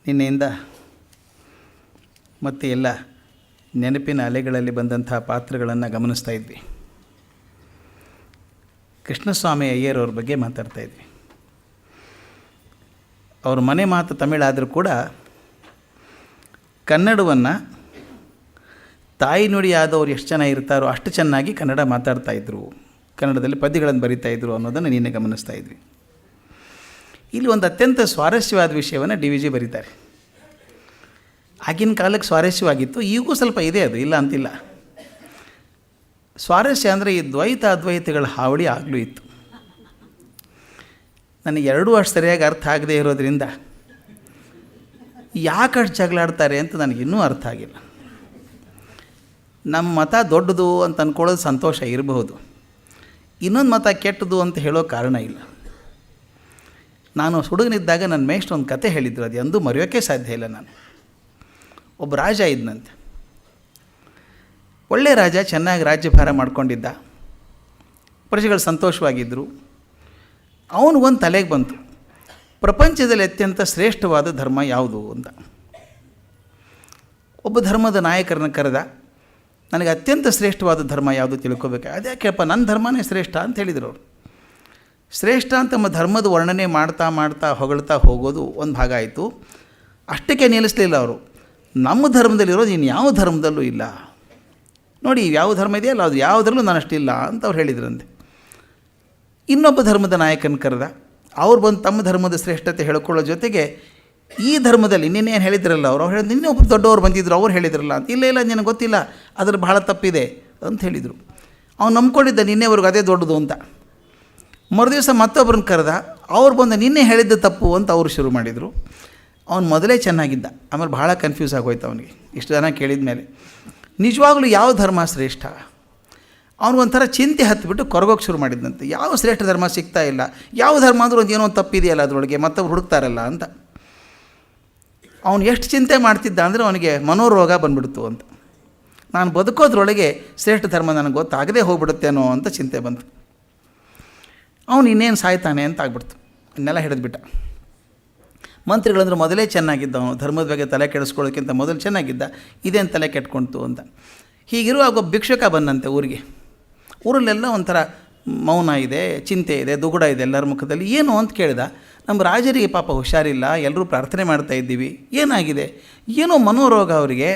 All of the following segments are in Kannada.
ನಿನ್ನೆಯಿಂದ ಮತ್ತು ಎಲ್ಲ ನೆನಪಿನ ಅಲೆಗಳಲ್ಲಿ ಬಂದಂಥ ಪಾತ್ರಗಳನ್ನು ಗಮನಿಸ್ತಾ ಇದ್ವಿ. ಕೃಷ್ಣಸ್ವಾಮಿ ಅಯ್ಯರವ್ರ ಬಗ್ಗೆ ಮಾತಾಡ್ತಾ ಇದ್ವಿ. ಅವ್ರ ಮನೆ ಮಾತು ತಮಿಳಾದರೂ ಕೂಡ ಕನ್ನಡವನ್ನು ತಾಯಿ ನುಡಿಯಾದವ್ರು ಎಷ್ಟು ಜನ ಇರ್ತಾರೋ ಅಷ್ಟು ಚೆನ್ನಾಗಿ ಕನ್ನಡ ಮಾತಾಡ್ತಾಯಿದ್ರು, ಕನ್ನಡದಲ್ಲಿ ಪದ್ಯಗಳನ್ನು ಬರಿತಾಯಿದ್ರು ಅನ್ನೋದನ್ನು ನಿನ್ನೆ ಗಮನಿಸ್ತಾ ಇದ್ವಿ. ಇಲ್ಲಿ ಒಂದು ಅತ್ಯಂತ ಸ್ವಾರಸ್ಯವಾದ ವಿಷಯವನ್ನು ಡಿ ವಿ ಜಿ ಬರೀತಾರೆ. ಆಗಿನ ಕಾಲಕ್ಕೆ ಸ್ವಾರಸ್ಯವಾಗಿತ್ತು, ಈಗೂ ಸ್ವಲ್ಪ ಇದೆ, ಅದು ಇಲ್ಲ ಅಂತಿಲ್ಲ. ಸ್ವಾರಸ್ಯ ಅಂದರೆ ಈ ದ್ವೈತ ಅದ್ವೈತಗಳ ಹಾವಳಿ ಆಗಲೂ ಇತ್ತು. ನನಗೆ ಎರಡೂ ಅಷ್ಟು ಸರಿಯಾಗಿ ಅರ್ಥ ಆಗದೆ ಇರೋದ್ರಿಂದ ಯಾಕಷ್ಟು ಜಗಳಾಡ್ತಾರೆ ಅಂತ ನನಗಿನ್ನೂ ಅರ್ಥ ಆಗಿಲ್ಲ. ನಮ್ಮ ಮತ ದೊಡ್ಡದು ಅಂತ ಅಂದ್ಕೊಳ್ಳೋದು ಸಂತೋಷ ಇರಬಹುದು, ಇನ್ನೊಂದು ಮತ ಕೆಟ್ಟದು ಅಂತ ಹೇಳೋ ಕಾರಣ ಇಲ್ಲ. ನಾನು ಹುಡುಗನಿದ್ದಾಗ ನನ್ನ ಮೇಷ್ಟ್ರು ಒಂದು ಕತೆ ಹೇಳಿದ್ರು, ಅದು ಎಂದೂ ಮರೆಯೋಕ್ಕೆ ಸಾಧ್ಯ ಇಲ್ಲ. ನಾನು ಒಬ್ಬ ರಾಜ ಇದ್ದಂತೆ, ಒಳ್ಳೆಯ ರಾಜ, ಚೆನ್ನಾಗಿ ರಾಜ್ಯಭಾರ ಮಾಡ್ಕೊಂಡಿದ್ದ, ಪ್ರಜೆಗಳು ಸಂತೋಷವಾಗಿದ್ದರು. ಅವನಿಗೊಂದು ತಲೆಗೆ ಬಂತು, ಪ್ರಪಂಚದಲ್ಲಿ ಅತ್ಯಂತ ಶ್ರೇಷ್ಠವಾದ ಧರ್ಮ ಯಾವುದು ಅಂತ. ಒಬ್ಬ ಧರ್ಮದ ನಾಯಕರನ್ನು ಕರೆದ, ನನಗೆ ಅತ್ಯಂತ ಶ್ರೇಷ್ಠವಾದ ಧರ್ಮ ಯಾವುದು ತಿಳ್ಕೊಬೇಕು. ಅದ್ಯಾಕೆಪ್ಪ, ನನ್ನ ಧರ್ಮನೇ ಶ್ರೇಷ್ಠ ಅಂತ ಹೇಳಿದರು ಅವರು. ಶ್ರೇಷ್ಠ ಅಂತ ತಮ್ಮ ಧರ್ಮದ ವರ್ಣನೆ ಮಾಡ್ತಾ ಹೊಗಳ್ತಾ ಹೋಗೋದು ಒಂದು ಭಾಗ ಆಯಿತು. ಅಷ್ಟಕ್ಕೆ ನಿಲ್ಲಿಸಲಿಲ್ಲ ಅವರು. ನಮ್ಮ ಧರ್ಮದಲ್ಲಿರೋದು ಇನ್ನು ಯಾವ ಧರ್ಮದಲ್ಲೂ ಇಲ್ಲ ನೋಡಿ, ಯಾವ ಧರ್ಮ ಇದೆಯಲ್ಲ ಅದು ಯಾವುದರಲ್ಲೂ ನಾನು ಅಷ್ಟಿಲ್ಲ ಅಂತ ಅವ್ರು ಹೇಳಿದ್ರಂತೆ. ಇನ್ನೊಬ್ಬ ಧರ್ಮದ ನಾಯಕನ ಕರೆದ, ಅವ್ರು ಬಂದು ತಮ್ಮ ಧರ್ಮದ ಶ್ರೇಷ್ಠತೆ ಹೇಳ್ಕೊಳ್ಳೋ ಜೊತೆಗೆ ಈ ಧರ್ಮದಲ್ಲಿ ನಿನ್ನೇನು ಹೇಳಿದ್ರಲ್ಲ ಅವ್ರು ಹೇಳಿದ್ರು, ನಿನ್ನೆ ಒಬ್ಬರು ದೊಡ್ಡವರು ಬಂದಿದ್ದರು ಅವ್ರು ಹೇಳಿದ್ರಲ್ಲ ಅಂತ. ಇಲ್ಲ ನನಗೆ ಗೊತ್ತಿಲ್ಲ, ಅದ್ರ ಬಹಳ ತಪ್ಪಿದೆ ಅಂತ ಹೇಳಿದರು. ಅವ್ನು ನಂಬ್ಕೊಂಡಿದ್ದ ನಿನ್ನೆವರೆಗೂ ಅದೇ ದೊಡ್ಡದು ಅಂತ. ಮರುದಿವಸ ಮತ್ತೊಬ್ಬರನ್ನ ಕರೆದ, ಅವ್ರು ಬಂದು ನಿನ್ನೆ ಹೇಳಿದ್ದು ತಪ್ಪು ಅಂತ ಅವರು ಶುರು ಮಾಡಿದರು. ಅವ್ನು ಮೊದಲೇ ಚೆನ್ನಾಗಿದ್ದ, ಆಮೇಲೆ ಭಾಳ ಕನ್ಫ್ಯೂಸ್ ಆಗೋಯ್ತು ಅವನಿಗೆ. ಇಷ್ಟು ಜನ ಕೇಳಿದ ಮೇಲೆ ನಿಜವಾಗ್ಲೂ ಯಾವ ಧರ್ಮ ಶ್ರೇಷ್ಠ, ಅವ್ನಿಗೊಂಥರ ಚಿಂತೆ ಹತ್ತಿಬಿಟ್ಟು ಕೊರಗೋಕ್ಕೆ ಶುರು ಮಾಡಿದ್ದಂತೆ. ಯಾವ ಶ್ರೇಷ್ಠ ಧರ್ಮ ಸಿಗ್ತಾ ಇಲ್ಲ, ಯಾವ ಧರ್ಮ ಅಂದರೂ ಒಂದು ಏನೋ ಒಂದು ತಪ್ಪಿದೆಯಲ್ಲ ಅದರೊಳಗೆ, ಮತ್ತೊಬ್ರು ಹುಡುಕ್ತಾರಲ್ಲ ಅಂತ. ಅವನು ಎಷ್ಟು ಚಿಂತೆ ಮಾಡ್ತಿದ್ದ ಅಂದರೆ ಅವನಿಗೆ ಮನೋರೋಗ ಬಂದ್ಬಿಡ್ತು ಅಂತ. ನಾನು ಬದುಕೋದ್ರೊಳಗೆ ಶ್ರೇಷ್ಠ ಧರ್ಮ ನನಗೆ ಗೊತ್ತಾಗದೇ ಹೋಗ್ಬಿಡುತ್ತೇನೋ ಅಂತ ಚಿಂತೆ ಬಂತು. ಅವನು ಇನ್ನೇನು ಸಾಯ್ತಾನೆ ಅಂತ ಆಗ್ಬಿಡ್ತು. ಇನ್ನೆಲ್ಲ ಹಿಡಿದ್ಬಿಟ್ಟ. ಮಂತ್ರಿಗಳಂದ್ರೆ ಮೊದಲೇ ಚೆನ್ನಾಗಿದ್ದ, ಅವನು ಧರ್ಮದ ಬಗ್ಗೆ ತಲೆ ಕೆಡಿಸ್ಕೊಳ್ಳೋಕ್ಕಿಂತ ಮೊದಲು ಚೆನ್ನಾಗಿದ್ದ, ಇದೇನು ತಲೆ ಕೆಟ್ಕೊಳ್ತು ಅಂತ. ಹೀಗಿರುವಾಗ ಒಬ್ಬ ಭಿಕ್ಷುಕ ಬಂದಂತೆ ಊರಿಗೆ. ಊರಲ್ಲೆಲ್ಲ ಒಂಥರ ಮೌನ ಇದೆ, ಚಿಂತೆ ಇದೆ, ದುಗುಡ ಇದೆ ಎಲ್ಲರ ಮುಖದಲ್ಲಿ. ಏನು ಅಂತ ಕೇಳಿದ. ನಮ್ಮ ರಾಜರಿಗೆ ಪಾಪ ಹುಷಾರಿಲ್ಲ, ಎಲ್ಲರೂ ಪ್ರಾರ್ಥನೆ ಮಾಡ್ತಾ ಇದ್ದೀವಿ, ಏನಾಗಿದೆ, ಏನೋ ಮನೋರೋಗ ಅವರಿಗೆ,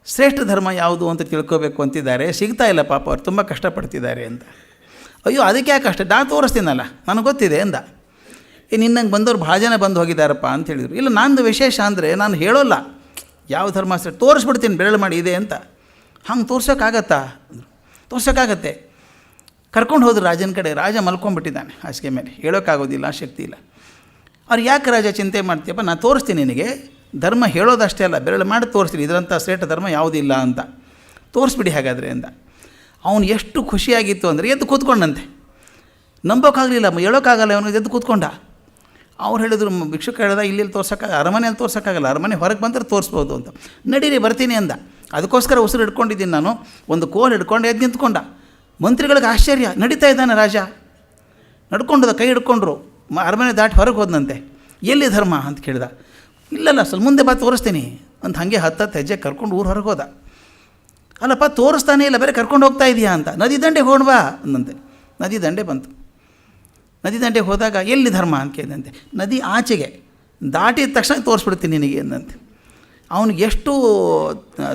ಶ್ರೇಷ್ಠ ಧರ್ಮ ಯಾವುದು ಅಂತ ತಿಳ್ಕೋಬೇಕು ಅಂತಿದ್ದಾರೆ, ಸಿಗ್ತಾ ಇಲ್ಲ ಪಾಪ, ಅವ್ರು ತುಂಬ ಕಷ್ಟಪಡ್ತಿದ್ದಾರೆ ಅಂತ. ಅಯ್ಯೋ ಅದಕ್ಕೆ ಯಾಕೆ ಅಷ್ಟೇ, ನಾನು ತೋರಿಸ್ತೀನಲ್ಲ, ನನಗೆ ಗೊತ್ತಿದೆ ಅಂದ. ನಿನ್ನಂಗೆ ಬಂದವ್ರು ಭಾಳ ಜನ ಬಂದು ಹೋಗಿದ್ದಾರಪ್ಪ ಅಂತ ಹೇಳಿದರು. ಇಲ್ಲ, ನಂದು ವಿಶೇಷ ಅಂದರೆ ನಾನು ಹೇಳೋಲ್ಲ ಯಾವ ಧರ್ಮ ಶ್ರೇಷ್ಠ, ತೋರಿಸ್ಬಿಡ್ತೀನಿ ಬೆರಳು ಮಾಡಿ ಇದೆ ಅಂತ. ಹಂಗೆ ತೋರ್ಸೋಕ್ಕಾಗತ್ತಾ ಅಂದರು. ತೋರ್ಸೋಕ್ಕಾಗತ್ತೆ. ಕರ್ಕೊಂಡು ಹೋದ್ರು ರಾಜನ ಕಡೆ. ರಾಜ ಮಲ್ಕೊಂಡ್ಬಿಟ್ಟಿದ್ದಾನೆ ಹಾಸಿಗೆ ಮೇಲೆ, ಹೇಳೋಕ್ಕಾಗೋದಿಲ್ಲ, ಶಕ್ತಿ ಇಲ್ಲ. ಅವ್ರು ಯಾಕೆ ರಾಜ ಚಿಂತೆ ಮಾಡ್ತೀಯಪ್ಪ, ನಾನು ತೋರಿಸ್ತೀನಿ ನಿನಗೆ, ಧರ್ಮ ಹೇಳೋದಷ್ಟೇ ಅಲ್ಲ, ಬೆರಳು ಮಾಡಿ ತೋರಿಸ್ತೀನಿ, ಇದರಂಥ ಶ್ರೇಷ್ಠ ಧರ್ಮ ಯಾವುದಿಲ್ಲ ಅಂತ. ತೋರಿಸ್ಬಿಡಿ ಹಾಗಾದರೆ ಅಂದ. ಅವನು ಎಷ್ಟು ಖುಷಿಯಾಗಿತ್ತು ಅಂದರೆ ಎದ್ದು ಕೂತ್ಕೊಂಡಂತೆ. ನಂಬೋಕ್ಕಾಗಲಿಲ್ಲ, ಹೇಳೋಕ್ಕಾಗಲ್ಲ, ಅವನಿಗೆ ಎದ್ದು ಕೂತ್ಕೊಂಡ. ಅವ್ರು ಹೇಳಿದ್ರು, ಭಿಕ್ಷುಕ ಹೇಳ್ದ, ಇಲ್ಲಿ ತೋರ್ಸೋಕ್ಕಾಗ, ಅರಮನೆಯಲ್ಲಿ ತೋರ್ಸೋಕ್ಕಾಗಲ್ಲ, ಅರಮನೆ ಹೊರಗೆ ಬಂದರೆ ತೋರಿಸ್ಬೋದು ಅಂತ. ನಡೀರಿ ಬರ್ತೀನಿ ಅಂದ. ಅದಕ್ಕೋಸ್ಕರ ಉಸಿರು ಹಿಡ್ಕೊಂಡಿದ್ದೀನಿ ನಾನು, ಒಂದು ಕೋಲ್ ಹಿಡ್ಕೊಂಡು ಎದ್ದು ನಿಂತ್ಕೊಂಡ. ಮಂತ್ರಿಗಳಿಗೆ ಆಶ್ಚರ್ಯ, ನಡೀತಾ ಇದ್ದಾನೆ ರಾಜ. ನಡ್ಕೊಂಡದ, ಕೈ ಹಿಡ್ಕೊಂಡ್ರು, ಅರಮನೆ ದಾಟಿ ಹೊರಗೆ ಹೋದಂತೆ. ಎಲ್ಲಿ ಧರ್ಮ ಅಂತ ಕೇಳಿದ. ಇಲ್ಲಲ್ಲ, ಸ್ವಲ್ಪ ಮುಂದೆ ಬಾ ತೋರಿಸ್ತೀನಿ ಅಂತ. ಹಾಗೆ 10 ಹೆಜ್ಜೆ ಕರ್ಕೊಂಡು ಊರು ಹೊರಗೆ ಹೋದ. ಅಲ್ಲಪ್ಪ ತೋರಿಸ್ತಾನೆ ಇಲ್ಲ, ಬೇರೆ ಕರ್ಕೊಂಡು ಹೋಗ್ತಾ ಇದೆಯಾ ಅಂತ. ನದಿ ದಂಡೆಗೆ ಹೋಗಿ ಬಾ ಅಂದಂತೆ. ನದಿ ದಂಡೆ ಬಂತು. ನದಿ ದಂಡೆಗೆ ಹೋದಾಗ ಎಲ್ಲಿ ಧರ್ಮ ಅಂತ ಕೇಳಿದಂತೆ. ನದಿ ಆಚೆಗೆ ದಾಟಿದ ತಕ್ಷಣ ತೋರಿಸ್ಬಿಡ್ತೀನಿ ನಿನಗೆ ಅಂದಂತೆ. ಅವನಿಗೆ ಎಷ್ಟು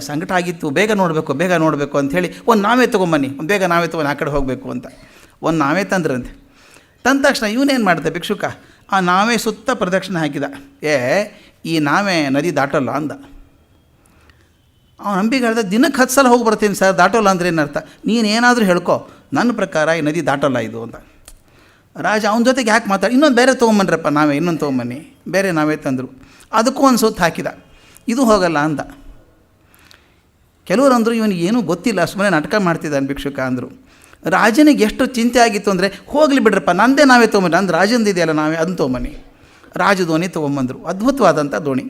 ಸಂಕಟ ಆಗಿತ್ತು, ಬೇಗ ನೋಡಬೇಕು ಅಂಥೇಳಿ ಒಂದು ನಾವೇ ತೊಗೊಂಬನ್ನಿ, ಬೇಗ ನಾವೇ ತೊಗೊಂಡು ಆ ಕಡೆ ಹೋಗಬೇಕು ಅಂತ ಒಂದು ನಾವೇ ತಂದ್ರಂತೆ. ತಂದ ತಕ್ಷಣ ಇವನೇನು ಮಾಡ್ದೆ ಭಿಕ್ಷುಕ, ಆ ನಾವೇ ಸುತ್ತ ಪ್ರದಕ್ಷಿಣೆ ಹಾಕಿದ. ಈ ನಾವೇ ನದಿ ದಾಟೋಲ್ಲ ಅಂದ. ಅವನು ನಂಬಿಗೆ ಹೇಳ್ದ, ದಿನಕ್ಕೆ 10 ಸಲ ಹೋಗಿ ಬರ್ತೀನಿ ಸರ್, ದಾಟೋಲ್ಲ ಅಂದರೆ ಏನರ್ಥ, ನೀನೇನಾದರೂ ಹೇಳ್ಕೊ, ನನ್ನ ಪ್ರಕಾರ ಈ ನದಿ ದಾಟೋಲ್ಲ ಇದು ಅಂತ. ರಾಜ ಅವನ ಜೊತೆಗೆ ಯಾಕೆ ಮಾತಾಡಿ, ಇನ್ನೊಂದು ಬೇರೆ ತೊಗೊಂಬನ್ರಪ್ಪ, ನಾವೇ ಇನ್ನೊಂದು ತೊಗೊಂಬನ್ನಿ. ಬೇರೆ ನಾವೇ ತಂದರು. ಅದಕ್ಕೂ ಒಂದು ಸುತ್ತು ಹಾಕಿದ. ಇದು ಹೋಗಲ್ಲ ಅಂತ. ಕೆಲವರು ಅಂದರು, ಇವನಿಗೆ ಏನೂ ಗೊತ್ತಿಲ್ಲ, ಸುಮ್ಮನೆ ನಾಟಕ ಮಾಡ್ತಿದ್ದಾನೆ ಭಿಕ್ಷುಕ ಅಂದರು. ರಾಜನಿಗೆ ಎಷ್ಟು ಚಿಂತೆ ಆಗಿತ್ತು ಅಂದರೆ, ಹೋಗಲಿ ಬಿಡ್ರಪ್ಪ, ನಂದೇ ನಾವೇ ತೊಗೊಂಬನ್ನಿ, ನಂದು ರಾಜಂದು ಇದೆಯಲ್ಲ ನಾವೇ ಅದನ್ನು ತೊಗೊಂಬನ್ನಿ. ರಾಜ ದೋಣಿ ತೊಗೊಂಬಂದರು. ಅದ್ಭುತವಾದಂಥ ದೋಣಿ,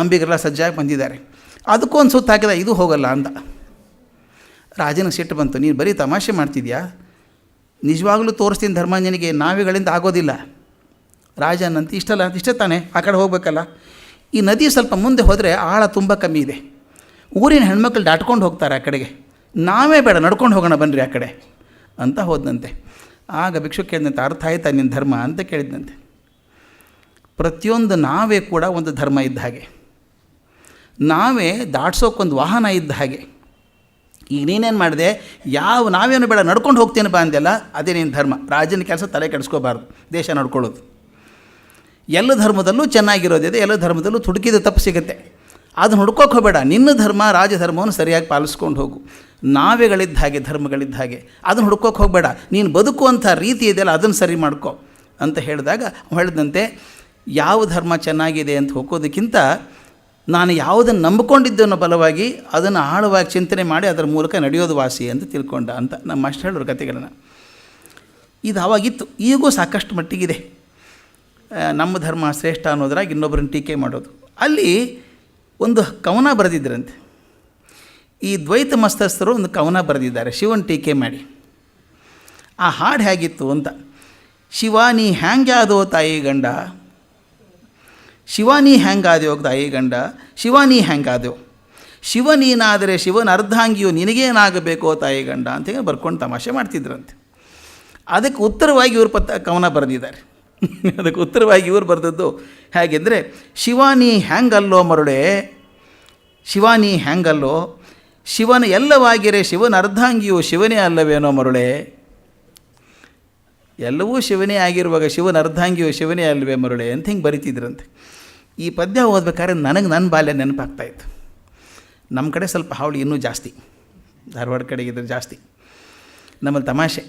ಅಂಬಿಗರೆಲ್ಲ ಸಜ್ಜಾಗಿ ಬಂದಿದ್ದಾರೆ. ಅದಕ್ಕೂ ಒಂದು ಸುತ್ತು ಹಾಕಿದ. ಇದು ಹೋಗಲ್ಲ ಅಂದ. ರಾಜನಿಗೆ ಸಿಟ್ಟು ಬಂತು, ನೀನು ಬರೀ ತಮಾಷೆ ಮಾಡ್ತಿದ್ಯಾ, ನಿಜವಾಗ್ಲೂ ತೋರಿಸ್ತೀನಿ ಧರ್ಮ ನಿನಗೆ, ನಾವಿಗಳಿಂದ ಆಗೋದಿಲ್ಲ. ರಾಜನಂತ ಇಷ್ಟೇ ತಾನೇ, ಆ ಕಡೆ ಹೋಗಬೇಕಲ್ಲ. ಈ ನದಿ ಸ್ವಲ್ಪ ಮುಂದೆ ಹೋದರೆ ಆಳ ತುಂಬ ಕಮ್ಮಿ ಇದೆ. ಊರಿನ ಹೆಣ್ಮಕ್ಳು ದಾಟ್ಕೊಂಡು ಹೋಗ್ತಾರೆ ಆ ಕಡೆಗೆ. ನಾವೇ ಬೇಡ, ನಡ್ಕೊಂಡು ಹೋಗೋಣ ಬನ್ನಿರಿ ಆ ಕಡೆ ಅಂತ ಹೋದಂತೆ. ಆಗ ಭಿಕ್ಷು ಕೇಳಿದಂತೆ, ಅರ್ಥ ಆಯ್ತಾ ನಿನ್ನ ಧರ್ಮ ಅಂತ ಕೇಳಿದಂತೆ. ಪ್ರತಿಯೊಂದು ನಾವೇ ಕೂಡ ಒಂದು ಧರ್ಮ ಇದ್ದ ಹಾಗೆ, ನಾವೇ ದಾಟ್ಸೋಕ್ಕೊಂದು ವಾಹನ ಇದ್ದ ಹಾಗೆ. ಈಗ ನೀನೇನು ಮಾಡಿದೆ, ನಾವೇನು ಬೇಡ ನಡ್ಕೊಂಡು ಹೋಗ್ತೇನೆ ಬಾ ಅಂದೆಲ್ಲ, ಅದೇ ನಿನ್ನ ಧರ್ಮ. ರಾಜನ ಕೆಲಸ ತಲೆ ಕೆಡಿಸ್ಕೋಬಾರ್ದು, ದೇಶ ನಡ್ಕೊಳ್ಳೋದು. ಎಲ್ಲ ಧರ್ಮದಲ್ಲೂ ಚೆನ್ನಾಗಿರೋದಿದೆ, ಎಲ್ಲ ಧರ್ಮದಲ್ಲೂ ತುಡುಕಿದ ತಪ್ಪು ಸಿಗುತ್ತೆ. ಅದನ್ನು ಹುಡ್ಕೋಕೆ ಹೋಗಬೇಡ. ನಿನ್ನ ಧರ್ಮ ರಾಜಧರ್ಮವನ್ನು ಸರಿಯಾಗಿ ಪಾಲಿಸ್ಕೊಂಡು ಹೋಗು. ನಾವೆಗಳಿದ್ದ ಹಾಗೆ, ಧರ್ಮಗಳಿದ್ದ ಹಾಗೆ, ಅದನ್ನು ಹುಡ್ಕೋಕೆ ಹೋಗಬೇಡ. ನೀನು ಬದುಕುವಂಥ ರೀತಿ ಇದೆಯಲ್ಲ ಅದನ್ನು ಸರಿ ಮಾಡ್ಕೊ ಅಂತ ಹೇಳಿದಾಗ ಹೇಳಿದಂತೆ, ಯಾವ ಧರ್ಮ ಚೆನ್ನಾಗಿದೆ ಅಂತ ಹೋಗೋದಕ್ಕಿಂತ ನಾನು ಯಾವುದನ್ನು ನಂಬಿಕೊಂಡಿದ್ದನ್ನು ಬಲವಾಗಿ ಅದನ್ನು ಆಳವಾಗಿ ಚಿಂತನೆ ಮಾಡಿ ಅದರ ಮೂಲಕ ನಡೆಯೋದು ವಾಸಿ ಅಂತ ತಿಳ್ಕೊಂಡ ಅಂತ ನಮ್ಮ ಮಾಸ್ಟರ್ ಹೇಳೋರು ಕಥೆಗಳನ್ನು. ಇದು ಆವಾಗಿತ್ತು, ಈಗೂ ಸಾಕಷ್ಟು ಮಟ್ಟಿಗಿದೆ. ನಮ್ಮ ಧರ್ಮ ಶ್ರೇಷ್ಠ ಅನ್ನೋದ್ರಾಗ ಇನ್ನೊಬ್ಬರನ್ನ ಟೀಕೆ ಮಾಡೋದು. ಅಲ್ಲಿ ಒಂದು ಕವನ ಬರೆದಿದ್ದರಂತೆ. ಈ ದ್ವೈತ ಮಸ್ತಸ್ಥರು ಒಂದು ಕವನ ಬರೆದಿದ್ದಾರೆ ಶಿವನ ಟೀಕೆ ಮಾಡಿ. ಆ ಹಾಡು ಹೇಗಿತ್ತು ಅಂತ, ಶಿವ ನೀ ಹ್ಯಾಂಗ್ಯಾದೋ ತಾಯಿ ಗಂಡ, ಶಿವ ನೀ ಹ್ಯಾಂಗಾದ್ಯೋ ತಾಯಿ ಗಂಡ, ಶಿವ ನೀ ಹ್ಯಾಂಗಾದ್ಯೋ, ಶಿವ ನೀನಾದರೆ ಶಿವನ ಅರ್ಧಾಂಗಿಯು ನಿನಗೇನಾಗಬೇಕೋ ತಾಯಿ ಗಂಡ ಅಂತ ಬರ್ಕೊಂಡು ತಮಾಷೆ ಮಾಡ್ತಿದ್ರಂತೆ. ಅದಕ್ಕೆ ಉತ್ತರವಾಗಿ ಇವರು ಕವನ ಬರೆದಿದ್ದಾರೆ. ಅದಕ್ಕೆ ಉತ್ತರವಾಗಿ ಇವರು ಬರೆದದ್ದು ಹೇಗೆಂದರೆ, ಶಿವ ನೀ ಹ್ಯಾಂಗಲ್ಲೋ ಮರುಳೆ, ಶಿವ ನೀ ಹ್ಯಾಂಗಲ್ಲೋ, ಶಿವನ ಎಲ್ಲವಾಗಿರೆ ಶಿವನ ಅರ್ಧಾಂಗಿಯು ಶಿವನೇ ಅಲ್ಲವೇನೋ ಮರುಳೆ. ಎಲ್ಲವೂ ಶಿವನೇ ಆಗಿರುವಾಗ ಶಿವನ ಅರ್ಧಾಂಗಿಯು ಶಿವನೇ ಅಲ್ಲವೇ ಮರುಳೆ ಅಂತ ಹಿಂಗೆ ಬರಿತಿದ್ರಂತೆ. ಈ ಪದ್ಯ ಓದ್ಬೇಕಾದ್ರೆ ನನಗೆ ನನ್ನ ಬಾಲ್ಯ ನೆನಪಾಗ್ತಾಯಿತ್ತು. ನಮ್ಮ ಕಡೆ ಸ್ವಲ್ಪ ಹಾವಳಿ ಇನ್ನೂ ಜಾಸ್ತಿ, ಧಾರವಾಡ ಕಡೆಗಿದ್ರೆ ಜಾಸ್ತಿ. ನಮ್ಮಲ್ಲಿ ತಮಾಷೆ,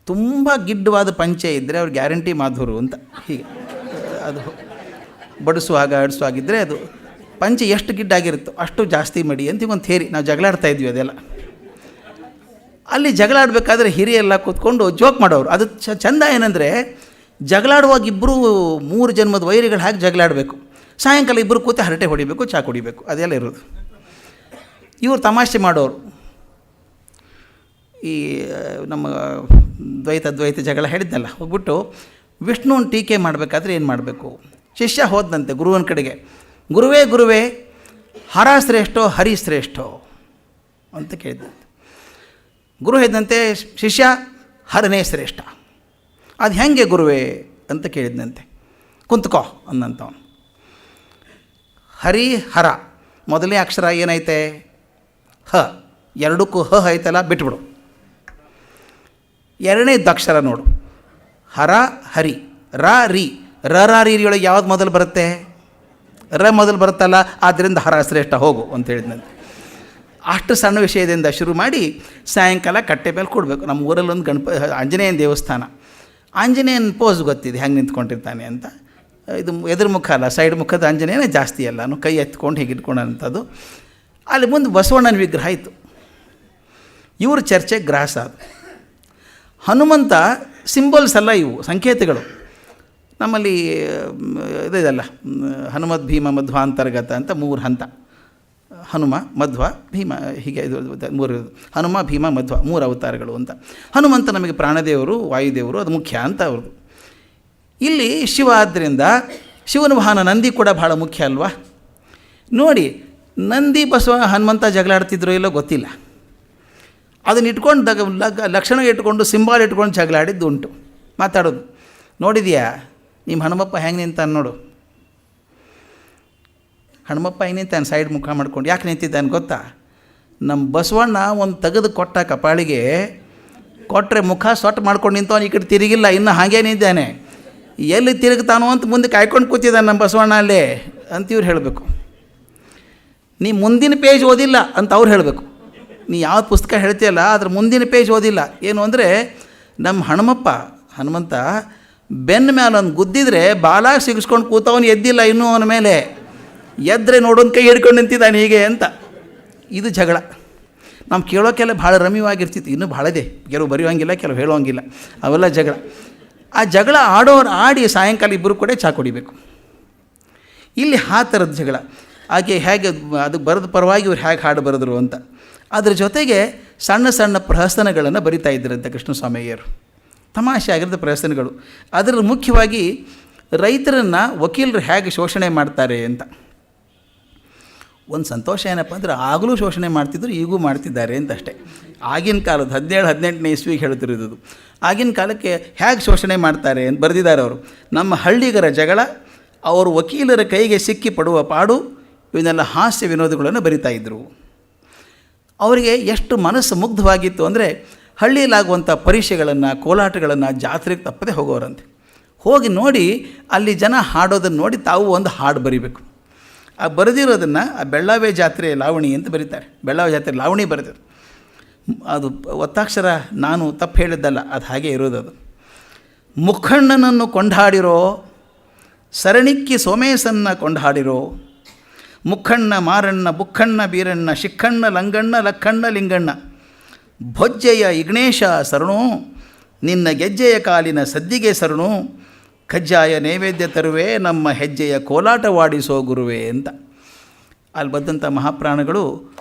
ತುಂಬ ಗಿಡ್ಡವಾದ ಪಂಚೆ ಇದ್ದರೆ ಅವ್ರು ಗ್ಯಾರಂಟಿ ಮಾಧುರು ಅಂತ. ಹೀಗೆ ಅದು ಬಡಿಸುವಾಗ ಅಡಿಸುವಾಗಿದ್ದರೆ ಅದು ಪಂಚೆ ಎಷ್ಟು ಗಿಡ್ಡಾಗಿರುತ್ತೋ ಅಷ್ಟು ಜಾಸ್ತಿ ಮಡಿ ಅಂತ ಒಂದು ಥೇರಿ. ನಾವು ಜಗಳಾಡ್ತಾಯಿದ್ವಿ ಅದೆಲ್ಲ. ಅಲ್ಲಿ ಜಗಳಾಡಬೇಕಾದ್ರೆ ಹಿರಿಯೆಲ್ಲ ಕೂತ್ಕೊಂಡು ಜೋಕ್ ಮಾಡೋರು. ಅದು ಚಂದ ಏನಂದರೆ, ಜಗಳಾಡುವಾಗ ಇಬ್ಬರು 3 ಜನ್ಮದ ವೈರಿಗಳು ಹಾಕಿ ಜಗಳಾಡಬೇಕು. ಸಾಯಂಕಾಲ ಇಬ್ಬರು ಕೂತು ಹರಟೆ ಹೊಡಿಬೇಕು, ಚಾ ಕುಡಿಬೇಕು, ಅದೆಲ್ಲ ಇರೋದು. ಇವರು ತಮಾಷೆ ಮಾಡೋರು. ಈ ನಮ್ಮ ದ್ವೈತ ಜಗಳ ಹೇಳಿದ್ನಲ್ಲ, ಹೋಗ್ಬಿಟ್ಟು ವಿಷ್ಣುವನ್ನ ಟೀಕೆ ಮಾಡಬೇಕಾದ್ರೆ ಏನು ಮಾಡಬೇಕು? ಶಿಷ್ಯ ಹೋದಂತೆ ಗುರುವನ ಕಡೆಗೆ, ಗುರುವೇ ಹರ ಶ್ರೇಷ್ಠೋ ಹರಿ ಶ್ರೇಷ್ಠೋ ಅಂತ ಕೇಳಿದಂತೆ. ಗುರು ಹೇಳಿದಂತೆ, ಶಿಷ್ಯ ಹರನೇ ಶ್ರೇಷ್ಠ. ಅದು ಹೆಂಗೆ ಗುರುವೇ ಅಂತ ಕೇಳಿದಂತೆ. ಕುಂತ್ಕೋ ಅಂದಂಥವನು. ಹರಿ ಹರ ಮೊದಲನೇ ಅಕ್ಷರ ಏನೈತೆ? ಹ. ಎರಡಕ್ಕೂ ಹ ಐತಲ್ಲ, ಬಿಟ್ಬಿಡು. ಎರಡನೇದು ಅಕ್ಷರ ನೋಡು, ಹರ ಹರಿ. ರ ರಿ. ರೀರಿಯೊಳಗೆ ಯಾವ್ದು ಮೊದಲು ಬರುತ್ತೆ? ರ ಮೊದಲು ಬರುತ್ತಲ್ಲ, ಆದ್ದರಿಂದ ಹರ ಶ್ರೇಷ್ಠ, ಹೋಗು ಅಂತ ಹೇಳಿದಂತೆ. ಅಷ್ಟು ಸಣ್ಣ ವಿಷಯದಿಂದ ಶುರು ಮಾಡಿ ಸಾಯಂಕಾಲ ಕಟ್ಟೆ ಮೇಲೆ ಕೊಡಬೇಕು. ನಮ್ಮ ಊರಲ್ಲೊಂದು ಆಂಜನೇಯನ ದೇವಸ್ಥಾನ. ಆಂಜನೇಯನ ಪೋಸ್ ಗೊತ್ತಿದೆ, ಹೆಂಗೆ ನಿಂತ್ಕೊಂಡಿರ್ತಾನೆ ಅಂತ. ಇದು ಎದುರು ಮುಖ ಅಲ್ಲ, ಸೈಡ್ ಮುಖದ ಆಂಜನೇಯನೇ ಜಾಸ್ತಿ ಎಲ್ಲನೂ ಕೈ ಎತ್ಕೊಂಡು ಹೀಗೆ ಇಟ್ಕೊಂಡಂಥದ್ದು. ಅಲ್ಲಿ ಮುಂದೆ ಬಸವಣ್ಣನ ವಿಗ್ರಹ ಇತ್ತು. ಇವ್ರ ಚರ್ಚೆ ಗ್ರಾಸ ಅದು. ಹನುಮಂತ ಸಿಂಬಲ್ಸ್ ಅಲ್ಲ, ಇವು ಸಂಕೇತಗಳು. ನಮ್ಮಲ್ಲಿ ಇದೆಲ್ಲ ಹನುಮದ್ ಭೀಮ ಮಧ್ವ ಅಂತರ್ಗತ ಅಂತ 3 ಹಂತ. ಹನುಮ, ಮಧ್ವ, ಭೀಮ, ಹೀಗೆ ಇದು 3 ಹನುಮ, ಭೀಮ, ಮಧ್ವ 3 ಅವತಾರಗಳು ಅಂತ. ಹನುಮಂತ ನಮಗೆ ಪ್ರಾಣದೇವರು, ವಾಯುದೇವರು, ಅದು ಮುಖ್ಯ ಅಂತ ಅವ್ರದ್ದು. ಇಲ್ಲಿ ಶಿವ ಆದ್ದರಿಂದ ಶಿವನ ವಾಹನ ನಂದಿ ಕೂಡ ಭಾಳ ಮುಖ್ಯ ಅಲ್ವಾ? ನೋಡಿ, ನಂದಿ ಬಸವ ಹನುಮಂತ ಜಗಳಾಡ್ತಿದ್ರು ಇಲ್ಲೋ ಗೊತ್ತಿಲ್ಲ. ಅದನ್ನ ಇಟ್ಕೊಂಡು ಲಕ್ಷಣ ಇಟ್ಕೊಂಡು ಸಿಂಬಾಲ್ ಇಟ್ಕೊಂಡು ಜಗಳಾಡಿದ್ದು ಉಂಟು. ಮಾತಾಡೋದು ನೋಡಿದೆಯಾ? ನಿಮ್ಮ ಹನುಮಪ್ಪ ಹೆಂಗೆ ನಿಂತಾನೆ ನೋಡು. ಹನುಮಪ್ಪ ಹೆಂಗೆ ನಿಂತಾನೆ ಸೈಡ್ ಮುಖ ಮಾಡ್ಕೊಂಡು. ಯಾಕೆ ನಿಂತಿದ್ದಾನೆ ಗೊತ್ತಾ? ನಮ್ಮ ಬಸವಣ್ಣ ಒಂದು ತೆಗೆದು ಕೊಟ್ಟ ಕಪಾಳಿಗೆ ಕೊಟ್ಟರೆ ಮುಖ ಸೊಟ್ಟು ಮಾಡ್ಕೊಂಡು ನಿಂತವನು ಈ ಕಡೆ ತಿರುಗಿಲ್ಲ, ಇನ್ನು ಹಾಗೇ ನಿಂತಾನೆ. ಎಲ್ಲಿ ತಿರುಗ್ತಾನೋ ಅಂತ ಮುಂದೆ ಕಾಯ್ಕೊಂಡು ಕೂತಿದ್ದಾನೆ ನಮ್ಮ ಬಸವಣ್ಣ ಅಲ್ಲೇ ಅಂತ ಇವ್ರು ಹೇಳಬೇಕು. ನೀ ಮುಂದಿನ ಪೇಜ್ ಓದಿಲ್ಲ ಅಂತ ಅವ್ರು ಹೇಳಬೇಕು. ನೀ ಯಾವ್ದು ಪುಸ್ತಕ ಹೇಳ್ತೀಯಲ್ಲ ಅದ್ರ ಮುಂದಿನ ಪೇಜ್ ಓದಿಲ್ಲ. ಏನು ಅಂದರೆ, ನಮ್ಮ ಹನುಮಂತ ಬೆನ್ನ ಮೇಲೆ ಒಂದು ಗುದ್ದಿದ್ರೆ ಬಾಲಾಗ ಸಿಗಿಸ್ಕೊಂಡು ಕೂತವನು ಎದ್ದಿಲ್ಲ ಇನ್ನೂ ಅವನ ಮೇಲೆ. ಎದ್ರೆ ನೋಡೋನ್ ಕೈ ಹಿಡ್ಕೊಂಡು ನಿಂತಿದ್ದಾನೆ ಹೀಗೆ ಅಂತ. ಇದು ಜಗಳ. ನಾವು ಕೇಳೋಕ್ಕೆಲ್ಲ ಭಾಳ ರಮ್ಯವಾಗಿರ್ತಿತ್ತು. ಇನ್ನೂ ಭಾಳ ಇದೆ, ಕೆಲವು ಬರೆಯೋಂಗಿಲ್ಲ, ಕೆಲವು ಹೇಳೋಂಗಿಲ್ಲ, ಅವೆಲ್ಲ ಜಗಳ. ಆ ಜಗಳ ಆಡಿ ಸಾಯಂಕಾಲ ಇಬ್ಬರು ಕೂಡ ಚಾ ಕುಡಿಬೇಕು. ಇಲ್ಲಿ ಆ ಥರದ ಜಗಳ. ಆಕೆ ಹೇಗೆ ಅದು ಬರೆದ ಪರವಾಗಿ ಇವ್ರು ಹೇಗೆ ಹಾಡು ಬರೆದ್ರು ಅಂತ. ಅದ್ರ ಜೊತೆಗೆ ಸಣ್ಣ ಸಣ್ಣ ಪ್ರಹಸನಗಳನ್ನು ಬರಿತಾ ಇದ್ದರಂತೆ ಕೃಷ್ಣಸ್ವಾಮಯ್ಯರು. ತಮಾಷೆ ಆಗಿರೋದು ಪ್ರಹಸನಗಳು. ಅದರಲ್ಲಿ ಮುಖ್ಯವಾಗಿ ರೈತರನ್ನು ವಕೀಲರು ಹೇಗೆ ಶೋಷಣೆ ಮಾಡ್ತಾರೆ ಅಂತ. ಒಂದು ಸಂತೋಷ ಏನಪ್ಪ ಅಂದರೆ ಆಗಲೂ ಶೋಷಣೆ ಮಾಡ್ತಿದ್ರು, ಈಗೂ ಮಾಡ್ತಿದ್ದಾರೆ ಅಂತಷ್ಟೇ. ಆಗಿನ ಕಾಲದ 17-18ನೇ ಇಸ್ವಿಗೆ ಹೇಳ್ತಿರೋದು. ಆಗಿನ ಕಾಲಕ್ಕೆ ಹೇಗೆ ಶೋಷಣೆ ಮಾಡ್ತಾರೆ ಅಂತ ಬರೆದಿದ್ದಾರೆ ಅವರು. ನಮ್ಮ ಹಳ್ಳಿಗರ ಜಗಳ, ಅವರು ವಕೀಲರ ಕೈಗೆ ಸಿಕ್ಕಿ ಪಡುವ ಪಾಡು, ಇವನ್ನೆಲ್ಲ ಹಾಸ್ಯ ವಿನೋದಗಳನ್ನು ಬರಿತಾಯಿದ್ರು. ಅವರಿಗೆ ಎಷ್ಟು ಮನಸ್ಸು ಮುಗ್ಧವಾಗಿತ್ತು ಅಂದರೆ ಹಳ್ಳಿಯಲ್ಲಾಗುವಂಥ ಪರೀಕ್ಷೆಗಳನ್ನು, ಕೋಲಾಟಗಳನ್ನು ಜಾತ್ರೆಗೆ ತಪ್ಪದೆ ಹೋಗೋರಂತೆ. ಹೋಗಿ ನೋಡಿ ಅಲ್ಲಿ ಜನ ಹಾಡೋದನ್ನು ನೋಡಿ ತಾವು ಒಂದು ಹಾಡು ಬರಿಬೇಕು. ಆ ಬರೆದಿರೋದನ್ನು ಆ ಬೆಳ್ಳಾವೆ ಜಾತ್ರೆ ಲಾವಣಿ ಅಂತ ಬರೀತಾರೆ. ಬೆಳ್ಳಾವೆ ಜಾತ್ರೆ ಲಾವಣಿ ಬರೆದಿರು. ಅದು ಒತ್ತಾಕ್ಷರ ನಾನು ತಪ್ಪು ಹೇಳಿದ್ದಲ್ಲ, ಅದು ಹಾಗೆ ಇರೋದದು. ಮುಖಣ್ಣನನ್ನು ಕೊಂಡಾಡಿರೋ, ಸರಣಿಕ್ಕಿ ಸೋಮೇಶನ್ನ ಕೊಂಡಾಡಿರೋ, ಮುಖಣ್ಣ ಮಾರಣ್ಣ ಬುಕ್ಕಣ್ಣ ಬೀರಣ್ಣ ಶಿಕ್ಕಣ್ಣ ಲಂಗಣ್ಣ ಲಕ್ಕಣ್ಣ ಲಿಂಗಣ್ಣ, ಭೊಜ್ಜೆಯ ಇಗ್ನೇಶ ಶರಣು, ನಿನ್ನ ಗೆಜ್ಜೆಯ ಕಾಲಿನ ಸದ್ದಿಗೆ ಶರಣು, ಕಜ್ಜಾಯ ನೈವೇದ್ಯ ತರುವೆ, ನಮ್ಮ ಹೆಜ್ಜೆಯ ಕೋಲಾಟವಾಡಿಸೋ ಗುರುವೆ ಅಂತ. ಅಲ್ಲಿ ಬಂದಂಥ ಮಹಾಪ್ರಾಣಗಳು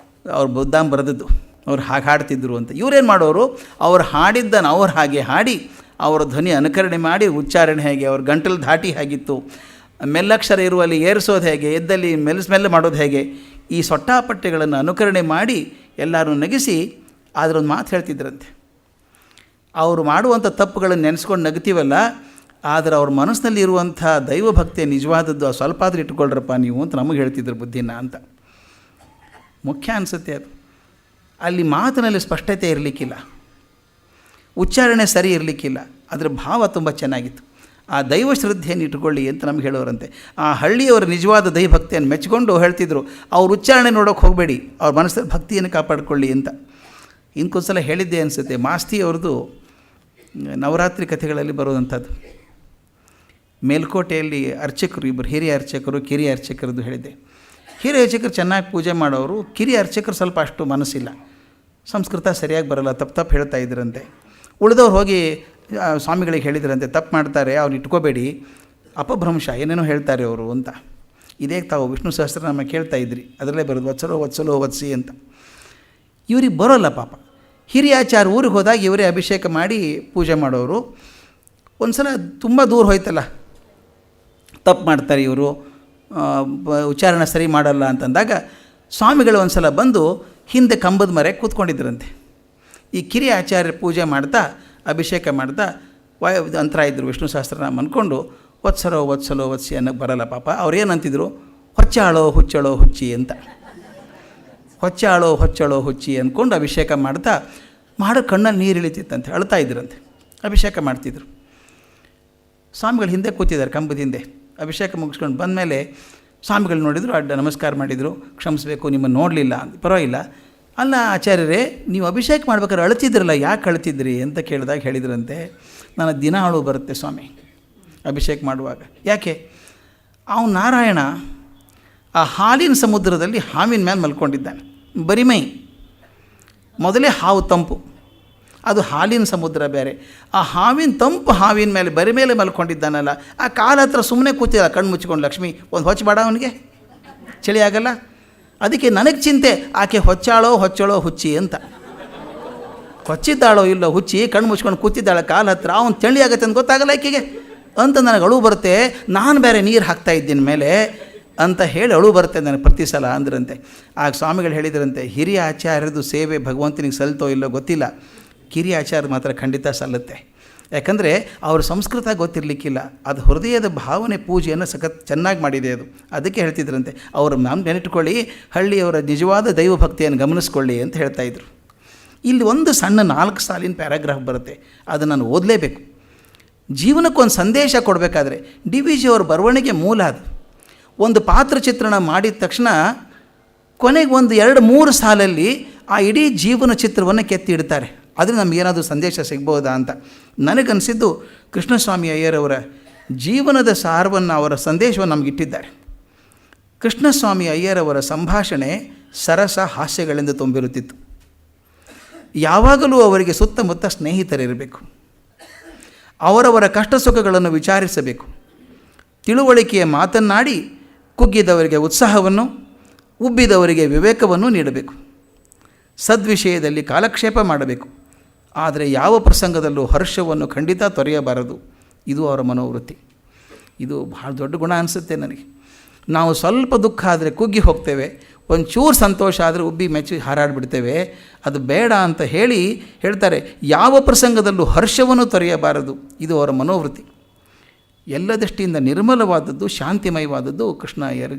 ಅವ್ರು ಬುದ್ಧಾಂ ಬರೆದದ್ದು, ಅವ್ರು ಹಾಗೆ ಹಾಡ್ತಿದ್ರು ಅಂತ. ಇವರೇನು ಮಾಡೋರು, ಅವ್ರು ಹಾಡಿದ್ದನ್ನು ಅವ್ರು ಹಾಗೆ ಹಾಡಿ ಅವರ ಧ್ವನಿ ಅನುಕರಣೆ ಮಾಡಿ, ಉಚ್ಚಾರಣೆ ಹೇಗೆ, ಅವ್ರ ಗಂಟಲು ಧಾಟಿ ಹೇಗಿತ್ತು, ಮೆಲ್ಲಕ್ಷರ ಇರುವಲ್ಲಿ ಏರಿಸೋದು ಹೇಗೆ, ಎದ್ದಲ್ಲಿ ಮೆಲ್ಲ ಮಾಡೋದು ಹೇಗೆ, ಈ ಸೊಟ್ಟಾಪಟ್ಟೆಗಳನ್ನು ಅನುಕರಣೆ ಮಾಡಿ ಎಲ್ಲರೂ ನಗಿಸಿ ಅದರೊಂದು ಮಾತು ಹೇಳ್ತಿದ್ರಂತೆ. ಅವರು ಮಾಡುವಂಥ ತಪ್ಪುಗಳನ್ನು ನೆನೆಸ್ಕೊಂಡು ನಗ್ತೀವಲ್ಲ, ಆದರೆ ಅವ್ರ ಮನಸ್ಸಿನಲ್ಲಿ ಇರುವಂಥ ದೈವಭಕ್ತಿಯ ನಿಜವಾದದ್ದು ಸ್ವಲ್ಪ ಆದರೂ ಇಟ್ಕೊಳ್ರಪ್ಪ ನೀವು ಅಂತ ನಮಗೆ ಹೇಳ್ತಿದ್ರು ಬುದ್ಧಿನ ಅಂತ. ಮುಖ್ಯ ಅನಿಸುತ್ತೆ ಅದು. ಅಲ್ಲಿ ಮಾತಿನಲ್ಲಿ ಸ್ಪಷ್ಟತೆ ಇರಲಿಕ್ಕಿಲ್ಲ, ಉಚ್ಚಾರಣೆ ಸರಿ ಇರಲಿಕ್ಕಿಲ್ಲ, ಅದರ ಭಾವ ತುಂಬ ಚೆನ್ನಾಗಿತ್ತು. ಆ ದೈವ ಶ್ರದ್ಧೆಯನ್ನು ಇಟ್ಕೊಳ್ಳಿ ಅಂತ ನಮ್ಗೆ ಹೇಳೋರಂತೆ. ಆ ಹಳ್ಳಿಯವರ ನಿಜವಾದ ದೈವಭಕ್ತಿಯನ್ನು ಮೆಚ್ಚಿಕೊಂಡು ಹೇಳ್ತಿದ್ರು, ಅವ್ರ ಉಚ್ಚಾರಣೆ ನೋಡೋಕೆ ಹೋಗಬೇಡಿ, ಅವ್ರ ಮನಸ್ಸಲ್ಲಿ ಭಕ್ತಿಯನ್ನು ಕಾಪಾಡಿಕೊಳ್ಳಿ ಅಂತ. ಇಂಕೊಂದ್ಸಲ ಹೇಳಿದ್ದೆ ಅನಿಸುತ್ತೆ, ಮಾಸ್ತಿ ಅವ್ರದ್ದು ನವರಾತ್ರಿ ಕಥೆಗಳಲ್ಲಿ ಬರೋದಂಥದ್ದು. ಮೇಲ್ಕೋಟೆಯಲ್ಲಿ ಅರ್ಚಕರು, ಇಬ್ಬರು ಹಿರಿಯ ಅರ್ಚಕರು ಕಿರಿಯ ಅರ್ಚಕರದ್ದು ಹೇಳಿದ್ದೆ. ಹಿರಿಯ ಅರ್ಚಕರು ಚೆನ್ನಾಗಿ ಪೂಜೆ ಮಾಡೋರು, ಕಿರಿಯ ಅರ್ಚಕರು ಸ್ವಲ್ಪ ಅಷ್ಟು ಮನಸ್ಸಿಲ್ಲ, ಸಂಸ್ಕೃತ ಸರಿಯಾಗಿ ಬರೋಲ್ಲ, ತಪ್ಪು ಹೇಳ್ತಾ ಇದ್ರಂತೆ. ಉಳಿದವ್ರು ಹೋಗಿ ಸ್ವಾಮಿಗಳಿಗೆ ಹೇಳಿದ್ರಂತೆ, ತಪ್ಪು ಮಾಡ್ತಾರೆ, ಅವ್ರು ಇಟ್ಕೋಬೇಡಿ, ಅಪಭ್ರಂಶ ಏನೇನೋ ಹೇಳ್ತಾರೆ ಅವರು ಅಂತ. ಇದೇ ತಾವು ವಿಷ್ಣು ಸಹಸ್ರನಾಮ ಕೇಳ್ತಾ ಇದ್ರಿ, ಅದರಲ್ಲೇ ಬರೋದು ವತ್ಸಲೋ ವತ್ಸಲೋ ವತ್ಸಿ ಅಂತ. ಇವ್ರಿಗೆ ಬರೋಲ್ಲ ಪಾಪ. ಹಿರಿಯಾಚಾರ ಊರಿಗೆ ಹೋದಾಗ ಇವರೇ ಅಭಿಷೇಕ ಮಾಡಿ ಪೂಜೆ ಮಾಡೋರು. ಒಂದು ಸಲ ತುಂಬ ದೂರ ಹೋಯ್ತಲ್ಲ, ತಪ್ಪು ಮಾಡ್ತಾರೆ ಇವರು, ಉಚ್ಚಾರಣೆ ಸರಿ ಮಾಡಲ್ಲ ಅಂತಂದಾಗ ಸ್ವಾಮಿಗಳು ಒಂದು ಸಲ ಬಂದು ಹಿಂದೆ ಕಂಬದ ಮರೆ ಕೂತ್ಕೊಂಡಿದ್ರಂತೆ. ಈ ಕಿರಿಯ ಆಚಾರ್ಯ ಪೂಜೆ ಮಾಡ್ತಾ ಅಭಿಷೇಕ ಮಾಡ್ತಾ ಅಂತರ ಇದ್ದರು, ವಿಷ್ಣು ಸಹಸ್ರನಾಮ ಅಂದ್ಕೊಂಡು ವತ್ಸಲೋ ವತ್ಸಲೋ ವತ್ಸಿ ಅನ್ನೋಕ್ಕೆ ಬರಲ್ಲ ಪಾಪ. ಅವ್ರೇನಂತಿದ್ರು, ಹೊಚ್ಚಾಳೋ ಹುಚ್ಚಳೋ ಹುಚ್ಚಿ ಅಂತ. ಹೊಚ್ಚಾಳೋ ಹೊಚ್ಚಳೋ ಹುಚ್ಚಿ ಅಂದ್ಕೊಂಡು ಅಭಿಷೇಕ ಮಾಡ್ತಾ ಮಾಡೋ ಕಣ್ಣಲ್ಲಿ ನೀರು ಇಳಿತಿತ್ತಂತೆ, ಅಳ್ತಾ ಇದ್ರಂತೆ. ಅಭಿಷೇಕ ಮಾಡ್ತಿದ್ರು. ಸ್ವಾಮಿಗಳು ಹಿಂದೆ ಕೂತಿದ್ದಾರೆ, ಕಂಬದ ಹಿಂದೆ. ಅಭಿಷೇಕ ಮುಗಿಸ್ಕೊಂಡು ಬಂದಮೇಲೆ ಸ್ವಾಮಿಗಳು ನೋಡಿದರು, ಅಡ್ಡ ನಮಸ್ಕಾರ ಮಾಡಿದರು, ಕ್ಷಮಿಸಬೇಕು ನಿಮ್ಮನ್ನು ನೋಡಲಿಲ್ಲ ಅಂತ. ಪರವಾಗಿಲ್ಲ, ಅಲ್ಲ ಆಚಾರ್ಯರೇ, ನೀವು ಅಭಿಷೇಕ ಮಾಡ್ಬೇಕಾದ್ರೆ ಅಳ್ತಿದ್ರಲ್ಲ, ಯಾಕೆ ಅಳ್ತಿದ್ರಿ ಅಂತ ಕೇಳಿದಾಗ ಹೇಳಿದ್ರಂತೆ, ನನ್ನ ದಿನ ಅಳು ಬರುತ್ತೆ ಸ್ವಾಮಿ ಅಭಿಷೇಕ ಮಾಡುವಾಗ. ಯಾಕೆ? ಅವನು ನಾರಾಯಣ ಆ ಹಾಲಿನ ಸಮುದ್ರದಲ್ಲಿ ಹಾವಿನ ಮೇಲೆ ಮಲ್ಕೊಂಡಿದ್ದಾನೆ, ಬರಿಮೈ. ಮೊದಲೇ ಹಾವು ತಂಪು, ಅದು ಹಾಲಿನ ಸಮುದ್ರ ಬೇರೆ. ಆ ಹಾವಿನ ತಂಪು ಹಾವಿನ ಮೇಲೆ ಬರಿ ಮೇಲೆ ಮಲ್ಕೊಂಡಿದ್ದಾನಲ್ಲ, ಆ ಕಾಲ ಹತ್ರ ಸುಮ್ಮನೆ ಕೂತಿಲ್ಲ ಕಣ್ಣು ಮುಚ್ಕೊಂಡು. ಲಕ್ಷ್ಮಿ ಒಂದು ಹೊಚ್ಚಬೇಡ ಅವನಿಗೆ, ಚಳಿ ಆಗಲ್ಲ. ಅದಕ್ಕೆ ನನಗೆ ಚಿಂತೆ, ಆಕೆ ಹೊಚ್ಚಾಳೋ ಹೊಚ್ಚಳೋ ಹುಚ್ಚಿ ಅಂತ. ಹೊಚ್ಚಿದ್ದಾಳೋ ಇಲ್ಲೋ ಹುಚ್ಚಿ, ಕಣ್ಣು ಮುಚ್ಕೊಂಡು ಕೂತಿದ್ದಾಳೆ ಕಾಲ ಹತ್ರ, ಅವನು ಚಳಿ ಆಗತ್ತೆ ಅಂತ ಗೊತ್ತಾಗಲ್ಲ ಆಕೆಗೆ ಅಂತ ನನಗೆ ಅಳು ಬರುತ್ತೆ. ನಾನು ಬೇರೆ ನೀರು ಹಾಕ್ತಾ ಇದ್ದೀನಿ ಮೇಲೆ ಅಂತ ಹೇಳಿ ಅಳು ಬರುತ್ತೆ ನನಗೆ ಪ್ರತಿ ಸಲ ಅಂದ್ರಂತೆ. ಆಗ ಸ್ವಾಮಿಗಳು ಹೇಳಿದ್ರಂತೆ, ಹಿರಿಯ ಆಚಾರ್ಯರದು ಸೇವೆ ಭಗವಂತನಿಗೆ ಸಲ್ತೋ ಇಲ್ಲೋ ಗೊತ್ತಿಲ್ಲ, ಕಿರಿಯ ಆಚಾರ್ಯ ಮಾತ್ರ ಖಂಡಿತ ಸಲ್ಲುತ್ತೆ. ಯಾಕಂದರೆ ಅವ್ರ ಸಂಸ್ಕೃತ ಗೊತ್ತಿರಲಿಕ್ಕಿಲ್ಲ, ಅದು ಹೃದಯದ ಭಾವನೆ ಪೂಜೆಯನ್ನು ಚೆನ್ನಾಗಿ ಮಾಡಿದೆ ಅದು. ಅದಕ್ಕೆ ಹೇಳ್ತಿದ್ರಂತೆ, ಅವರು ನೆನಟ್ಕೊಳ್ಳಿ, ಹಳ್ಳಿಯವರ ನಿಜವಾದ ದೈವಭಕ್ತಿಯನ್ನು ಗಮನಿಸ್ಕೊಳ್ಳಿ ಅಂತ ಹೇಳ್ತಾಯಿದ್ರು. ಇಲ್ಲಿ ಒಂದು ಸಣ್ಣ 4 ಸಾಲಿನ ಪ್ಯಾರಾಗ್ರಾಫ್ ಬರುತ್ತೆ, ಅದು ನಾನು ಓದಲೇಬೇಕು. ಜೀವನಕ್ಕೊಂದು ಸಂದೇಶ ಕೊಡಬೇಕಾದ್ರೆ DVG ಅವ್ರ ಬರವಣಿಗೆ ಮೂಲ ಅದು. ಒಂದು ಪಾತ್ರ ಚಿತ್ರಣ ಮಾಡಿದ ತಕ್ಷಣ ಕೊನೆಗೆ ಒಂದು 2-3 ಸಾಲಲ್ಲಿ ಆ ಇಡೀ ಜೀವನ ಚಿತ್ರವನ್ನು ಕೆತ್ತಿ ಇಡ್ತಾರೆ. ಆದರೆ ನಮಗೇನಾದರೂ ಸಂದೇಶ ಸಿಗ್ಬೋದಾ ಅಂತ ನನಗನ್ನಿಸಿದ್ದು, ಕೃಷ್ಣಸ್ವಾಮಿ ಅಯ್ಯರವರ ಜೀವನದ ಸಾರವನ್ನು, ಅವರ ಸಂದೇಶವನ್ನು ನಮಗಿಟ್ಟಿದ್ದಾರೆ. ಕೃಷ್ಣಸ್ವಾಮಿ ಅಯ್ಯರವರ ಸಂಭಾಷಣೆ ಸರಸ ಹಾಸ್ಯಗಳಿಂದ ತುಂಬಿರುತ್ತಿತ್ತು. ಯಾವಾಗಲೂ ಅವರಿಗೆ ಸುತ್ತಮುತ್ತ ಸ್ನೇಹಿತರಿರಬೇಕು, ಅವರವರ ಕಷ್ಟ ಸುಖಗಳನ್ನು ವಿಚಾರಿಸಬೇಕು, ತಿಳುವಳಿಕೆಯ ಮಾತನ್ನಾಡಿ ಕುಗ್ಗಿದವರಿಗೆ ಉತ್ಸಾಹವನ್ನು, ಉಬ್ಬಿದವರಿಗೆ ವಿವೇಕವನ್ನು ನೀಡಬೇಕು, ಸದ್ವಿಷಯದಲ್ಲಿ ಕಾಲಕ್ಷೇಪ ಮಾಡಬೇಕು, ಆದರೆ ಯಾವ ಪ್ರಸಂಗದಲ್ಲೂ ಹರ್ಷವನ್ನು ಖಂಡಿತ ತೊರೆಯಬಾರದು. ಇದು ಅವರ ಮನೋವೃತ್ತಿ. ಇದು ಭಾಳ ದೊಡ್ಡ ಗುಣ ಅನಿಸುತ್ತೆ ನನಗೆ. ನಾವು ಸ್ವಲ್ಪ ದುಃಖ ಆದರೆ ಕುಗ್ಗಿ ಹೋಗ್ತೇವೆ, ಒಂಚೂರು ಸಂತೋಷ ಆದರೆ ಉಬ್ಬಿ ಮೆಚ್ಚಿ ಹಾರಾಡಿಬಿಡ್ತೇವೆ. ಅದು ಬೇಡ ಅಂತ ಹೇಳ್ತಾರೆ, ಯಾವ ಪ್ರಸಂಗದಲ್ಲೂ ಹರ್ಷವನ್ನು ತೊರೆಯಬಾರದು. ಇದು ಅವರ ಮನೋವೃತ್ತಿ. ಎಲ್ಲ ದೃಷ್ಟಿಯಿಂದ ನಿರ್ಮಲವಾದದ್ದು, ಶಾಂತಿಮಯವಾದದ್ದು ಕೃಷ್ಣಯ್ಯರ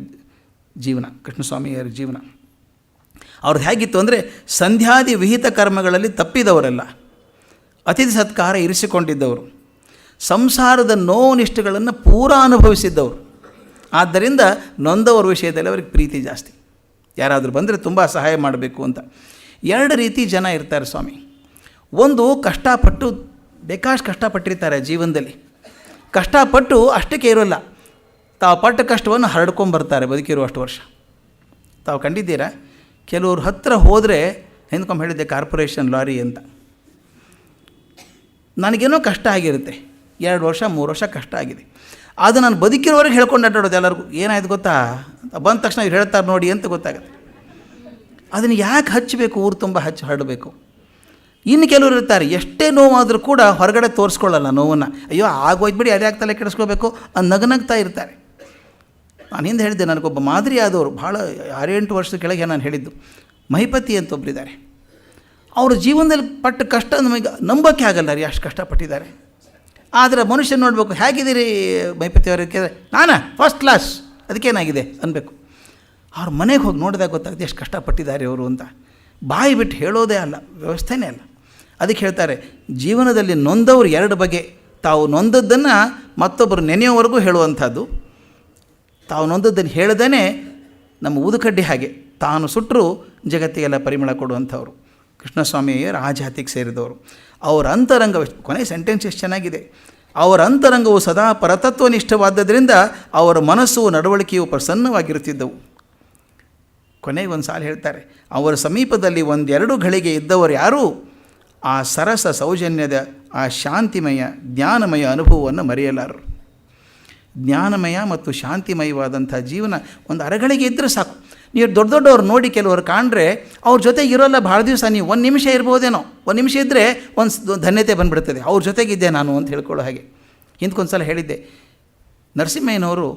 ಜೀವನ, ಕೃಷ್ಣಸ್ವಾಮಿಯರ ಜೀವನ. ಅವ್ರದ್ದು ಹೇಗಿತ್ತು ಅಂದರೆ, ಸಂಧ್ಯಾದಿ ವಿಹಿತ ಕರ್ಮಗಳಲ್ಲಿ ತಪ್ಪಿದವರಲ್ಲ, ಅತಿಥಿ ಸತ್ಕಾರ ಇರಿಸಿಕೊಂಡಿದ್ದವರು, ಸಂಸಾರದ ನೋನಿಷ್ಠಗಳನ್ನು ಪೂರಾ ಅನುಭವಿಸಿದ್ದವರು. ಆದ್ದರಿಂದ ನೊಂದವರ ವಿಷಯದಲ್ಲಿ ಅವರಿಗೆ ಪ್ರೀತಿ ಜಾಸ್ತಿ. ಯಾರಾದರೂ ಬಂದರೆ ತುಂಬ ಸಹಾಯ ಮಾಡಬೇಕು ಅಂತ. ಎರಡು ರೀತಿ ಜನ ಇರ್ತಾರೆ ಸ್ವಾಮಿ. ಒಂದು ಕಷ್ಟಪಟ್ಟು ಬೇಕಾಷ್ಟು ಕಷ್ಟಪಟ್ಟಿರ್ತಾರೆ ಜೀವನದಲ್ಲಿ. ಕಷ್ಟಪಟ್ಟು ಅಷ್ಟಕ್ಕೆ ಇರೋಲ್ಲ, ತಾವು ಪಟ್ಟ ಕಷ್ಟವನ್ನು ಹರಡ್ಕೊಂಬರ್ತಾರೆ ಬದುಕಿರುವಷ್ಟು ವರ್ಷ. ತಾವು ಕಂಡಿದ್ದೀರಾ? ಕೆಲವ್ರ ಹತ್ತಿರ ಹೋದರೆ, ಹಿಂದ್ಕೊಂಡು ಹೇಳಿದ್ದೆ ಕಾರ್ಪೊರೇಷನ್ ಲಾರಿ ಅಂತ, ನನಗೇನೋ ಕಷ್ಟ ಆಗಿರುತ್ತೆ, 2 ವರ್ಷ 3 ವರ್ಷ ಕಷ್ಟ ಆಗಿದೆ, ಅದು ನಾನು ಬದುಕಿರೋರಿಗೆ ಹೇಳ್ಕೊಂಡು ಅಡ್ಡಾಡೋದು. ಎಲ್ಲರಿಗೂ ಏನಾಯ್ತು ಗೊತ್ತಾ, ಬಂದ ತಕ್ಷಣ ಇವ್ರು ಹೇಳ್ತಾರೆ ನೋಡಿ ಅಂತ ಗೊತ್ತಾಗುತ್ತೆ. ಅದನ್ನು ಯಾಕೆ ಹಚ್ಚಬೇಕು, ಊರು ತುಂಬ ಹರಡಬೇಕು. ಇನ್ನು ಕೆಲವರು ಇರ್ತಾರೆ, ಎಷ್ಟೇ ನೋವಾದರೂ ಕೂಡ ಹೊರಗಡೆ ತೋರಿಸ್ಕೊಳ್ಳಲ್ಲ ನೋವನ್ನು. ಅಯ್ಯೋ ಆಗೋಯ್ತು ಬಿಡಿ, ಅದೇ ತಲೆ ಕೆಡಿಸ್ಕೋಬೇಕು ಅಂತ ನಗನಗ್ತಾ ಇರ್ತಾರೆ. ನಾನು ಹಿಂದೆ ಹೇಳಿದ್ದೆ, ನನಗೊಬ್ಬ ಮಾದರಿ ಆದವರು, ಭಾಳ 6-8 ವರ್ಷದ ಕೆಳಗೆ ನಾನು ಹೇಳಿದ್ದು, ಮಹಿಪತಿ ಅಂತ ಒಬ್ಬರಿದ್ದಾರೆ. ಅವರು ಜೀವನದಲ್ಲಿ ಪಟ್ಟ ಕಷ್ಟ ನಮಗೆ ನಂಬೋಕ್ಕೆ ಆಗಲ್ಲ ರೀ, ಅಷ್ಟು ಕಷ್ಟಪಟ್ಟಿದ್ದಾರೆ. ಆದರೆ ಮನುಷ್ಯ ನೋಡಬೇಕು, ಹೇಗಿದ್ದೀರಿ ಮಹಿಪತಿ ಅವರಿಗೆ, ನಾನಾ ಫಸ್ಟ್ ಕ್ಲಾಸ್, ಅದಕ್ಕೇನಾಗಿದೆ ಅನ್ಬೇಕು. ಅವ್ರ ಮನೆಗೆ ಹೋಗಿ ನೋಡಿದಾಗ ಗೊತ್ತಾಗುತ್ತೆ ಎಷ್ಟು ಕಷ್ಟಪಟ್ಟಿದ್ದಾರೆ ಅವರು ಅಂತ. ಬಾಯಿ ಬಿಟ್ಟು ಹೇಳೋದೇ ಅಲ್ಲ, ವ್ಯವಸ್ಥೆನೇ ಅಲ್ಲ. ಅದಕ್ಕೆ ಹೇಳ್ತಾರೆ, ಜೀವನದಲ್ಲಿ ನೊಂದವರು 2 ಬಗೆ. ತಾವು ನೊಂದದ್ದನ್ನು ಮತ್ತೊಬ್ಬರು ನೆನೆಯೋವರೆಗೂ ಹೇಳುವಂಥದ್ದು, ತಾವು ನೊಂದದ್ದನ್ನು ಹೇಳ್ದೇ ನಮ್ಮ ಊದುಕಡ್ಡಿ ಹಾಗೆ ತಾನು ಸುಟ್ಟರೂ ಜಗತ್ತಿಗೆಲ್ಲ ಪರಿಮಳ ಕೊಡುವಂಥವ್ರು ಕೃಷ್ಣಸ್ವಾಮಿಯವರು ಆ ಜಾತಿಗೆ ಸೇರಿದವರು. ಅವರ ಅಂತರಂಗ, ಕೊನೆ ಸೆಂಟೆನ್ಸ್ ಎಷ್ಟು ಚೆನ್ನಾಗಿದೆ, ಅವರ ಅಂತರಂಗವು ಸದಾ ಪರತತ್ವನಿಷ್ಠವಾದ್ದರಿಂದ ಅವರ ಮನಸ್ಸು ನಡವಳಿಕೆಯು ಪ್ರಸನ್ನವಾಗಿರುತ್ತಿದ್ದವು. ಕೊನೆಗೆ ಒಂದು ಸಾಲು ಹೇಳ್ತಾರೆ, ಅವರ ಸಮೀಪದಲ್ಲಿ 1-2 ಘಳಿಗೆ ಇದ್ದವರು ಯಾರೂ ಆ ಸರಸ ಸೌಜನ್ಯದ, ಆ ಶಾಂತಿಮಯ ಜ್ಞಾನಮಯ ಅನುಭವವನ್ನು ಮರೆಯಲಾರರು. ಜ್ಞಾನಮಯ ಮತ್ತು ಶಾಂತಿಮಯವಾದಂಥ ಜೀವನ ಒಂದು ಅರಗಳಿಗೆ ಇದ್ದರೆ ಸಾಕು. ನೀವು ದೊಡ್ಡವ್ರು ನೋಡಿ ಕೆಲವರು ಕಾಣ್ರೆ ಅವ್ರ ಜೊತೆಗೆ ಇರೋಲ್ಲ ಭಾಳ ದಿವಸ, ನೀವು 1 ನಿಮಿಷ ಇರ್ಬೋದೇನೋ, 1 ನಿಮಿಷ ಇದ್ದರೆ ಒಂದು ಧನ್ಯತೆ ಬಂದುಬಿಡ್ತದೆ, ಅವ್ರ ಜೊತೆಗಿದ್ದೆ ನಾನು ಅಂತ ಹೇಳ್ಕೊಳ್ಳೋ ಹಾಗೆ. ಹಿಂದಕ್ಕೊಂದು ಸಲ ಹೇಳಿದ್ದೆ, ನರಸಿಂಹಯ್ಯನವರು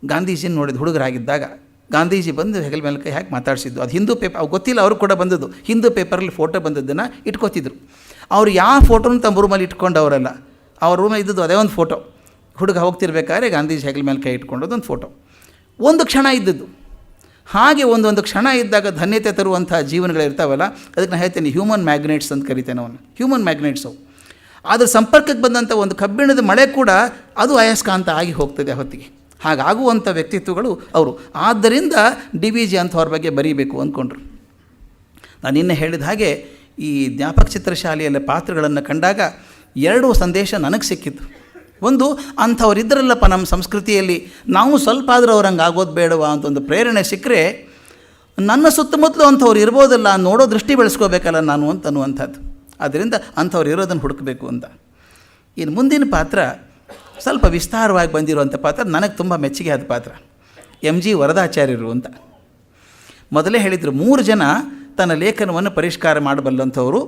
ಗಾಂಧೀಜಿನ ನೋಡಿದ ಹುಡುಗರಾಗಿದ್ದಾಗ ಗಾಂಧೀಜಿ ಬಂದು ಹೆಗಲ ಮೇಲೆ ಕೈ ಹಾಕಿ ಮಾತಾಡಿಸಿದ್ದು. ಅದು ಹಿಂದೂ ಪೇಪರ್, ಅವ್ರು ಗೊತ್ತಿಲ್ಲ, ಅವರು ಕೂಡ ಬಂದದ್ದು ಹಿಂದೂ ಪೇಪರಲ್ಲಿ ಫೋಟೋ ಬಂದದ್ದನ್ನು ಇಟ್ಕೋತಿದ್ರು. ಅವರು ಯಾವ ಫೋಟೋನ ತಮ್ಮ ರೂಮಲ್ಲಿ ಇಟ್ಕೊಂಡವರಲ್ಲ, ಅವ್ರ ರೂಮಲ್ಲಿ ಇದ್ದದ್ದು ಅದೇ ಒಂದು ಫೋಟೋ. ಹುಡುಗ ಹೋಗ್ತಿರ್ಬೇಕಾದ್ರೆ ಗಾಂಧೀಜಿ ಹೆಗಲ ಮೇಲೆ ಕೈ ಇಟ್ಕೊಂಡದೊಂದು ಫೋಟೋ, ಒಂದು ಕ್ಷಣ ಇದ್ದದ್ದು. ಹಾಗೆ ಒಂದೊಂದು ಕ್ಷಣ ಇದ್ದಾಗ ಧನ್ಯತೆ ತರುವಂಥ ಜೀವನಗಳಿರ್ತಾವಲ್ಲ, ಅದಕ್ಕೆ ನಾನು ಹೇಳ್ತೇನೆ ಹ್ಯೂಮನ್ ಮ್ಯಾಗ್ನೆಟ್ಸ್ ಅಂತ ಕರಿತೇನೆ ಅವನು, ಹ್ಯೂಮನ್ ಮ್ಯಾಗ್ನೆಟ್ಸ್ ಅವು. ಅದ್ರ ಸಂಪರ್ಕಕ್ಕೆ ಬಂದಂಥ ಒಂದು ಕಬ್ಬಿಣದ ಮಳೆ ಕೂಡ ಅದು ಅಯಸ್ಕಾಂತ ಆಗಿ ಹೋಗ್ತದೆ ಹೊತ್ತಿಗೆ. ಹಾಗಾಗುವಂಥ ವ್ಯಕ್ತಿತ್ವಗಳು ಅವರು. ಆದ್ದರಿಂದ DVG ಅಂಥವ್ರ ಬಗ್ಗೆ ಬರೀಬೇಕು ಅಂದ್ಕೊಂಡ್ರು. ನಾನು ನಿನ್ನೆ ಹೇಳಿದ ಹಾಗೆ ಈ ಜ್ಞಾಪಕ ಚಿತ್ರಶಾಲೆಯಲ್ಲಿ ಪಾತ್ರಗಳನ್ನು ಕಂಡಾಗ 2 ಸಂದೇಶ ನನಗೆ ಸಿಕ್ಕಿತ್ತು. ಒಂದು, ಅಂಥವ್ರಿದ್ದರಲ್ಲಪ್ಪ ನಮ್ಮ ಸಂಸ್ಕೃತಿಯಲ್ಲಿ, ನಾವು ಸ್ವಲ್ಪ ಆದರೂ ಅವ್ರಂಗೆ ಆಗೋದು ಬೇಡವಾ ಅಂತ ಒಂದು ಪ್ರೇರಣೆ ಸಿಕ್ಕರೆ, ನನ್ನ ಸುತ್ತಮುತ್ತಲೂ ಅಂಥವ್ರು ಇರ್ಬೋದಲ್ಲ, ನೋಡೋ ದೃಷ್ಟಿ ಬೆಳೆಸ್ಕೋಬೇಕಲ್ಲ ನಾನು ಅಂತನ್ನುವಂಥದ್ದು. ಆದ್ದರಿಂದ ಅಂಥವ್ರು ಇರೋದನ್ನು ಹುಡುಕಬೇಕು ಅಂತ. ಇನ್ನು ಮುಂದಿನ ಪಾತ್ರ ಸ್ವಲ್ಪ ವಿಸ್ತಾರವಾಗಿ ಬಂದಿರುವಂಥ ಪಾತ್ರ, ನನಗೆ ತುಂಬ ಮೆಚ್ಚುಗೆ ಆದ ಪಾತ್ರ, MG ವರದಾಚಾರ್ಯರು ಅಂತ. ಮೊದಲೇ ಹೇಳಿದರು 3 ಜನ ತನ್ನ ಲೇಖನವನ್ನು ಪರಿಷ್ಕಾರ ಮಾಡಬಲ್ಲಂಥವರು.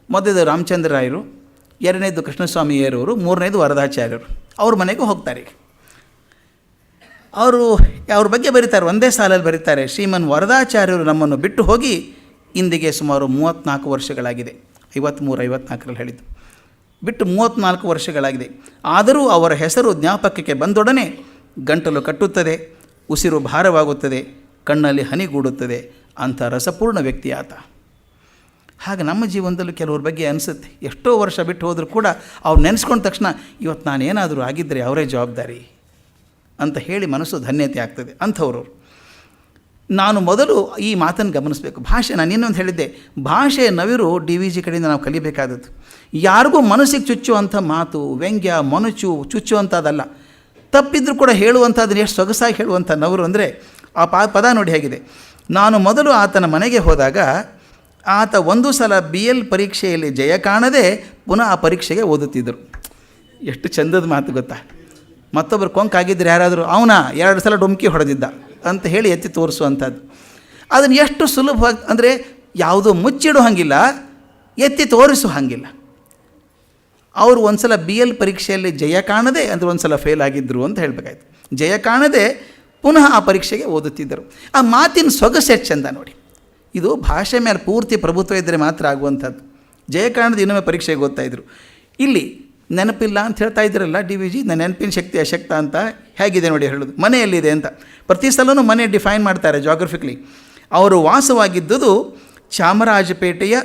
ಮೊದಲನೇದು ರಾಮಚಂದ್ರ ರಾಯರು, 2ನೇದು ಕೃಷ್ಣಸ್ವಾಮಿಯರವರು, 3ನೇದು ವರದಾಚಾರ್ಯರು. ಅವ್ರ ಮನೆಗೂ ಹೋಗ್ತಾರೆ. ಅವರು ಅವ್ರ ಬಗ್ಗೆ ಬರೀತಾರೆ, ಒಂದೇ ಸಾಲಲ್ಲಿ ಬರೀತಾರೆ, ಶ್ರೀಮನ್ ವರದಾಚಾರ್ಯರು ನಮ್ಮನ್ನು ಬಿಟ್ಟು ಹೋಗಿ ಇಂದಿಗೆ ಸುಮಾರು 34 ವರ್ಷಗಳಾಗಿದೆ. 53-54ರಲ್ಲಿ ಹೇಳಿದ್ದು, ಬಿಟ್ಟು 34 ವರ್ಷಗಳಾಗಿದೆ. ಆದರೂ ಅವರ ಹೆಸರು ಜ್ಞಾಪಕಕ್ಕೆ ಬಂದೊಡನೆ ಗಂಟಲು ಕಟ್ಟುತ್ತದೆ, ಉಸಿರು ಭಾರವಾಗುತ್ತದೆ, ಕಣ್ಣಲ್ಲಿ ಹನಿಗೂಡುತ್ತದೆ. ಅಂಥ ರಸಪೂರ್ಣ ವ್ಯಕ್ತಿ ಆತ. ಹಾಗೆ ನಮ್ಮ ಜೀವನದಲ್ಲೂ ಕೆಲವ್ರ ಬಗ್ಗೆ ಅನಿಸುತ್ತೆ, ಎಷ್ಟೋ ವರ್ಷ ಬಿಟ್ಟು ಹೋದರೂ ಕೂಡ ಅವ್ರು ನೆನೆಸ್ಕೊಂಡ ತಕ್ಷಣ ಇವತ್ತು ನಾನೇನಾದರೂ ಆಗಿದ್ದರೆ ಅವರೇ ಜವಾಬ್ದಾರಿ ಅಂತ ಹೇಳಿ ಮನಸ್ಸು ಧನ್ಯತೆ ಆಗ್ತದೆ ಅಂಥವ್ರು. ನಾನು ಮೊದಲು ಈ ಮಾತನ್ನು ಗಮನಿಸಬೇಕು. ಭಾಷೆ, ನಾನು ಇನ್ನೊಂದು ಹೇಳಿದ್ದೆ, ಭಾಷೆಯ ನವಿರು DVG ಕಡೆಯಿಂದ ನಾವು ಕಲಿಬೇಕಾದದ್ದು. ಯಾರಿಗೂ ಮನಸ್ಸಿಗೆ ಚುಚ್ಚುವಂಥ ಮಾತು, ವ್ಯಂಗ್ಯ, ಮೊನಚು ಚುಚ್ಚುವಂಥದ್ದಲ್ಲ. ತಪ್ಪಿದ್ರೂ ಕೂಡ ಹೇಳುವಂಥದ್ದನ್ನು ಎಷ್ಟು ಸೊಗಸಾಗಿ ಹೇಳುವಂಥ ನವರು ಅಂದರೆ, ಆ ಪದ ನೋಡಿ ಹೇಗಿದೆ. ನಾನು ಮೊದಲು ಆತನ ಮನೆಗೆ ಹೋದಾಗ ಆತ ಒಂದು ಸಲ BL ಪರೀಕ್ಷೆಯಲ್ಲಿ ಜಯ ಕಾಣದೆ ಪುನಃ ಆ ಪರೀಕ್ಷೆಗೆ ಓದುತ್ತಿದ್ದರು. ಎಷ್ಟು ಚಂದದ ಮಾತು ಗೊತ್ತಾ. ಮತ್ತೊಬ್ಬರು ಕೊಂಕಾಗಿದ್ದರೆ ಯಾರಾದರೂ ಅವನ 2 ಸಲ ಡೊಂಕಿ ಹೊಡೆದಿದ್ದ ಅಂತ ಹೇಳಿ ಎತ್ತಿ ತೋರಿಸುವಂಥದ್ದು. ಅದನ್ನು ಎಷ್ಟು ಸುಲಭವಾಗಿ, ಅಂದರೆ ಯಾವುದೋ ಮುಚ್ಚಿಡೋ ಹಾಗಿಲ್ಲ, ಎತ್ತಿ ತೋರಿಸೋ ಹಾಗಿಲ್ಲ. ಅವರು ಒಂದು ಸಲ BL ಪರೀಕ್ಷೆಯಲ್ಲಿ ಜಯ ಕಾಣದೆ ಅಂದರೆ ಒಂದು ಸಲ ಫೇಲ್ ಆಗಿದ್ದರು ಅಂತ ಹೇಳಬೇಕಾಯ್ತು. ಜಯ ಕಾಣದೆ ಪುನಃ ಆ ಪರೀಕ್ಷೆಗೆ ಓದುತ್ತಿದ್ದರು. ಆ ಮಾತಿನ ಸೊಗಸು ಎಷ್ಟು ಚಂದ ನೋಡಿ. ಇದು ಭಾಷೆ ಮೇಲೆ ಪೂರ್ತಿ ಪ್ರಭುತ್ವ ಇದ್ದರೆ ಮಾತ್ರ ಆಗುವಂಥದ್ದು. ಜಯಕಾರಣದ ಇನ್ನೊಮ್ಮೆ ಪರೀಕ್ಷೆಗೆ ಓದ್ತಾಯಿದ್ರು. ಇಲ್ಲಿ ನೆನಪಿಲ್ಲ ಅಂತ ಹೇಳ್ತಾ ಇದ್ರಲ್ಲ ಡಿ ವಿ ಜಿ, ನನ್ನ ನೆನಪಿನ ಶಕ್ತಿ ಅಶಕ್ತ ಅಂತ ಹೇಗಿದೆ ನೋಡಿ ಹೇಳೋದು. ಮನೆಯಲ್ಲಿದೆ ಅಂತ ಪ್ರತಿ ಸಲವೂ ಮನೆ ಡಿಫೈನ್ ಮಾಡ್ತಾರೆ ಜಾಗ್ರಫಿಕ್ಲಿ. ಅವರು ವಾಸವಾಗಿದ್ದುದು ಚಾಮರಾಜಪೇಟೆಯ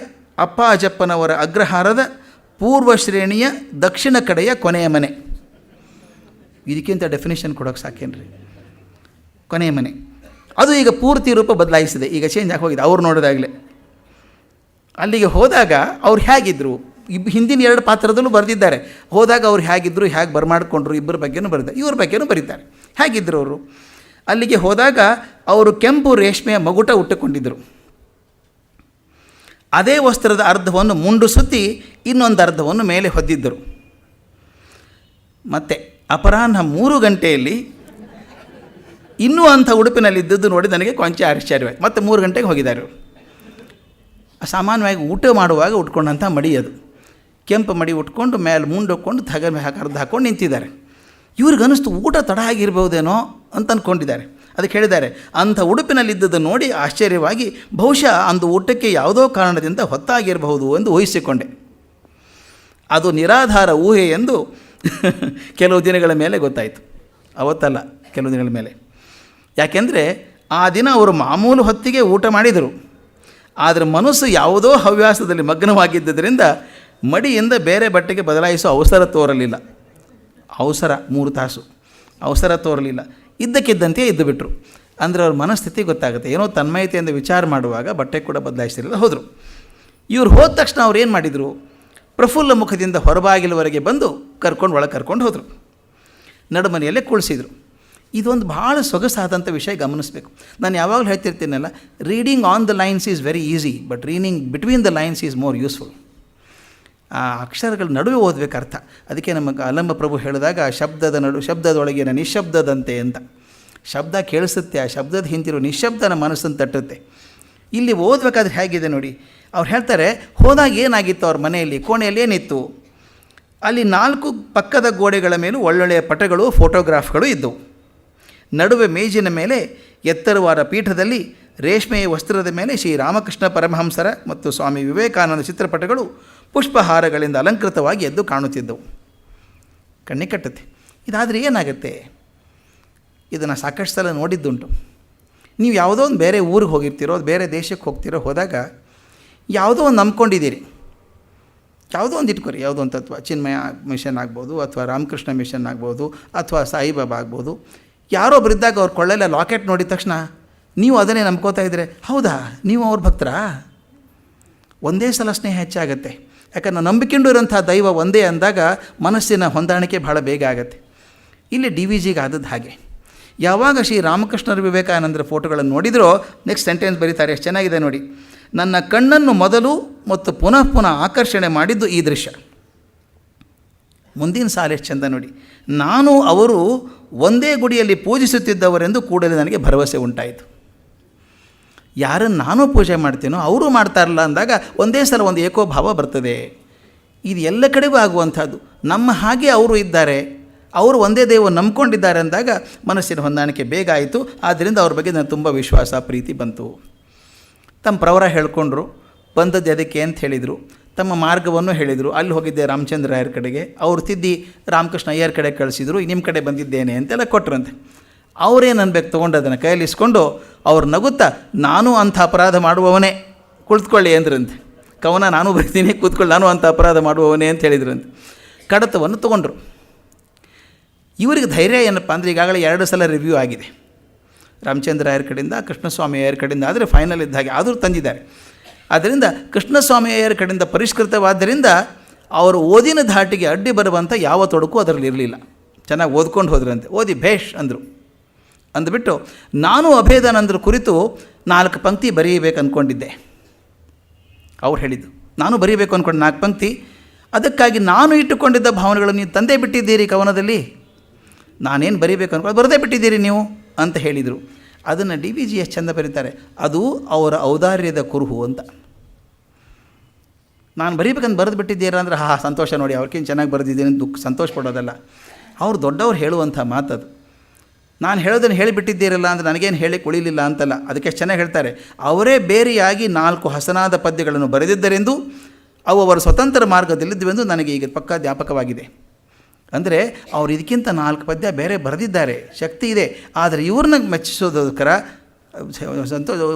ಅಪ್ಪ ಅಜಪ್ಪನವರ ಅಗ್ರಹಾರದ ಪೂರ್ವ ಶ್ರೇಣಿಯ ದಕ್ಷಿಣ ಕಡೆಯ ಕೊನೆಯ ಮನೆ. ಇದಕ್ಕಿಂತ ಡೆಫಿನೇಷನ್ ಕೊಡೋಕ್ಕೆ ಸಾಕೇನ್ರಿ. ಕೊನೆಯ ಮನೆ ಅದು ಈಗ ಪೂರ್ತಿ ರೂಪ ಬದಲಾಯಿಸಿದೆ, ಈಗ ಚೇಂಜ್ ಆಗಿ ಹೋಗಿದೆ. ಅವ್ರು ನೋಡಿದಾಗಲೇ ಅಲ್ಲಿಗೆ ಹೋದಾಗ ಅವ್ರು ಹೇಗಿದ್ದರು, ಹಿಂದಿನ 2 ಪಾತ್ರದಲ್ಲೂ ಬರೆದಿದ್ದಾರೆ. ಹೋದಾಗ ಅವ್ರು ಹೇಗಿದ್ದರು, ಹೇಗೆ ಬರಮಾಡಿಕೊಂಡ್ರು, ಇಬ್ಬರ ಬಗ್ಗೆನೂ ಬರೆದಿದ್ದಾರೆ, ಇವ್ರ ಬಗ್ಗೆನೂ ಬರೀತಾರೆ. ಹೇಗಿದ್ದರು ಅವರು? ಅಲ್ಲಿಗೆ ಹೋದಾಗ ಅವರು ಕೆಂಪು ರೇಷ್ಮೆಯ ಮಗುಟ ಉಟ್ಟುಕೊಂಡಿದ್ದರು. ಅದೇ ವಸ್ತ್ರದ ಅರ್ಧವನ್ನು ಮುಂಡು ಸುತ್ತಿ ಇನ್ನೊಂದು ಅರ್ಧವನ್ನು ಮೇಲೆ ಹೊದ್ದಿದ್ದರು. ಮತ್ತು ಅಪರಾಹ್ನ 3 ಗಂಟೆಯಲ್ಲಿ ಇನ್ನೂ ಅಂಥ ಉಡುಪಿನಲ್ಲಿದ್ದದ್ದು ನೋಡಿ ನನಗೆ ಕೊಂಚ ಆಶ್ಚರ್ಯವಾಯಿತು. ಮತ್ತು 3 ಗಂಟೆಗೆ ಹೋಗಿದ್ದಾರೆ ಅವರು. ಸಾಮಾನ್ಯವಾಗಿ ಊಟ ಮಾಡುವಾಗ ಉಟ್ಕೊಂಡಂಥ ಮಡಿ ಅದು, ಕೆಂಪು ಮಡಿ ಉಟ್ಕೊಂಡು ಮೇಲೆ ಮುಂಡೊಕ್ಕೊಂಡು ತಗ ಅರ್ಧ ಹಾಕ್ಕೊಂಡು ನಿಂತಿದ್ದಾರೆ. ಇವ್ರಿಗನ್ನಿಸ್ತು ಊಟ ತಡ ಆಗಿರ್ಬೋದೇನೋ ಅಂತ ಅಂದ್ಕೊಂಡಿದ್ದಾರೆ. ಅದಕ್ಕೆ ಹೇಳಿದ್ದಾರೆ, ಅಂಥ ಉಡುಪಿನಲ್ಲಿದ್ದದ್ದು ನೋಡಿ ಆಶ್ಚರ್ಯವಾಗಿ ಬಹುಶಃ ಅಂದು ಊಟಕ್ಕೆ ಯಾವುದೋ ಕಾರಣದಿಂದ ಹೊತ್ತಾಗಿರಬಹುದು ಎಂದು ಊಹಿಸಿಕೊಂಡೆ. ಅದು ನಿರಾಧಾರ ಊಹೆ ಎಂದು ಕೆಲವು ದಿನಗಳ ಮೇಲೆ ಗೊತ್ತಾಯಿತು. ಅವತ್ತಲ್ಲ, ಕೆಲವು ದಿನಗಳ ಮೇಲೆ. ಯಾಕೆಂದರೆ ಆ ದಿನ ಅವರು ಮಾಮೂಲು ಹೊತ್ತಿಗೆ ಊಟ ಮಾಡಿದರು. ಆದರೆ ಮನಸ್ಸು ಯಾವುದೋ ಹವ್ಯಾಸದಲ್ಲಿ ಮಗ್ನವಾಗಿದ್ದರಿಂದ ಮಡಿಯಿಂದ ಬೇರೆ ಬಟ್ಟೆಗೆ ಬದಲಾಯಿಸೋ ಅವಸರ ತೋರಲಿಲ್ಲ. 3 ತಾಸು ಅವಸರ ತೋರಲಿಲ್ಲ. ಇದ್ದಕ್ಕಿದ್ದಂತೆ ಇದ್ದು ಬಿಟ್ಟರು. ಅಂದರೆ ಅವ್ರ ಮನಸ್ಥಿತಿ ಗೊತ್ತಾಗುತ್ತೆ. ಏನೋ ತನ್ಮಯತೆಯಿಂದ ವಿಚಾರ ಮಾಡುವಾಗ ಬಟ್ಟೆ ಕೂಡ ಬದಲಾಯಿಸಿರಲಿಲ್ಲ, ಹೋದರು. ಇವ್ರು ಹೋದ ತಕ್ಷಣ ಅವ್ರು ಏನು ಮಾಡಿದರು, ಪ್ರಫುಲ್ಲ ಮುಖದಿಂದ ಹೊರಬಾಗಿಲವರೆಗೆ ಬಂದು ಒಳಗೆ ಕರ್ಕೊಂಡು ಹೋದರು. ನಡುಮನೆಯಲ್ಲೇ ಕುಳಿಸಿದರು. ಇದೊಂದು ಭಾಳ ಸೊಗಸಾದಂಥ ವಿಷಯ ಗಮನಿಸಬೇಕು. ನಾನು ಯಾವಾಗಲೂ ಹೇಳ್ತಿರ್ತೀನಲ್ಲ, reading on the lines is very easy, but reading between the lines is more useful. ಆ ಅಕ್ಷರಗಳ ನಡುವೆ ಓದಬೇಕು ಅರ್ಥ. ಅದಕ್ಕೆ ನಮಗೆ ಅಲ್ಲಮ್ಮ ಪ್ರಭು ಹೇಳಿದಾಗ ಶಬ್ದದೊಳಗಿನ ನಿಶ್ಶಬ್ದದಂತೆ ಅಂತ. ಶಬ್ದ ಕೇಳಿಸುತ್ತೆ, ಆ ಶಬ್ದದ ಹಿಂದಿರೋ ನಿಶ್ಶಬ್ದನ ಮನಸ್ಸನ್ನು ತಟ್ಟುತ್ತೆ. ಇಲ್ಲಿ ಓದಬೇಕಾದ್ರೆ ಹೇಗಿದೆ ನೋಡಿ. ಅವ್ರು ಹೇಳ್ತಾರೆ, ಹೋದಾಗ ಏನಾಗಿತ್ತು ಅವ್ರ ಮನೆಯಲ್ಲಿ, ಕೋಣೆಯಲ್ಲಿ ಏನಿತ್ತು, ಅಲ್ಲಿ 4 ಪಕ್ಕದ ಗೋಡೆಗಳ ಮೇಲೂ ಒಳ್ಳೊಳ್ಳೆಯ ಪಟಗಳು, ಫೋಟೋಗ್ರಾಫ್ಗಳು ಇದ್ದವು. ನಡುವೆ ಮೇಜಿನ ಮೇಲೆ ಎತ್ತರವಾದ ಪೀಠದಲ್ಲಿ ರೇಷ್ಮೆಯ ವಸ್ತ್ರದ ಮೇಲೆ ಶ್ರೀರಾಮಕೃಷ್ಣ ಪರಮಹಂಸರ ಮತ್ತು ಸ್ವಾಮಿ ವಿವೇಕಾನಂದ ಚಿತ್ರಪಟಗಳು ಪುಷ್ಪಹಾರಗಳಿಂದ ಅಲಂಕೃತವಾಗಿ ಎದ್ದು ಕಾಣುತ್ತಿದ್ದವು. ಕಣ್ಣಿ ಕಟ್ಟುತ್ತೆ. ಇದಾದರೆ ಏನಾಗುತ್ತೆ, ಇದನ್ನು ಸಾಕಷ್ಟು ಸಲ ನೋಡಿದ್ದುಂಟು. ನೀವು ಯಾವುದೋ ಒಂದು ಬೇರೆ ಊರಿಗೆ ಹೋಗಿರ್ತೀರೋ, ಬೇರೆ ದೇಶಕ್ಕೆ ಹೋಗ್ತಿರೋ, ಹೋದಾಗ ಯಾವುದೋ ಒಂದು ನಂಬ್ಕೊಂಡಿದ್ದೀರಿ, ಯಾವುದೋ ಒಂದು ಇಟ್ಕೊರಿ, ಯಾವುದೋ ಒಂದು ತತ್ವ, ಚಿನ್ಮಯ ಮಿಷನ್ ಆಗ್ಬೋದು, ಅಥವಾ ರಾಮಕೃಷ್ಣ ಮಿಷನ್ ಆಗ್ಬೋದು, ಅಥವಾ ಸಾಯಿಬಾಬಾ ಆಗ್ಬೋದು. ಯಾರೊಬ್ರು ಇದ್ದಾಗ ಅವ್ರ ಕೊಳ್ಳೆಲ್ಲ ಲಾಕೆಟ್ ನೋಡಿದ ತಕ್ಷಣ ನೀವು ಅದನ್ನೇ ನಂಬ್ಕೋತಾ ಇದ್ದರೆ, ಹೌದಾ ನೀವು ಅವ್ರ ಭಕ್ತರಾ? ಒಂದೇ ಸಲ ಸ್ನೇಹ ಹೆಚ್ಚಾಗತ್ತೆ. ಯಾಕಂದ್ರೆ ನಂಬಿಕೊಂಡು ಇರೋಂಥ ದೈವ ಒಂದೇ ಅಂದಾಗ ಮನಸ್ಸಿನ ಹೊಂದಾಣಿಕೆ ಭಾಳ ಬೇಗ ಆಗುತ್ತೆ. ಇಲ್ಲಿ ಡಿ ವಿ ಜಿಗೆ ಆದದ್ದು ಹಾಗೆ. ಯಾವಾಗ ಶ್ರೀ ರಾಮಕೃಷ್ಣರ ವಿವೇಕಾನಂದರ ಫೋಟೋಗಳನ್ನು ನೋಡಿದ್ರೋ ನೆಕ್ಸ್ಟ್ ಸೆಂಟೆನ್ಸ್ ಬರೀತಾರೆ, ಎಷ್ಟು ಚೆನ್ನಾಗಿದೆ ನೋಡಿ. ನನ್ನ ಕಣ್ಣನ್ನು ಮೊದಲು ಮತ್ತು ಪುನಃ ಪುನಃ ಆಕರ್ಷಣೆ ಮಾಡಿದ್ದು ಈ ದೃಶ್ಯ. ಮುಂದಿನ ಸಾಲು ಎಷ್ಟು ಚಂದ ನೋಡಿ. ನಾನು ಅವರು ಒಂದೇ ಗುಡಿಯಲ್ಲಿ ಪೂಜಿಸುತ್ತಿದ್ದವರೆಂದು ಕೂಡಲೇ ನನಗೆ ಭರವಸೆ ಉಂಟಾಯಿತು. ಯಾರನ್ನು ನಾನು ಪೂಜೆ ಮಾಡ್ತೀನೋ ಅವರು ಮಾಡ್ತಾರಲ್ಲ ಅಂದಾಗ ಒಂದೇ ಸಲ ಒಂದು ಏಕೋಭಾವ ಬರ್ತದೆ. ಇದು ಎಲ್ಲ ಕಡೆಗೂ ಆಗುವಂಥದ್ದು. ನಮ್ಮ ಹಾಗೆ ಅವರು ಇದ್ದಾರೆ, ಅವರು ಒಂದೇ ದೇವ ನಂಬ್ಕೊಂಡಿದ್ದಾರೆ ಅಂದಾಗ ಮನಸ್ಸಿನ ಹೊಂದಾಣಿಕೆ ಬೇಗ ಆಯಿತು. ಆದ್ದರಿಂದ ಅವ್ರ ಬಗ್ಗೆ ನನಗೆ ತುಂಬ ವಿಶ್ವಾಸ, ಪ್ರೀತಿ ಬಂತು. ತಮ್ಮ ಪ್ರವರ ಹೇಳ್ಕೊಂಡ್ರು, ಬಂದದ್ದು ಅದಕ್ಕೆ ಅಂತ ಹೇಳಿದರು. ತಮ್ಮ ಮಾರ್ಗವನ್ನು ಹೇಳಿದರು. ಅಲ್ಲಿ ಹೋಗಿದ್ದೆ ರಾಮಚಂದ್ರ ರಾಯರ ಕಡೆಗೆ, ಅವರು ತಿದ್ದಿ ರಾಮಕೃಷ್ಣ ಅಯ್ಯರ ಕಡೆ ಕಳಿಸಿದರು, ನಿಮ್ಮ ಕಡೆ ಬಂದಿದ್ದೇನೆ ಅಂತೆಲ್ಲ ಕೊಟ್ಟರಂತೆ. ಅವರೇನು ಅನ್ಬೇಕು, ತೊಗೊಂಡು ಅದನ್ನು ಕೈಯಲ್ಲಿ ಇಸ್ಕೊಂಡು ಅವ್ರು ನಗುತ್ತಾ, ನಾನು ಅಂಥ ಅಪರಾಧ ಮಾಡುವವನೇ, ಕುಳಿತುಕೊಳ್ಳಿ ಅಂದ್ರಂತೆ. ಕವನ ನಾನು ಬರ್ತೀನಿ, ಕೂತ್ಕೊಳ್ಳಿ, ನಾನು ಅಂಥ ಅಪರಾಧ ಮಾಡುವವನೇ ಅಂತ ಹೇಳಿದ್ರಂತೆ. ಕಡತವನ್ನು ತೊಗೊಂಡ್ರು. ಇವರಿಗೆ ಧೈರ್ಯ ಏನಪ್ಪ ಅಂದರೆ, ಈಗಾಗಲೇ 2 ಸಲ ರಿವ್ಯೂ ಆಗಿದೆ, ರಾಮಚಂದ್ರ ರಾಯರ ಕಡೆಯಿಂದ, ಕೃಷ್ಣಸ್ವಾಮಿ ಅಯ್ಯರ ಕಡೆಯಿಂದ. ಆದರೆ ಫೈನಲ್ ಇದ್ದ ಹಾಗೆ ಆದರೂ ತಂದಿದ್ದಾರೆ. ಆದ್ದರಿಂದ ಕೃಷ್ಣಸ್ವಾಮಿ ಅಯ್ಯರ ಕಡೆಯಿಂದ ಪರಿಷ್ಕೃತವಾದ್ದರಿಂದ ಅವರು ಓದಿನ ಧಾಟಿಗೆ ಅಡ್ಡಿ ಬರುವಂಥ ಯಾವ ತೊಡಕು ಅದರಲ್ಲಿ ಇರಲಿಲ್ಲ. ಚೆನ್ನಾಗಿ ಓದ್ಕೊಂಡು ಹೋದ್ರಂತೆ. ಓದಿ ಭೇಷ್ ಅಂದರು. ಅಂದುಬಿಟ್ಟು ನಾನು ಅಭೇದಾನಂದರ ಕುರಿತು 4 ಪಂಕ್ತಿ ಬರೀಬೇಕು ಅಂದ್ಕೊಂಡಿದ್ದೆ. ಅವ್ರು ಹೇಳಿದ್ದು, ನಾನು ಬರೀಬೇಕು ಅಂದ್ಕೊಂಡು 4 ಪಂಕ್ತಿ, ಅದಕ್ಕಾಗಿ ನಾನು ಇಟ್ಟುಕೊಂಡಿದ್ದ ಭಾವನೆಗಳನ್ನು ನೀವು ತಂದೇ ಬಿಟ್ಟಿದ್ದೀರಿ ಕವನದಲ್ಲಿ, ನಾನೇನು ಬರೀಬೇಕು ಅಂದ್ಕೊಂಡು ಬರದೇ ಬಿಟ್ಟಿದ್ದೀರಿ ನೀವು ಅಂತ ಹೇಳಿದರು. ಅದನ್ನು ಡಿ ವಿ ಜಿ ಎಷ್ಟು ಚಂದ ಬರೀತಾರೆ, ಅದು ಅವರ ಔದಾರ್ಯದ ಕುರುಹು ಅಂತ. ನಾನು ಬರೀಬೇಕಂತ ಬರೆದು ಬಿಟ್ಟಿದ್ದೀರಾ ಅಂದರೆ ಸಂತೋಷ ನೋಡಿ, ಅವ್ರಿಗಿಂತ ಚೆನ್ನಾಗಿ ಬರೆದಿದ್ದೀನಿ ದುಃಖ ಸಂತೋಷ ಪಡೋದಲ್ಲ. ಅವ್ರು ದೊಡ್ಡವ್ರು ಹೇಳುವಂಥ ಮಾತದು. ನಾನು ಹೇಳೋದನ್ನು ಹೇಳಿಬಿಟ್ಟಿದ್ದೀರಲ್ಲ ಅಂದರೆ ನನಗೇನು ಹೇಳಿಕ್ಕೆ ಉಳಿಲಿಲ್ಲ ಅಂತಲ್ಲ. ಅದಕ್ಕೆ ಚೆನ್ನಾಗಿ ಹೇಳ್ತಾರೆ, ಅವರೇ ಬೇರೆಯಾಗಿ 4 ಹಸನಾದ ಪದ್ಯಗಳನ್ನು ಬರೆದಿದ್ದರೆಂದು ಅವು ಅವರ ಸ್ವತಂತ್ರ ಮಾರ್ಗದಲ್ಲಿದ್ದವೆಂದು ನನಗೆ ಈಗ ಪಕ್ಕಾ ಜ್ಞಾಪಕವಾಗಿದೆ. ಅಂದರೆ ಅವರು ಇದಕ್ಕಿಂತ 4 ಪದ್ಯ ಬೇರೆ ಬರೆದಿದ್ದಾರೆ, ಶಕ್ತಿ ಇದೆ. ಆದರೆ ಇವ್ರನ್ನ ಮೆಚ್ಚಿಸೋದಕ್ಕೋಸ್ಕರ,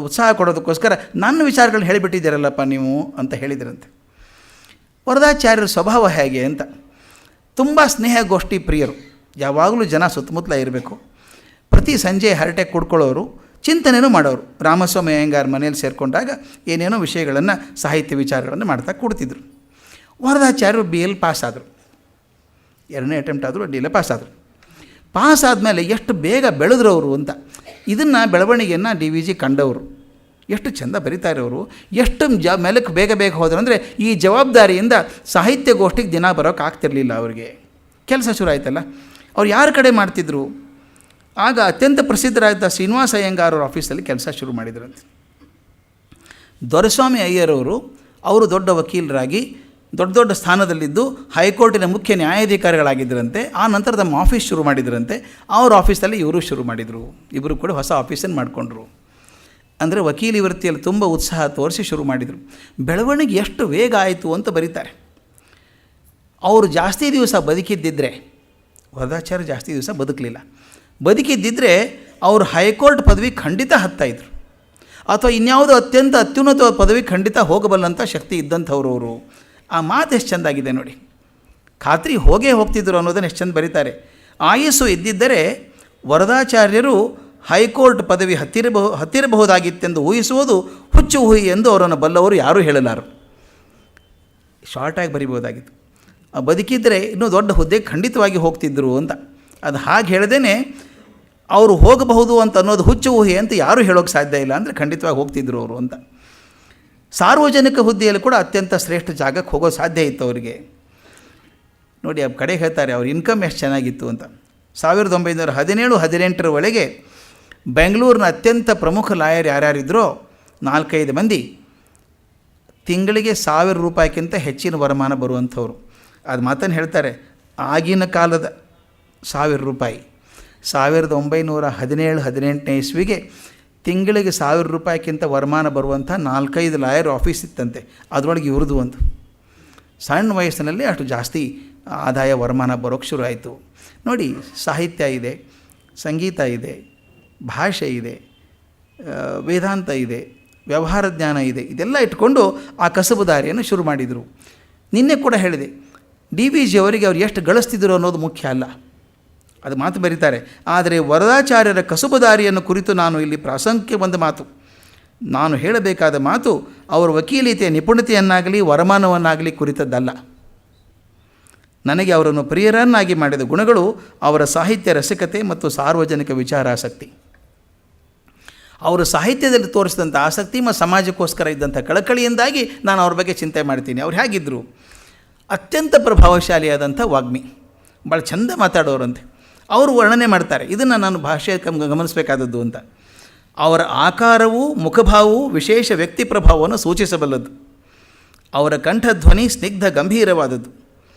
ಉತ್ಸಾಹ ಕೊಡೋದಕ್ಕೋಸ್ಕರ ನನ್ನ ವಿಚಾರಗಳನ್ನ ಹೇಳಿಬಿಟ್ಟಿದ್ದೀರಲ್ಲಪ್ಪ ನೀವು ಅಂತ ಹೇಳಿದ್ರಂತೆ. ವರದಾಚಾರ್ಯರ ಸ್ವಭಾವ ಹೇಗೆ ಅಂತ, ತುಂಬ ಸ್ನೇಹಗೋಷ್ಠಿ ಪ್ರಿಯರು, ಯಾವಾಗಲೂ ಜನ ಸುತ್ತಮುತ್ತಲ ಇರಬೇಕು. ಪ್ರತಿ ಸಂಜೆ ಹರಟೆ ಕುಡ್ಕೊಳ್ಳೋರು, ಚಿಂತನೆಯೂ ಮಾಡೋರು. ರಾಮಸ್ವಾಮಿ ಅಯ್ಯಂಗಾರ್ ಮನೇಲಿ ಸೇರಿಕೊಂಡಾಗ ಏನೇನೋ ವಿಷಯಗಳನ್ನು, ಸಾಹಿತ್ಯ ವಿಚಾರಗಳನ್ನು ಮಾಡ್ತಾ ಕೊಡ್ತಿದ್ರು. ವರದಾಚಾರ್ಯರು BL ಪಾಸ್ ಆದರು, 2ನೇ ಅಟೆಂಪ್ಟ್ ಆದರೂ DL ಪಾಸ್ ಆದರು. ಪಾಸ್ ಆದಮೇಲೆ ಎಷ್ಟು ಬೇಗ ಬೆಳೆದ್ರು ಅವರು ಅಂತ, ಇದನ್ನು ಬೆಳವಣಿಗೆಯನ್ನು DVG ಕಂಡವರು. ಎಷ್ಟು ಚೆಂದ ಬರೀತಾರೆ ಅವರು, ಎಷ್ಟು ಮೇಲಕ್ಕೆ ಬೇಗ ಬೇಗ ಹೋದರು ಅಂದರೆ ಈ ಜವಾಬ್ದಾರಿಯಿಂದ ಸಾಹಿತ್ಯ ಗೋಷ್ಠಿಗೆ ದಿನ ಬರೋಕ್ಕೆ ಆಗ್ತಿರಲಿಲ್ಲ ಅವರಿಗೆ. ಕೆಲಸ ಶುರು ಆಯ್ತಲ್ಲ, ಅವ್ರು ಯಾರ ಕಡೆ ಮಾಡ್ತಿದ್ರು? ಆಗ ಅತ್ಯಂತ ಪ್ರಸಿದ್ಧರಾದ ಶ್ರೀನಿವಾಸ ಅಯ್ಯಂಗಾರ್ ಅವ್ರ ಆಫೀಸಲ್ಲಿ ಕೆಲಸ ಶುರು ಮಾಡಿದ್ರಂತೆ. ದೊರೆಸ್ವಾಮಿ ಅಯ್ಯರವರು, ಅವರು ದೊಡ್ಡ ವಕೀಲರಾಗಿ ದೊಡ್ಡ ದೊಡ್ಡ ಸ್ಥಾನದಲ್ಲಿದ್ದು ಹೈಕೋರ್ಟಿನ ಮುಖ್ಯ ನ್ಯಾಯಾಧಿಕಾರಿಗಳಾಗಿದ್ದರಂತೆ. ಆ ನಂತರ ನಮ್ಮ ಆಫೀಸ್ ಶುರು ಮಾಡಿದ್ರಂತೆ. ಅವ್ರ ಆಫೀಸಲ್ಲಿ ಇವರು ಶುರು ಮಾಡಿದರು. ಇಬ್ಬರು ಕೂಡ ಹೊಸ ಆಫೀಸನ್ನು ಮಾಡಿಕೊಂಡ್ರು. ಅಂದರೆ ವಕೀಲಿ ವೃತ್ತಿಯಲ್ಲಿ ತುಂಬ ಉತ್ಸಾಹ ತೋರಿಸಿ ಶುರು ಮಾಡಿದರು. ಬೆಳವಣಿಗೆ ಎಷ್ಟು ವೇಗ ಆಯಿತು ಅಂತ ಬರೀತಾರೆ. ಅವರು ಜಾಸ್ತಿ ದಿವಸ ಬದುಕಿದ್ದಿದ್ದರೆ, ವರದಾಚಾರ್ಯ ಜಾಸ್ತಿ ದಿವಸ ಬದುಕಲಿಲ್ಲ, ಬದುಕಿದ್ದಿದ್ದರೆ ಅವರು ಹೈಕೋರ್ಟ್ ಪದವಿ ಖಂಡಿತ ಹತ್ತಾಯಿದ್ರು, ಅಥವಾ ಇನ್ಯಾವುದೋ ಅತ್ಯುನ್ನತ ಪದವಿ ಖಂಡಿತ ಹೋಗಬಲ್ಲಂಥ ಶಕ್ತಿ ಇದ್ದಂಥವ್ರು ಅವರು. ಆ ಮಾತು ಎಷ್ಟು ಚೆಂದಾಗಿದೆ ನೋಡಿ. ಖಾತ್ರಿ ಹೋಗೇ ಹೋಗ್ತಿದ್ರು ಅನ್ನೋದನ್ನು ಎಷ್ಟು ಚೆಂದ ಬರೀತಾರೆ. ಆಯಸ್ಸು ಇದ್ದಿದ್ದರೆ ವರದಾಚಾರ್ಯರು ಹೈಕೋರ್ಟ್ ಪದವಿ ಹತ್ತಿರಬಹುದಾಗಿತ್ತೆಂದು ಊಹಿಸುವುದು ಹುಚ್ಚು ಊಹಿ ಎಂದು ಅವರನ್ನು ಬಲ್ಲವರು ಯಾರೂ ಹೇಳಲಾರು. ಶಾರ್ಟಾಗಿ ಬರಿಬೋದಾಗಿತ್ತು. ಬದುಕಿದ್ದರೆ ಇನ್ನೂ ದೊಡ್ಡ ಹುದ್ದೆಗೆ ಖಂಡಿತವಾಗಿ ಹೋಗ್ತಿದ್ದರು ಅಂತ. ಅದು ಹಾಗೆ ಹೇಳ್ದೇ ಅವರು ಹೋಗಬಹುದು ಅಂತ ಅನ್ನೋದು ಹುಚ್ಚು ಊಹೆ ಅಂತ ಯಾರೂ ಹೇಳೋಕ್ಕೆ ಸಾಧ್ಯ ಇಲ್ಲ. ಅಂದರೆ ಖಂಡಿತವಾಗಿ ಹೋಗ್ತಿದ್ರು ಅವರು ಅಂತ. ಸಾರ್ವಜನಿಕ ಹುದ್ದೆಯಲ್ಲಿ ಕೂಡ ಅತ್ಯಂತ ಶ್ರೇಷ್ಠ ಜಾಗಕ್ಕೆ ಹೋಗೋ ಸಾಧ್ಯ ಇತ್ತು ಅವರಿಗೆ. ನೋಡಿ, ಆ ಕಡೆ ಹೇಳ್ತಾರೆ ಅವ್ರ ಇನ್ಕಮ್ ಎಷ್ಟು ಚೆನ್ನಾಗಿತ್ತು ಅಂತ. 1917-18 ಒಳಗೆ ಬೆಂಗಳೂರಿನ ಅತ್ಯಂತ ಪ್ರಮುಖ ಲಾಯರ್ ಯಾರ್ಯಾರಿದ್ರೋ 4-5 ಮಂದಿ ತಿಂಗಳಿಗೆ 1000 ರೂಪಾಯಿಗಿಂತ ಹೆಚ್ಚಿನ ವರಮಾನ ಬರುವಂಥವ್ರು. ಅದು ಮಾತನ್ನು ಹೇಳ್ತಾರೆ, ಆಗಿನ ಕಾಲದ 1000 ರೂಪಾಯಿ 1917-18 ಇಸ್ವಿಗೆ ತಿಂಗಳಿಗೆ 1000 ರೂಪಾಯಿಗಿಂತ ವರಮಾನ ಬರುವಂಥ 4-5 ಲಾಯರ್ ಆಫೀಸ್ ಇತ್ತಂತೆ. ಅದರೊಳಗೆ ಇವ್ರದ್ದು ಒಂದು. ಸಣ್ಣ ವಯಸ್ಸಿನಲ್ಲಿ ಅಷ್ಟು ಜಾಸ್ತಿ ಆದಾಯ ವರಮಾನ ಬರೋಕ್ಕೆ ಶುರು ಆಯಿತು. ನೋಡಿ, ಸಾಹಿತ್ಯ ಇದೆ, ಸಂಗೀತ ಇದೆ, ಭಾಷೆ ಇದೆ, ವೇದಾಂತ ಇದೆ, ವ್ಯವಹಾರ ಜ್ಞಾನ ಇದೆ. ಇದೆಲ್ಲ ಇಟ್ಕೊಂಡು ಆ ಕಸಬುದಾರಿಯನ್ನು ಶುರು ಮಾಡಿದರು. ನಿನ್ನೆ ಕೂಡ ಹೇಳಿದೆ, DVG ಅವರಿಗೆ ಅವ್ರು ಎಷ್ಟು ಗಳಿಸ್ತಿದ್ರು ಅನ್ನೋದು ಮುಖ್ಯ ಅಲ್ಲ, ಅದು ಮಾತು ಬರೀತಾರೆ. ಆದರೆ ವರದಾಚಾರ್ಯರ ಕಸುಬುದಾರಿಯನ್ನು ಕುರಿತು ನಾನು ಇಲ್ಲಿ ಪ್ರಾಸಂಗಿಕ ಒಂದು ಮಾತು, ನಾನು ಹೇಳಬೇಕಾದ ಮಾತು ಅವರ ವಕೀಲಿತೆಯ ನಿಪುಣತೆಯನ್ನಾಗಲಿ ವರಮಾನವನ್ನಾಗಲಿ ಕುರಿತದ್ದಲ್ಲ. ನನಗೆ ಅವರನ್ನು ಪ್ರಿಯರನ್ನಾಗಿ ಮಾಡಿದ ಗುಣಗಳು ಅವರ ಸಾಹಿತ್ಯ ರಸಿಕತೆ ಮತ್ತು ಸಾರ್ವಜನಿಕ ವಿಚಾರಾಸಕ್ತಿ. ಅವರು ಸಾಹಿತ್ಯದಲ್ಲಿ ತೋರಿಸಿದಂಥ ಆಸಕ್ತಿ ಮತ್ತು ಸಮಾಜಕ್ಕೋಸ್ಕರ ಇದ್ದಂಥ ಕಳಕಳಿಯಿಂದಾಗಿ ನಾನು ಅವ್ರ ಬಗ್ಗೆ ಚಿಂತೆ ಮಾಡ್ತೀನಿ. ಅವ್ರು ಹೇಗಿದ್ದರು? ಅತ್ಯಂತ ಪ್ರಭಾವಶಾಲಿಯಾದಂಥ ವಾಗ್ಮಿ, ಭಾಳ ಚಂದ ಮಾತಾಡೋರಂತೆ. ಅವರು ವರ್ಣನೆ ಮಾಡ್ತಾರೆ, ಇದನ್ನು ನಾನು ಭಾಷೆ ಗಮನಿಸಬೇಕಾದದ್ದು ಅಂತ. ಅವರ ಆಕಾರವು ಮುಖಭಾವವು ವಿಶೇಷ ವ್ಯಕ್ತಿ ಪ್ರಭಾವವನ್ನು ಸೂಚಿಸಬಲ್ಲದು. ಅವರ ಕಂಠಧ್ವನಿ ಸ್ನಿಗ್ಧ ಗಂಭೀರವಾದದ್ದು.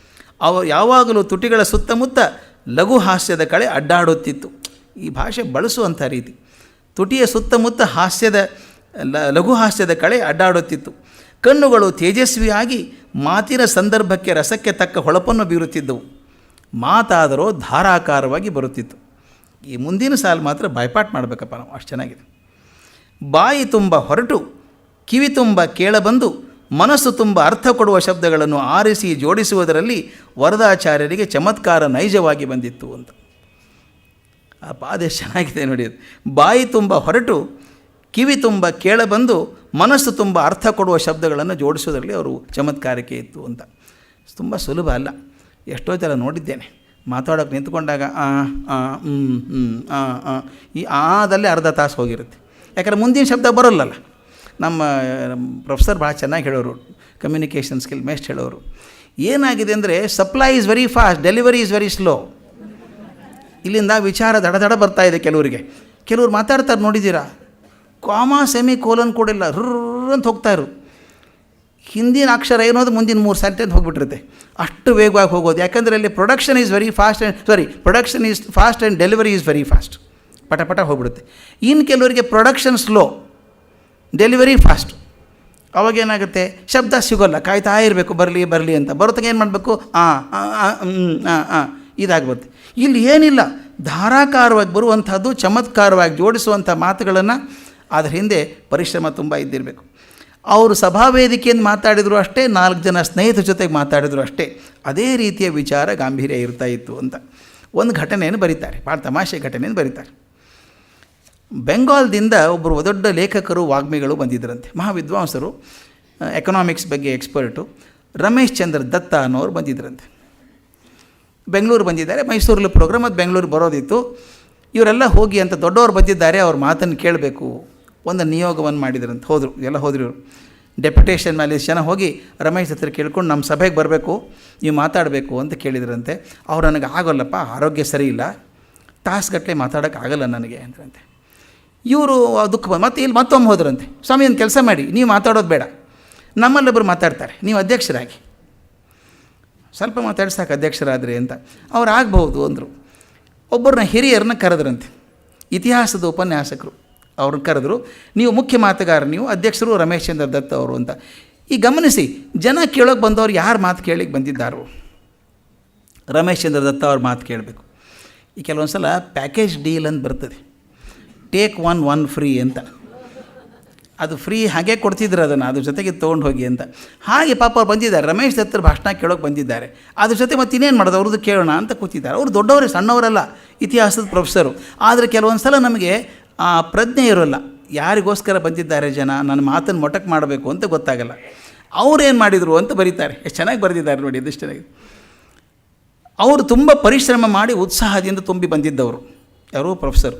ಅವರು ಯಾವಾಗಲೂ ತುಟಿಗಳ ಸುತ್ತಮುತ್ತ ಲಘು ಹಾಸ್ಯದ ಕಳೆ ಅಡ್ಡಾಡುತ್ತಿತ್ತು. ಈ ಭಾಷೆ ಬಳಸುವಂಥ ರೀತಿ, ತುಟಿಯ ಸುತ್ತಮುತ್ತ ಲಘು ಹಾಸ್ಯದ ಕಳೆ ಅಡ್ಡಾಡುತ್ತಿತ್ತು. ಕಣ್ಣುಗಳು ತೇಜಸ್ವಿಯಾಗಿ ಮಾತಿನ ಸಂದರ್ಭಕ್ಕೆ ರಸಕ್ಕೆ ತಕ್ಕ ಹೊಳಪನ್ನು ಬೀರುತ್ತಿದ್ದವು. ಮಾತಾದರೂ ಧಾರಾಕಾರವಾಗಿ ಬರುತ್ತಿತ್ತು. ಈ ಮುಂದಿನ ಸಾಲು ಮಾತ್ರ ಬಾಯ್ಪಾಟ್ ಮಾಡಬೇಕಪ್ಪ ನಾವು, ಅಷ್ಟು ಚೆನ್ನಾಗಿದೆ. ಬಾಯಿ ತುಂಬ ಹೊರಟು ಕಿವಿ ತುಂಬ ಕೇಳಬಂದು ಮನಸ್ಸು ತುಂಬ ಅರ್ಥ ಕೊಡುವ ಶಬ್ದಗಳನ್ನು ಆರಿಸಿ ಜೋಡಿಸುವುದರಲ್ಲಿ ವರದಾಚಾರ್ಯರಿಗೆ ಚಮತ್ಕಾರ ನೈಜವಾಗಿ ಬಂದಿತ್ತು ಅಂತ. ಆ ಪಾದ ಚೆನ್ನಾಗಿದೆ ನೋಡಿ. ಅದು ಬಾಯಿ ತುಂಬ ಹೊರಟು ಕಿವಿ ತುಂಬ ಕೇಳಬಂದು ಮನಸ್ಸು ತುಂಬ ಅರ್ಥ ಕೊಡುವ ಶಬ್ದಗಳನ್ನು ಜೋಡಿಸೋದ್ರಲ್ಲಿ ಅವರು ಚಮತ್ಕಾರಕ್ಕೆ ಇತ್ತು ಅಂತ. ತುಂಬ ಸುಲಭ ಅಲ್ಲ. ಎಷ್ಟೋ ಥರ ನೋಡಿದ್ದೇನೆ, ಮಾತಾಡೋಕ್ಕೆ ನಿಂತ್ಕೊಂಡಾಗ ಈ ಆದಲ್ಲೇ ಅರ್ಧ ತಾಸು ಹೋಗಿರುತ್ತೆ. ಯಾಕಂದರೆ ಮುಂದಿನ ಶಬ್ದ ಬರೋಲ್ಲಲ್ಲ. ನಮ್ಮ ಪ್ರೊಫೆಸರ್ ಭಾಳ ಚೆನ್ನಾಗಿ ಹೇಳೋರು, ಕಮ್ಯುನಿಕೇಷನ್ ಸ್ಕಿಲ್ ಮೇಸ್ಟ್ ಹೇಳೋರು. ಏನಾಗಿದೆ ಅಂದರೆ supply is very fast, delivery is very slow. ಇಲ್ಲಿಂದ ವಿಚಾರ ದಡ ಬರ್ತಾ ಇದೆ ಕೆಲವರಿಗೆ. ಕೆಲವ್ರು ಮಾತಾಡ್ತಾರೆ ನೋಡಿದ್ದೀರಾ, ಕಾಮಾ ಸೆಮಿ ಕೋಲನ್ ಕೊಡಿಲ್ಲ, ಅಂತ ಹೋಗ್ತಾಯಿರು. ಹಿಂದಿನ ಅಕ್ಷರ ಏನೋದು ಮುಂದಿನ 3 ಸೆಂಟೆನ್ಸ್ ಹೋಗಿಬಿಟ್ಟಿರುತ್ತೆ. ಅಷ್ಟು ವೇಗವಾಗಿ ಹೋಗೋದು. ಯಾಕಂದರೆ ಅಲ್ಲಿ production is very fast and delivery is very fast. ಪಟ ಪಟ ಹೋಗ್ಬಿಡುತ್ತೆ. ಇನ್ನು ಕೆಲವರಿಗೆ ಪ್ರೊಡಕ್ಷನ್ ಸ್ಲೋ, ಡೆಲಿವರಿ ಫಾಸ್ಟ್. ಅವಾಗೇನಾಗುತ್ತೆ, ಶಬ್ದ ಸಿಗೋಲ್ಲ, ಕಾಯ್ತಾ ಇರಬೇಕು ಬರಲಿ ಬರಲಿ ಅಂತ. ಬರೋತ್ತಾಗ ಏನು ಮಾಡಬೇಕು, ಇದಾಗ್ಬರುತ್ತೆ. ಇಲ್ಲಿ ಏನಿಲ್ಲ, ಧಾರಾಕಾರವಾಗಿ ಬರುವಂಥದ್ದು, ಚಮತ್ಕಾರವಾಗಿ ಜೋಡಿಸುವಂಥ ಮಾತುಗಳನ್ನು. ಅದರ ಹಿಂದೆ ಪರಿಶ್ರಮ ತುಂಬ ಇದ್ದಿರಬೇಕು. ಅವರು ಸಭಾವೇದಿಕೆಯಿಂದ ಮಾತಾಡಿದ್ರು ಅಷ್ಟೇ, 4 ಜನ ಸ್ನೇಹಿತರ ಜೊತೆಗೆ ಮಾತಾಡಿದ್ರು ಅಷ್ಟೇ, ಅದೇ ರೀತಿಯ ವಿಚಾರ ಗಾಂಭೀರ್ಯ ಇರ್ತಾ ಇತ್ತು ಅಂತ ಒಂದು ಘಟನೆಯನ್ನು ಬರೀತಾರೆ. ಭಾಳ ತಮಾಷೆ ಘಟನೆಯನ್ನು ಬರೀತಾರೆ. ಬೆಂಗಾಲ್ದಿಂದ ಒಬ್ಬರು ದೊಡ್ಡ ಲೇಖಕರು, ವಾಗ್ಮಿಗಳು ಬಂದಿದ್ದರಂತೆ, ಮಹಾವಿದ್ವಾಂಸರು, ಎಕನಾಮಿಕ್ಸ್ ಬಗ್ಗೆ ಎಕ್ಸ್ಪರ್ಟು, ರಮೇಶ್ ಚಂದ್ರ ದತ್ತ ಅನ್ನೋರು ಬಂದಿದ್ದರಂತೆ. ಬೆಂಗಳೂರು ಬಂದಿದ್ದಾರೆ, ಮೈಸೂರಲ್ಲಿ ಪ್ರೋಗ್ರಾಮ್, ಅದು ಬೆಂಗಳೂರು ಬರೋದಿತ್ತು. ಇವರೆಲ್ಲ ಹೋಗಿ ಅಂತ ದೊಡ್ಡವರು ಬಂದಿದ್ದಾರೆ, ಅವ್ರ ಮಾತನ್ನು ಕೇಳಬೇಕು, ಒಂದು ನಿಯೋಗವನ್ನು ಮಾಡಿದ್ರಂತ. ಹೋದರು, ಎಲ್ಲ ಹೋದ್ರು ಇವರು. ಡೆಪ್ಯುಟೇಷನ್ ಮೇಲೆ ಜನ ಹೋಗಿ ರಮೇಶ್ ಹತ್ರ ಕೇಳ್ಕೊಂಡು ನಮ್ಮ ಸಭೆಗೆ ಬರಬೇಕು, ನೀವು ಮಾತಾಡಬೇಕು ಅಂತ ಕೇಳಿದ್ರಂತೆ. ಅವ್ರು ನನಗೆ ಆಗೋಲ್ಲಪ್ಪ, ಆರೋಗ್ಯ ಸರಿ ಇಲ್ಲ, ತಾಸುಗಟ್ಟಲೆ ಮಾತಾಡೋಕ್ಕಾಗಲ್ಲ ನನಗೆ ಅಂತಂತೆ. ಇವರು ದುಃಖ ಮತ್ತೆ ಇಲ್ಲಿ ಮತ್ತೊಮ್ಮೆ ಹೋದ್ರಂತೆ. ಸ್ವಾಮಿ ಒಂದು ಕೆಲಸ ಮಾಡಿ, ನೀವು ಮಾತಾಡೋದು ಬೇಡ, ನಮ್ಮಲ್ಲೊಬ್ಬರು ಮಾತಾಡ್ತಾರೆ, ನೀವು ಅಧ್ಯಕ್ಷರಾಗಿ, ಸ್ವಲ್ಪ ಮಾತಾಡಿ ಸಾಕು ಅಧ್ಯಕ್ಷರಾದ್ರಿ ಅಂತ. ಅವ್ರು ಆಗ್ಬಹುದು ಅಂದರು. ಒಬ್ಬರನ್ನ ಹಿರಿಯರನ್ನ ಕರೆದ್ರಂತೆ, ಇತಿಹಾಸದ ಉಪನ್ಯಾಸಕರು, ಅವ್ರನ್ನ ಕರೆದ್ರು. ನೀವು ಮುಖ್ಯ ಮಾತುಗಾರ, ನೀವು ಅಧ್ಯಕ್ಷರು ರಮೇಶ್ ಚಂದ್ರ ದತ್ತ ಅವರು ಅಂತ. ಈ ಗಮನಿಸಿ, ಜನ ಕೇಳೋಕೆ ಬಂದವ್ರು ಯಾರು ಮಾತು ಕೇಳಿಗೆ ಬಂದಿದ್ದಾರೋ, ರಮೇಶ್ ಚಂದ್ರ ದತ್ತ ಅವ್ರ ಮಾತು ಕೇಳಬೇಕು. ಈ ಕೆಲವೊಂದು ಸಲ ಪ್ಯಾಕೇಜ್ ಡೀಲ್ ಅಂತ ಬರ್ತದೆ, ಟೇಕ್ ಒನ್ ಫ್ರೀ ಅಂತ. ಅದು ಫ್ರೀ ಹಾಗೆ ಕೊಡ್ತಿದ್ರು ಅದನ್ನು, ಅದ್ರ ಜೊತೆಗೆ ತೊಗೊಂಡು ಹೋಗಿ ಅಂತ. ಹಾಗೆ ಪಾಪ ಅವ್ರು ಬಂದಿದ್ದಾರೆ, ರಮೇಶ್ ದತ್ತರ ಭಾಷಣ ಕೇಳೋಕೆ ಬಂದಿದ್ದಾರೆ. ಅದ್ರ ಜೊತೆ ಮತ್ತೆ ಇನ್ನೇನು ಮಾಡೋದು, ಅವ್ರದ್ದು ಕೇಳೋಣ ಅಂತ ಕೂತಿದ್ದಾರೆ. ಅವರು ದೊಡ್ಡವರೇ, ಸಣ್ಣವರಲ್ಲ, ಇತಿಹಾಸದ ಪ್ರೊಫೆಸರು. ಆದರೆ ಕೆಲವೊಂದು ಸಲ ನಮಗೆ ಆ ಪ್ರಜ್ಞೆ ಇರೋಲ್ಲ, ಯಾರಿಗೋಸ್ಕರ ಬಂದಿದ್ದಾರೆ ಜನ, ನನ್ನ ಮಾತನ್ನು ಮೊಟಕು ಮಾಡಬೇಕು ಅಂತ ಗೊತ್ತಾಗಲ್ಲ. ಅವ್ರೇನು ಮಾಡಿದರು ಅಂತ ಬರೀತಾರೆ. ಎಷ್ಟು ಚೆನ್ನಾಗಿ ಬರೆದಿದ್ದಾರೆ ನೋಡಿ, ಎಷ್ಟು ಚೆನ್ನಾಗಿ. ಅವರು ತುಂಬ ಪರಿಶ್ರಮ ಮಾಡಿ ಉತ್ಸಾಹದಿಂದ ತುಂಬಿ ಬಂದಿದ್ದವರು, ಯಾರೋ ಪ್ರೊಫೆಸರ್.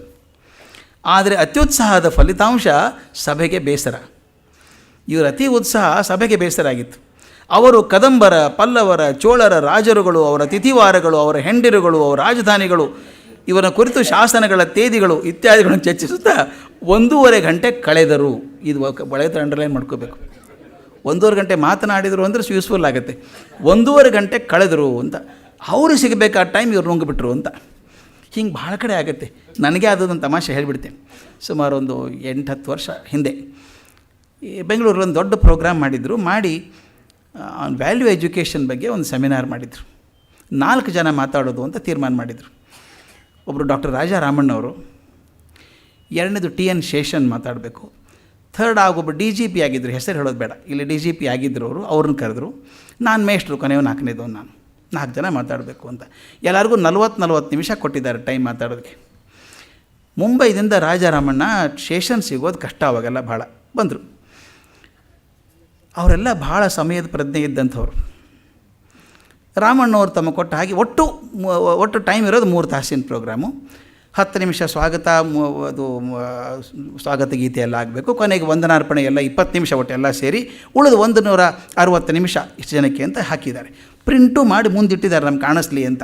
ಆದರೆ ಅತ್ಯುತ್ಸಾಹದ ಫಲಿತಾಂಶ ಸಭೆಗೆ ಬೇಸರ. ಇವರ ಅತಿ ಉತ್ಸಾಹ ಸಭೆಗೆ ಬೇಸರ ಆಗಿತ್ತು. ಅವರು ಕದಂಬರ, ಪಲ್ಲವರ, ಚೋಳರ ರಾಜರುಗಳು, ಅವರ ತಿಥಿವಾರಗಳು, ಅವರ ಹೆಂಡಿರುಗಳು, ಅವರ ರಾಜಧಾನಿಗಳು, ಇವರ ಕುರಿತು ಶಾಸನಗಳ ತೇದಿಗಳು ಇತ್ಯಾದಿಗಳನ್ನು ಚರ್ಚಿಸುತ್ತಾ 1.5 ಗಂಟೆ ಕಳೆದರು. ಇದು ಒಳಗೆ ಅಂಡರ್ಲೈನ್ ಮಾಡ್ಕೋಬೇಕು. 1.5 ಗಂಟೆ ಮಾತನಾಡಿದರು ಅಂದರೆ ಯೂಸ್ಫುಲ್ ಆಗುತ್ತೆ. 1.5 ಗಂಟೆ ಕಳೆದರು ಅಂತ. ಅವರು ಸಿಗಬೇಕಾದ ಟೈಮ್ ಇವ್ರು ನುಂಗಿಬಿಟ್ರು ಅಂತ. ಹಿಂಗೆ ಭಾಳ ಕಡೆ ಆಗುತ್ತೆ. ನನಗೆ ಅದೊಂದು ತಮಾಷೆ ಹೇಳಿಬಿಡ್ತೇನೆ. ಸುಮಾರು ಒಂದು 8-10 ವರ್ಷ ಹಿಂದೆ ಬೆಂಗಳೂರಲ್ಲಿ ಒಂದು ದೊಡ್ಡ ಪ್ರೋಗ್ರಾಮ್ ಮಾಡಿದರು. ಮಾಡಿ ವ್ಯಾಲ್ಯೂ ಎಜುಕೇಷನ್ ಬಗ್ಗೆ ಒಂದು ಸೆಮಿನಾರ್ ಮಾಡಿದರು. 4 ಜನ ಮಾತಾಡೋದು ಅಂತ ತೀರ್ಮಾನ ಮಾಡಿದರು. ಒಬ್ಬರು ಡಾಕ್ಟರ್ ರಾಜಾ ರಾಮಣ್ಣವರು, 2ನೇದು TN ಶೇಷನ್ ಮಾತಾಡಬೇಕು, 3rd ಆಗೊಬ್ಬರು DGP ಆಗಿದ್ದರು, ಹೆಸರು ಹೇಳೋದು ಬೇಡ, ಇಲ್ಲಿ DGP ಆಗಿದ್ದರು ಅವರು, ಅವ್ರನ್ನ ಕರೆದ್ರು. ನಾನು ಮೇಷ್ಟ್ರು, ಕೊನೆಯೋ 4ನೇದು ನಾನು. 4 ಜನ ಮಾತಾಡಬೇಕು ಅಂತ. ಎಲ್ಲರಿಗೂ 40 ನಿಮಿಷ ಕೊಟ್ಟಿದ್ದಾರೆ ಟೈಮ್ ಮಾತಾಡೋದಕ್ಕೆ. ಮುಂಬೈದಿಂದ ರಾಜಾರಾಮಣ್ಣ ಶೇಷನ್ ಸಿಗೋದು ಕಷ್ಟ, ಅವಾಗೆಲ್ಲ ಭಾಳ ಬಂದರು. ಅವರೆಲ್ಲ ಭಾಳ ಸಮಯದ ಪ್ರಜ್ಞೆ ಇದ್ದಂಥವ್ರು. ರಾಮಣ್ಣವ್ರು ತಮ್ಮ ಕೊಟ್ಟ ಹಾಗೆ ಒಟ್ಟು ಟೈಮ್ ಇರೋದು 3 ತಾಸಿನ ಪ್ರೋಗ್ರಾಮು. 10 ನಿಮಿಷ ಸ್ವಾಗತ, ಅದು ಸ್ವಾಗತ ಗೀತೆ ಎಲ್ಲ ಆಗಬೇಕು. ಕೊನೆಗೆ ವಂದನಾರ್ಪಣೆ ಎಲ್ಲ 20 ನಿಮಿಷ ಒಟ್ಟು ಎಲ್ಲ ಸೇರಿ ಉಳಿದು 160 ನಿಮಿಷ ಇಷ್ಟು ಜನಕ್ಕೆ ಅಂತ ಹಾಕಿದ್ದಾರೆ. ಪ್ರಿಂಟು ಮಾಡಿ ಮುಂದಿಟ್ಟಿದ್ದಾರೆ, ನಮ್ಗೆ ಕಾಣಿಸ್ಲಿ ಅಂತ.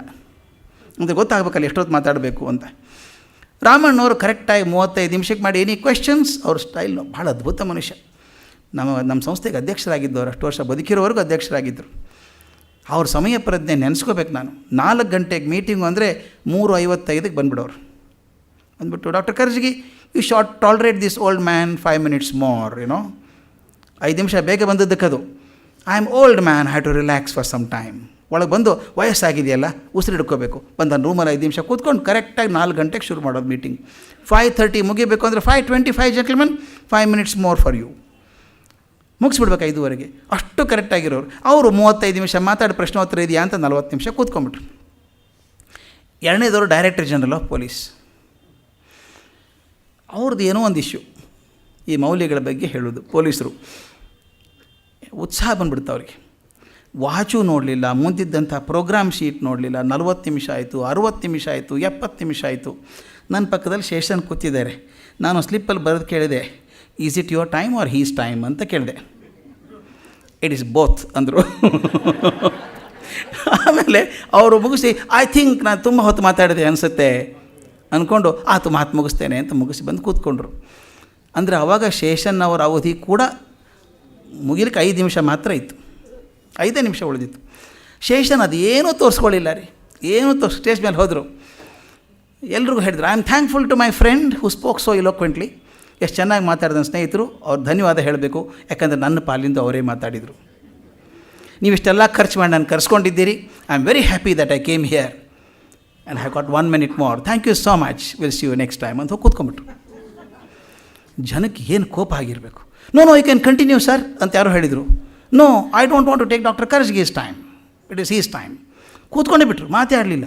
ಅಂದರೆ ಗೊತ್ತಾಗಬೇಕಲ್ಲ ಎಷ್ಟೊತ್ತು ಮಾತಾಡಬೇಕು ಅಂತ. ರಾಮಣ್ಣವರು ಕರೆಕ್ಟಾಗಿ 35 ನಿಮಿಷಕ್ಕೆ ಮಾಡಿ ಎನಿ ಕ್ವೆಶ್ಚನ್ಸ್. ಅವ್ರ ಸ್ಟೈಲ್ ಭಾಳ ಅದ್ಭುತ ಮನುಷ್ಯ. ನಮ್ಮ ಸಂಸ್ಥೆಗೆ ಅಧ್ಯಕ್ಷರಾಗಿದ್ದವರು, ಅಷ್ಟು ವರ್ಷ ಬದುಕಿರೋವರೆಗೂ ಅಧ್ಯಕ್ಷರಾಗಿದ್ದರು. ಅವ್ರ ಸಮಯ ಪ್ರಜ್ಞೆ ನೆನೆಸ್ಕೋಬೇಕು ನಾನು. 4 ಗಂಟೆಗೆ ಮೀಟಿಂಗು ಅಂದರೆ 3:55ಕ್ಕೆ ಬಂದುಬಿಡೋರು. ಬಂದುಬಿಟ್ಟು, doctor Karjagi, you short tolerate this old man 5 minutes more, 5 ನಿಮಿಷ ಬೇಗ ಬಂದದ್ದಕ್ಕದು. I am old man, have to relax for some time. ಒಳಗೆ ಬಂದು ವಯಸ್ಸಾಗಿದೆಯಲ್ಲ, ಉಸಿರಿಡ್ಕೋಬೇಕು. ಬಂದು ರೂಮಲ್ಲಿ 5 ನಿಮಿಷ ಕೂತ್ಕೊಂಡು ಕರೆಕ್ಟಾಗಿ 4 ಗಂಟೆಗೆ ಶುರು ಮಾಡೋದು ಮೀಟಿಂಗ್. 5:30 ಮುಗಿಬೇಕು ಅಂದರೆ 5:25 gentleman, 5 minutes more for you. ಮುಗಿಸ್ಬಿಡ್ಬೇಕು 5:15. ಅಷ್ಟು ಕರೆಕ್ಟಾಗಿರೋರು. ಅವರು 35 ನಿಮಿಷ ಮಾತಾಡಿ ಪ್ರಶ್ನೋತ್ತರ ಇದೆಯಾ ಅಂತ 40 ನಿಮಿಷ ಕೂತ್ಕೊಂಡ್ಬಿಟ್ರು. 2ನೇದವರು ಡೈರೆಕ್ಟರ್ ಜನರಲ್ ಆಫ್ ಪೊಲೀಸ್. ಅವ್ರದ್ದು ಏನೋ ಒಂದು ಇಶ್ಯೂ, ಈ ಮೌಲ್ಯಗಳ ಬಗ್ಗೆ ಹೇಳೋದು. ಪೊಲೀಸರು ಉತ್ಸಾಹ ಬಂದ್ಬಿಡ್ತು ಅವರಿಗೆ. ವಾಚು ನೋಡಲಿಲ್ಲ, ಮುಂದಿದ್ದಂಥ ಪ್ರೋಗ್ರಾಮ್ ಶೀಟ್ ನೋಡಲಿಲ್ಲ. 40 ನಿಮಿಷ ಆಯಿತು, 60 ನಿಮಿಷ ಆಯಿತು, 70 ನಿಮಿಷ ಆಯಿತು. ನನ್ನ ಪಕ್ಕದಲ್ಲಿ ಶೇಷನ್ ಕೂತಿದ್ದಾರೆ. ನಾನು ಸ್ಲಿಪ್ಪಲ್ಲಿ ಬರೆದು ಕೇಳಿದೆ, is it your time or his time ಅಂತ ಕೇಳಿದೆ. ಇಟ್ ಈಸ್ ಬೋತ್ ಅಂದರು. ಆಮೇಲೆ ಅವರು ಮುಗಿಸಿ, ಐ ಥಿಂಕ್ ನಾನು ತುಂಬ ಹೊತ್ತು ಮಾತಾಡಿದೆ ಅನಿಸುತ್ತೆ ಅಂದ್ಕೊಂಡು, ಆತು ಮಾತು ಮುಗಿಸ್ತೇನೆ ಅಂತ ಮುಗಿಸಿ ಬಂದು ಕೂತ್ಕೊಂಡ್ರು. ಅಂದರೆ ಆವಾಗ ಶೇಷನ್ ಅವರ ಅವಧಿ ಕೂಡ ಮುಗಿಲಿಕ್ಕೆ 5 ನಿಮಿಷ ಮಾತ್ರ ಇತ್ತು, 5 ನಿಮಿಷ ಉಳಿದಿತ್ತು. ಶೇಷನ್ ಅದೇನೂ ತೋರಿಸ್ಕೊಳ್ಳಿಲ್ಲ ರೀ, ಏನೂ ಸ್ಟೇಜ್ ಮೇಲೆ ಹೋದರು. ಎಲ್ರಿಗೂ ಹೇಳಿದ್ರು, I am thankful to my friend who spoke so eloquently. ಎಷ್ಟು ಚೆನ್ನಾಗಿ ಮಾತಾಡಿದ ಸ್ನೇಹಿತರು, ಅವ್ರು ಧನ್ಯವಾದ ಹೇಳಬೇಕು, ಯಾಕಂದರೆ ನನ್ನ ಪಾಲಿಂದ ಅವರೇ ಮಾತಾಡಿದರು. ನೀವಿಷ್ಟೆಲ್ಲ ಖರ್ಚು ಮಾಡಿ ನಾನು ಕರ್ಸ್ಕೊಂಡಿದ್ದೀರಿ. I am very happy that I came here and have got 1 minute more. Thank you so much, will see you next time ಅಂತ ಹೋಗಿ ಕೂತ್ಕೊಂಡ್ಬಿಟ್ರು. ಜನಕ್ಕೆ ಏನು ಕೋಪ ಆಗಿರಬೇಕು. No you can continue sir ಅಂತ ಯಾರೋ ಹೇಳಿದರು. No, I don't want to take doctor ಕರ್ಜ್ಗೆ is time, it is his time. ಕೂತ್ಕೊಂಡೇ ಬಿಟ್ರು, ಮಾತೇ ಆಡಲಿಲ್ಲ.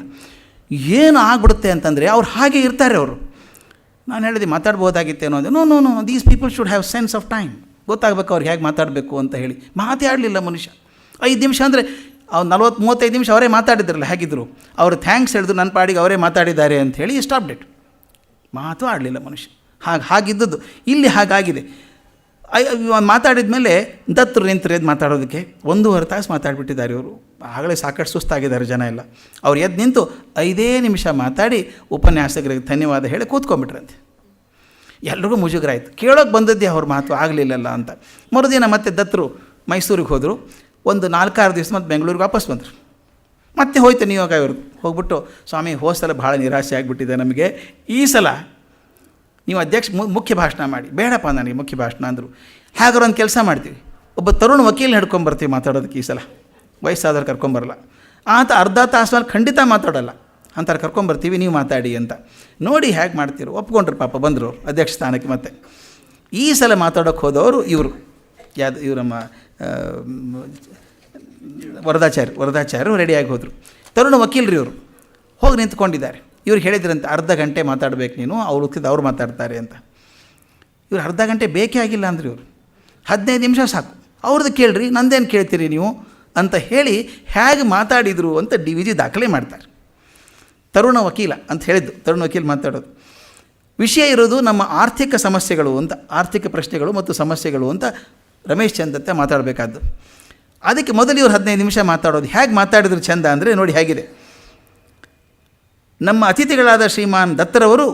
ಏನು ಆಗ್ಬಿಡುತ್ತೆ ಅಂತಂದರೆ ಅವ್ರು ಹಾಗೆ ಇರ್ತಾರೆ ಅವರು. ನಾನು ಹೇಳಿದೆ ಮಾತಾಡ್ಬೋದಾಗಿತ್ತೆ ಅನ್ನೋದು. No no no, these people should have sense of time. ಗೊತ್ತಾಗಬೇಕು ಅವ್ರಿಗೆ ಹೇಗೆ ಮಾತಾಡಬೇಕು ಅಂತ ಹೇಳಿ. ಮಾತೇ ಆಡಲಿಲ್ಲ ಮನುಷ್ಯ. 5 ನಿಮಿಷ ಅಂದರೆ ಅವ್ರು 40-35 ನಿಮಿಷ ಅವರೇ ಮಾತಾಡಿದ್ರಲ್ಲ, ಹೇಗಿದ್ದರು ಅವರು ಥ್ಯಾಂಕ್ಸ್ ಹೇಳಿದ್ರು, ನನ್ನ ಪಾಡಿಗೆ ಅವರೇ ಮಾತಾಡಿದ್ದಾರೆ ಅಂತ ಹೇಳಿ ಸ್ಟಾಪ್ ಡೆಟ್. ಮಾತು ಆಡಲಿಲ್ಲ ಮನುಷ್ಯ. ಹಾಗಿದ್ದದ್ದು ಇಲ್ಲಿ ಹಾಗಾಗಿದೆ. ಮಾತಾಡಿದ ಮೇಲೆ ದತ್ತರು ನಿಂತರು ಎದ್ದು ಮಾತಾಡೋದಕ್ಕೆ 1.5 ತಾಸು ಮಾತಾಡಿಬಿಟ್ಟಿದ್ದಾರೆ ಇವರು. ಆಗಲೇ ಸಾಕಷ್ಟು ಸುಸ್ತಾಗಿದ್ದಾರೆ ಜನ ಎಲ್ಲ. ಅವ್ರು ಎದ್ದು ನಿಂತು 5 ನಿಮಿಷ ಮಾತಾಡಿ ಉಪನ್ಯಾಸಕರಿಗೆ ಧನ್ಯವಾದ ಹೇಳಿ ಕೂತ್ಕೊಂಡ್ಬಿಟ್ರಂತೆ. ಎಲ್ರಿಗೂ ಮುಜುಗರ ಆಯಿತು. ಕೇಳೋಕೆ ಬಂದದ್ದೇ ಅವ್ರ ಮಾತು ಆಗಲಿಲ್ಲಲ್ಲ ಅಂತ. ಮರುದಿನ ಮತ್ತೆ ದತ್ತರು ಮೈಸೂರಿಗೆ ಹೋದರು. ಒಂದು 4-6 ದಿವಸ ಮತ್ತು ಬೆಂಗಳೂರಿಗೆ ವಾಪಸ್ ಬಂದರು. ಮತ್ತೆ ಹೋಯ್ತು ನಿಯೋಗ ಇವ್ರದ್ದು. ಹೋಗ್ಬಿಟ್ಟು, ಸ್ವಾಮಿ ಹೋದ ಸಲ ಭಾಳ ನಿರಾಸೆ ಆಗಿಬಿಟ್ಟಿದೆ ನಮಗೆ, ಈ ಸಲ ನೀವು ಅಧ್ಯಕ್ಷ ಮುಖ್ಯ ಭಾಷಣ ಮಾಡಿ. ಬೇಡಪ್ಪ ನನಗೆ ಮುಖ್ಯ ಭಾಷಣ ಅಂದರು. ಹಾಗಾದ್ರೆ ಒಂದು ಕೆಲಸ ಮಾಡ್ತೀವಿ, ಒಬ್ಬ ತರುಣ ವಕೀಲನ ಹಿಡ್ಕೊಂಬರ್ತೀವಿ ಮಾತಾಡೋದಕ್ಕೆ ಈ ಸಲ, ವಯಸ್ಸಾದ್ರೆ ಕರ್ಕೊಂಬರಲ್ಲ. ಆತ ಅರ್ಧ ತಾಸು ಮೇಲೆ ಖಂಡಿತ ಮಾತಾಡೋಲ್ಲ, ಅಂತಾರೆ ಕರ್ಕೊಂಬರ್ತೀವಿ, ನೀವು ಮಾತಾಡಿ ಅಂತ. ನೋಡಿ ಹೇಗೆ ಮಾಡ್ತೀರೋ. ಒಪ್ಕೊಂಡ್ರು ಪಾಪ, ಬಂದರು ಅಧ್ಯಕ್ಷ ಸ್ಥಾನಕ್ಕೆ. ಮತ್ತೆ ಈ ಸಲ ಮಾತಾಡೋಕ್ಕೆ ಹೋದವರು ಇವರು ನಮ್ಮ ವರದಾಚಾರ್ಯರು ರೆಡಿಯಾಗಿ ಹೋದರು. ತರುಣ ವಕೀಲರು ಇವರು ಹೋಗಿ ನಿಂತ್ಕೊಂಡಿದ್ದಾರೆ. ಇವ್ರು ಹೇಳಿದ್ರಂತೆ, ಅರ್ಧ ಗಂಟೆ ಮಾತಾಡಬೇಕು ನೀನು, ಅವ್ರು ಮಾತಾಡ್ತಾರೆ ಅಂತ. ಇವ್ರು ಅರ್ಧ ಗಂಟೆ ಬೇಕೇ ಆಗಿಲ್ಲ ಅಂದ್ರೆ ಇವರು 15 ನಿಮಿಷ ಸಾಕು. ಅವ್ರದ್ದು ಕೇಳ್ರಿ, ನಂದೇನು ಕೇಳ್ತೀರಿ ನೀವು ಅಂತ ಹೇಳಿ ಹೇಗೆ ಮಾತಾಡಿದರು ಅಂತ DVG ದಾಖಲೆ ಮಾಡ್ತಾರೆ. ತರುಣ ವಕೀಲ ಅಂತ ಹೇಳಿದ್ದು, ತರುಣ ವಕೀಲ ಮಾತಾಡೋದು. ವಿಷಯ ಇರೋದು ನಮ್ಮ ಆರ್ಥಿಕ ಸಮಸ್ಯೆಗಳು ಅಂತ, ಆರ್ಥಿಕ ಪ್ರಶ್ನೆಗಳು ಮತ್ತು ಸಮಸ್ಯೆಗಳು ಅಂತ ರಮೇಶ್ ಚಂದತ್ತೆ ಮಾತಾಡಬೇಕಾದ್ದು. ಅದಕ್ಕೆ ಮೊದಲು ಇವರು 15 ನಿಮಿಷ ಮಾತಾಡೋದು. ಹೇಗೆ ಮಾತಾಡಿದ್ರು ಚಂದ ಅಂದರೆ ನೋಡಿ ಹೇಗಿದೆ. ನಮ್ಮ ಅತಿಥಿಗಳಾದ ಶ್ರೀಮಾನ್ ದತ್ತರವರು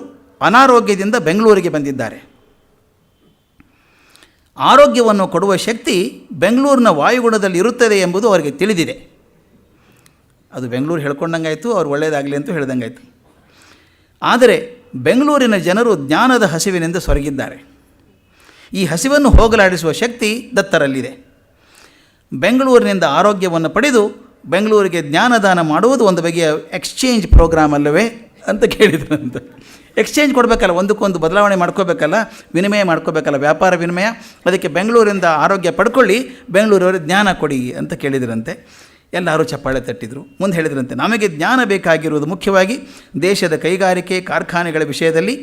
ಅನಾರೋಗ್ಯದಿಂದ ಬೆಂಗಳೂರಿಗೆ ಬಂದಿದ್ದಾರೆ. ಆರೋಗ್ಯವನ್ನು ಕೊಡುವ ಶಕ್ತಿ ಬೆಂಗಳೂರಿನ ವಾಯುಗುಣದಲ್ಲಿ ಇರುತ್ತದೆ ಎಂಬುದು ಅವರಿಗೆ ತಿಳಿದಿದೆ. ಅದು ಬೆಂಗಳೂರು ಹೇಳ್ಕೊಂಡಂಗಾಯಿತು, ಅವ್ರು ಒಳ್ಳೆಯದಾಗಲಿ ಅಂತೂ ಹೇಳ್ದಂಗಾಯಿತು. ಆದರೆ ಬೆಂಗಳೂರಿನ ಜನರು ಜ್ಞಾನದ ಹಸಿವಿನಿಂದ ಸೊರಗಿದ್ದಾರೆ. ಈ ಹಸಿವನ್ನು ಹೋಗಲಾಡಿಸುವ ಶಕ್ತಿ ದತ್ತರಲ್ಲಿದೆ. ಬೆಂಗಳೂರಿನಿಂದ ಆರೋಗ್ಯವನ್ನು ಪಡೆದು ಬೆಂಗಳೂರಿಗೆ ಜ್ಞಾನದಾನ ಮಾಡುವುದು ಒಂದು ಬಗೆಯ ಎಕ್ಸ್ಚೇಂಜ್ ಪ್ರೋಗ್ರಾಮ್ ಅಲ್ಲವೇ ಅಂತ ಕೇಳಿದ್ರು ಅಂತ. ಎಕ್ಸ್ಚೇಂಜ್ ಕೊಡಬೇಕಲ್ಲ, ಒಂದಕ್ಕೊಂದು ಬದಲಾವಣೆ ಮಾಡ್ಕೋಬೇಕಲ್ಲ, ವಿನಿಮಯ ಮಾಡ್ಕೋಬೇಕಲ್ಲ, ವ್ಯಾಪಾರ ವಿನಿಮಯ. ಅದಕ್ಕೆ ಬೆಂಗಳೂರಿಂದ ಆರೋಗ್ಯ ಪಡ್ಕೊಳ್ಳಿ, ಬೆಂಗಳೂರವರು ಜ್ಞಾನ ಕೊಡಿ ಅಂತ ಕೇಳಿದ್ರಂತೆ. ಎಲ್ಲರೂ ಚಪ್ಪಾಳೆ ತಟ್ಟಿದ್ರು. ಮುಂದೆ ಹೇಳಿದ್ರಂತೆ, ನಮಗೆ ಜ್ಞಾನ ಬೇಕಾಗಿರುವುದು ಮುಖ್ಯವಾಗಿ ದೇಶದ ಕೈಗಾರಿಕೆ ಕಾರ್ಖಾನೆಗಳ ವಿಷಯದಲ್ಲಿ